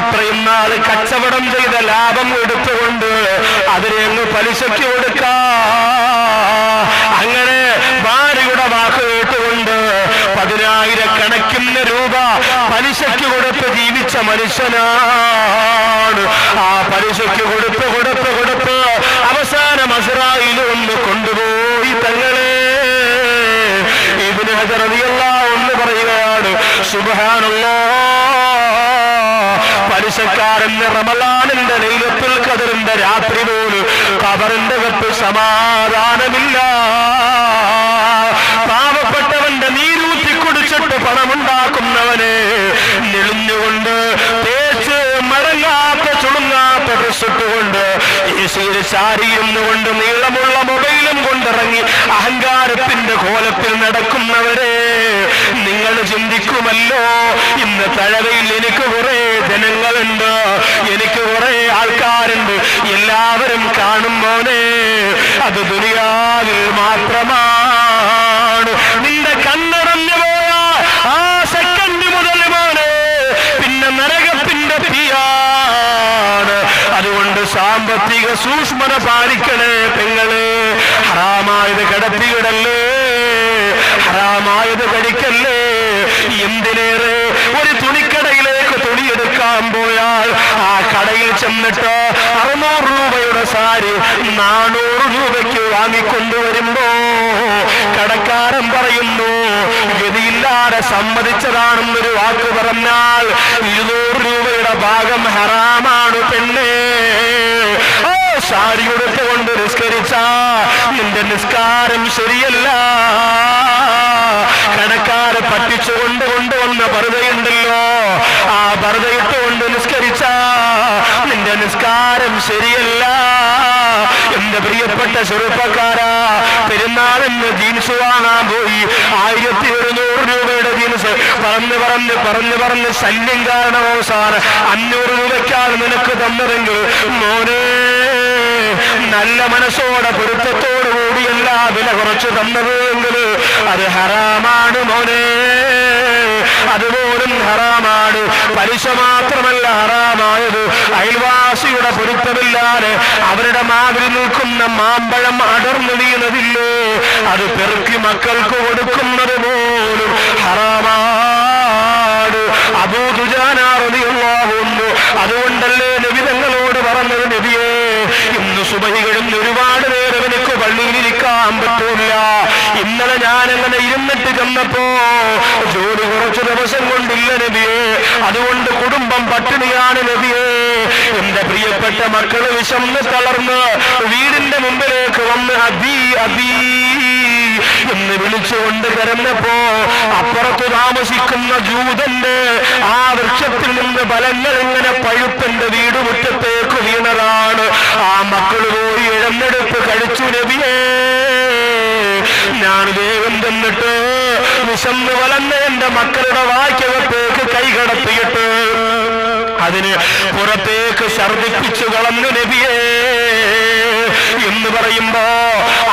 ഇത്രയും നാൾ കച്ചവടം ചെയ്ത ലാഭം എടുത്തുകൊണ്ട് അതിനെ അങ്ങ് പലിശയ്ക്ക് കൊടുക്കാ. അങ്ങനെ ഭാര്യയുടെ വാക്ക് കേട്ടുകൊണ്ട് 10,000 രൂപ പലിശയ്ക്ക് കൊടുത്ത് ജീവിച്ച മനുഷ്യനാണ്. ആ പലിശയ്ക്ക് കൊടുത്ത് കൊടുത്ത് കൊടുത്ത് അവസാനം അസ്രായീൽ ഒന്ന് കൊണ്ടുപോയി തങ്ങളെ. ഇബ്നു ഹജർ റളിയല്ലാഹു അൻഹു പറയുകയാണ്, സുബ്ഹാനല്ലാഹ്, പലിശക്കാരന്റെ റമളാനിന്റെ ലൈലത്തുൽ ഖദറിന്റെ രാത്രി പോലും ഖബറിന്റെ അകത്ത് സമാധാനമില്ല. പാവപ്പെട്ടവന്റെ നീരൂറ്റി കുടിച്ചിട്ട് പണമുണ്ടാക്കുന്നവനെ നെളിഞ്ഞുകൊണ്ട് തേച്ച് മടങ്ങാത്ത ചുളുങ്ങാത്ത ഡ്രസ്സിട്ടുകൊണ്ട് ചാരിയിരുന്നുകൊണ്ട് നീളമുള്ള മൊബൈലും കൊണ്ടിറങ്ങി അഹങ്കാരത്തിന്റെ കോലത്തിൽ നടക്കുന്നവരെ നിങ്ങൾ ചിന്തിക്കുമല്ലോ, ഇന്ന് തഴവയിൽ എനിക്ക് കുറെ ജനങ്ങളുണ്ട്, എനിക്ക് കുറെ ആൾക്കാരുണ്ട്, എല്ലാവരും കാണുമ്പോനെ അത് ദുനിയാവിൽ മാത്രമാണ്. നിന്റെ കണ്ണടഞ്ഞു പോയ ആ സെക്കൻഡ് മുതൽ മോനെ പിന്നെ നരകത്തിന്റെ തീയാണ്. അതുകൊണ്ട് സാമ്പത്തിക സൂക്ഷ്മത പാലിക്കണേ പെങ്ങള്. ഹറാമായത് കിടത്തിയിടല്ലേ, ഹറാമായത് കഴിക്കല്ലേ. എന്തിനേറെ ഒരു തുണിക്കടയിലേക്ക് തുണിയെടുക്കാൻ പോയാൽ ആ കടയിൽ ചെന്നിട്ട് 600 രൂപയുടെ സാരി 400 രൂപയ്ക്ക് വാങ്ങിക്കൊണ്ടുവരുമ്പോ കടക്കാരൻ പറയുന്നു, ഗതിയില്ലാതെ സമ്മതിച്ചതാണെന്നൊരു വാക്ക് പറഞ്ഞാൽ 200 രൂപയുടെ ഭാഗം ഹറാമാണ് പെണ്ണേ. സാരി കൊടുത്തുകൊണ്ട് നിസ്കരിച്ച നിന്റെ നിസ്കാരം ശരിയല്ല. കടക്കാരെ പറ്റിച്ചുകൊണ്ട് കൊണ്ടുവന്ന പർദ്ദയുണ്ടല്ലോ, ആ പർദ്ദയിട്ടുകൊണ്ട് നിസ്കരിച്ച നിന്റെ നിസ്കാരം ശരിയല്ല പ്രിയപ്പെട്ട ചെറുപ്പക്കാരാ, പെരുന്നാളിന് ജീൻസ് വാങ്ങാൻ പോയി 1100 രൂപയുടെ ജീൻസ് പറഞ്ഞ് ശല്യം കാരണം അവസാനം 500 രൂപയ്ക്കാണ് നിനക്ക് തന്നതെങ്കിൽ മോനെ, നല്ല മനസ്സോടെ പൊരുത്തത്തോടു കൂടിയല്ല വില കുറച്ച് തന്നതെങ്കിൽ അത് ഹറാമാണ് മോനെ, അതുപോലും ഹറാമാണ്. പലിശ മാത്രമല്ല ഹറാമായത്, അയൽവാസിയുടെ പൊരുത്തമില്ലാതെ അവരുടെ മാവിൽ നിൽക്കുന്ന മാമ്പഴം അടർന്നു വീണതില്ലേ, അത് പെറുക്കി മക്കൾക്ക് കൊടുക്കുന്നത് പോലും ഹറാമാണ്. അബൂ ദുജാന റളിയല്ലാഹു അൻഹു അതുകൊണ്ടല്ലേ നബി തങ്ങളോട് പറഞ്ഞത്, നബിയേ, ഇന്ന് സുബഹി കഴിഞ്ഞ് ഒരുപാട് നേരം എനിക്ക് പള്ളിയിലിരിക്കാൻ പറ്റൂല. ഇന്നലെ ഞാനങ്ങനെ ഇരുന്നിട്ട് ചെന്നപ്പോ ജോലി കുറച്ചു ദിവസം കൊണ്ടില്ല നബിയേ, അതുകൊണ്ട് കുടുംബം പട്ടിണിയാണ് നബിയേ. എന്റെ പ്രിയപ്പെട്ട മക്കള് വിശന്ന് തളർന്ന് വീടിന്റെ മുമ്പിലേക്ക് വന്ന് അബീ അബീ എന്ന് വിളിച്ചുകൊണ്ട് കരഞ്ഞപ്പോ അപ്പുറത്ത് താമസിക്കുന്ന ജൂതന്റെ ആ വൃക്ഷത്തിൽ നിന്ന് ഫലങ്ങൾ ഇങ്ങനെ പഴുപ്പന്റെ വീടുമുറ്റത്തേക്ക് വീണതാണ്. ആ മക്കൾ പോയി ഇഴന്നെടുപ്പ് കഴിച്ചു നബിയേ. ഞാൻ വേഗം ചെന്നിട്ട് വിശന്ന് വലന്ന എന്റെ മക്കളുടെ വായ്ക്കകത്തേക്ക് കൈകടത്തിയിട്ട് അതിന് പുറത്തേക്ക് ഛർദിപ്പിച്ചു കളഞ്ഞു നബിയേ എന്ന് പറയുമ്പോ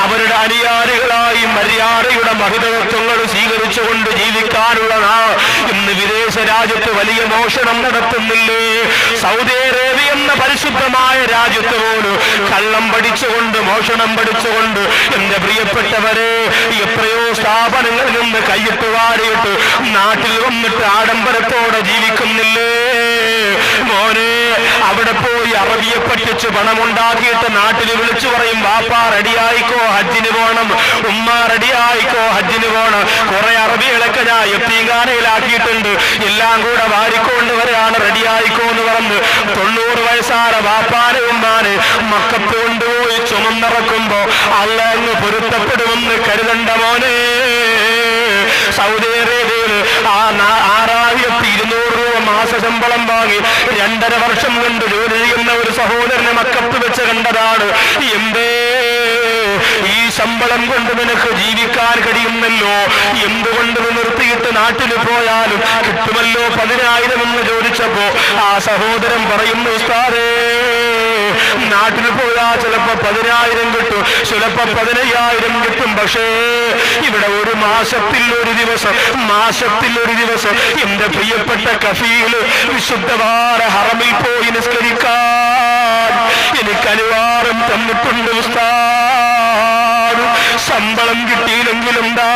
അവരുടെ അനുയായികളായി മര്യാദയുടെ മഹിതത്വങ്ങൾ സ്വീകരിച്ചുകൊണ്ട് ജീവിക്കാനുള്ളതാ. ഇന്ന് വിദേശ രാജ്യത്ത് വലിയ മോഷണം നടത്തുന്നില്ലേ? സൗദി അറേബ്യ എന്ന പരിശുദ്ധമായ രാജ്യത്ത് പോലും കള്ളം പഠിച്ചുകൊണ്ട് മോഷണം പഠിച്ചുകൊണ്ട് എന്റെ പ്രിയപ്പെട്ടവരെ എത്രയോ സ്ഥാപനങ്ങളിൽ നിന്ന് കൈയിട്ട് വാരിയിട്ട് നാട്ടിൽ വന്നിട്ട് ആഡംബരത്തോടെ ജീവിക്കുന്നില്ലേ? മോനെ, അവിടെ പോയി അറബിയെ പറ്റിച്ച് പണമുണ്ടാക്കിയിട്ട് നാട്ടിൽ വിളിച്ചു പറയും, വാപ്പാ റെഡിയായിക്കോ ഹജ്ജിന് പോകണം, ഉമ്മ റെഡിയായിക്കോ ഹജ്ജിന് പോകണം. കുറെ അറബികളൊക്കെ ഞാൻ എത്തിങ്കാനയിലാക്കിയിട്ടുണ്ട്, എല്ലാം കൂടെ വാരിക്കൊണ്ട് വരെയാണ് റെഡിയായിക്കോ എന്ന് പറഞ്ഞ് 90 വയസ്സായ വാപ്പാനെ ഉമ്മാനെ മക്കത്ത് കൊണ്ടുപോയി ചുമന്നിറക്കുമ്പോ അള്ളാഹ് പൊരുത്തപ്പെടുമെന്ന് കരുതണ്ട മോനെ. സൗദി അറേബ്യയിൽ 6200 രൂപ മാസ ശമ്പളം വാങ്ങി 2.5 വർഷം കൊണ്ട് ജോലി ചെയ്യുന്ന ഒരു സഹോദരനെ മക്കത്ത് വെച്ച് കണ്ടതാണ്. എന്തേ ഈ ശമ്പളം കൊണ്ട് നിനക്ക് ജീവിക്കാൻ കഴിയുന്നല്ലോ, എന്തുകൊണ്ട് നിർത്തിയിട്ട് നാട്ടിൽ പോയാലും കിട്ടുമല്ലോ 10,000 എന്ന് ചോദിച്ചപ്പോ ആ സഹോദരൻ പറയുന്നു, ഉസ്താദേ, നാട്ടിൽ പോയാൽ ചിലപ്പോ 10,000 കിട്ടും, ചിലപ്പോ 15,000 കിട്ടും. പക്ഷേ ഇവിടെ ഒരു മാസത്തിൽ ഒരു ദിവസം എന്റെ പ്രിയപ്പെട്ട കഫീല് വിശുദ്ധമായ ഹറമിൽ പോയി നിസ്കരിക്കാൻ എനിക്ക് അനുവാദം തന്നിട്ടുണ്ട് ഉസ്താദ്. ശമ്പളം കിട്ടിയില്ലെങ്കിലെന്താ,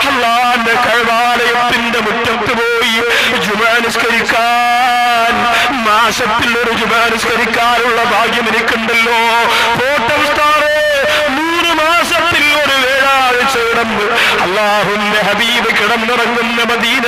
അല്ലാഹുവിന്റെ കഅബാലയത്തിന്റെ മുറ്റത്ത് പോയി ജുമുഅ നിസ്കരിക്കാൻ, മാസത്തിൽ ഒരു ജുമുഅ നിസ്കരിക്കാനുള്ള ഭാഗ്യം എനിക്കുണ്ടല്ലോ. പോട്ടെ ഉസ്താദേ, 3 മാസത്തിൽ ഒരു വ്യാഴാഴ്ച കിടന്ന് അല്ലാഹുവിന്റെ ഹബീബ് കിടന്നിറങ്ങുന്ന മദീന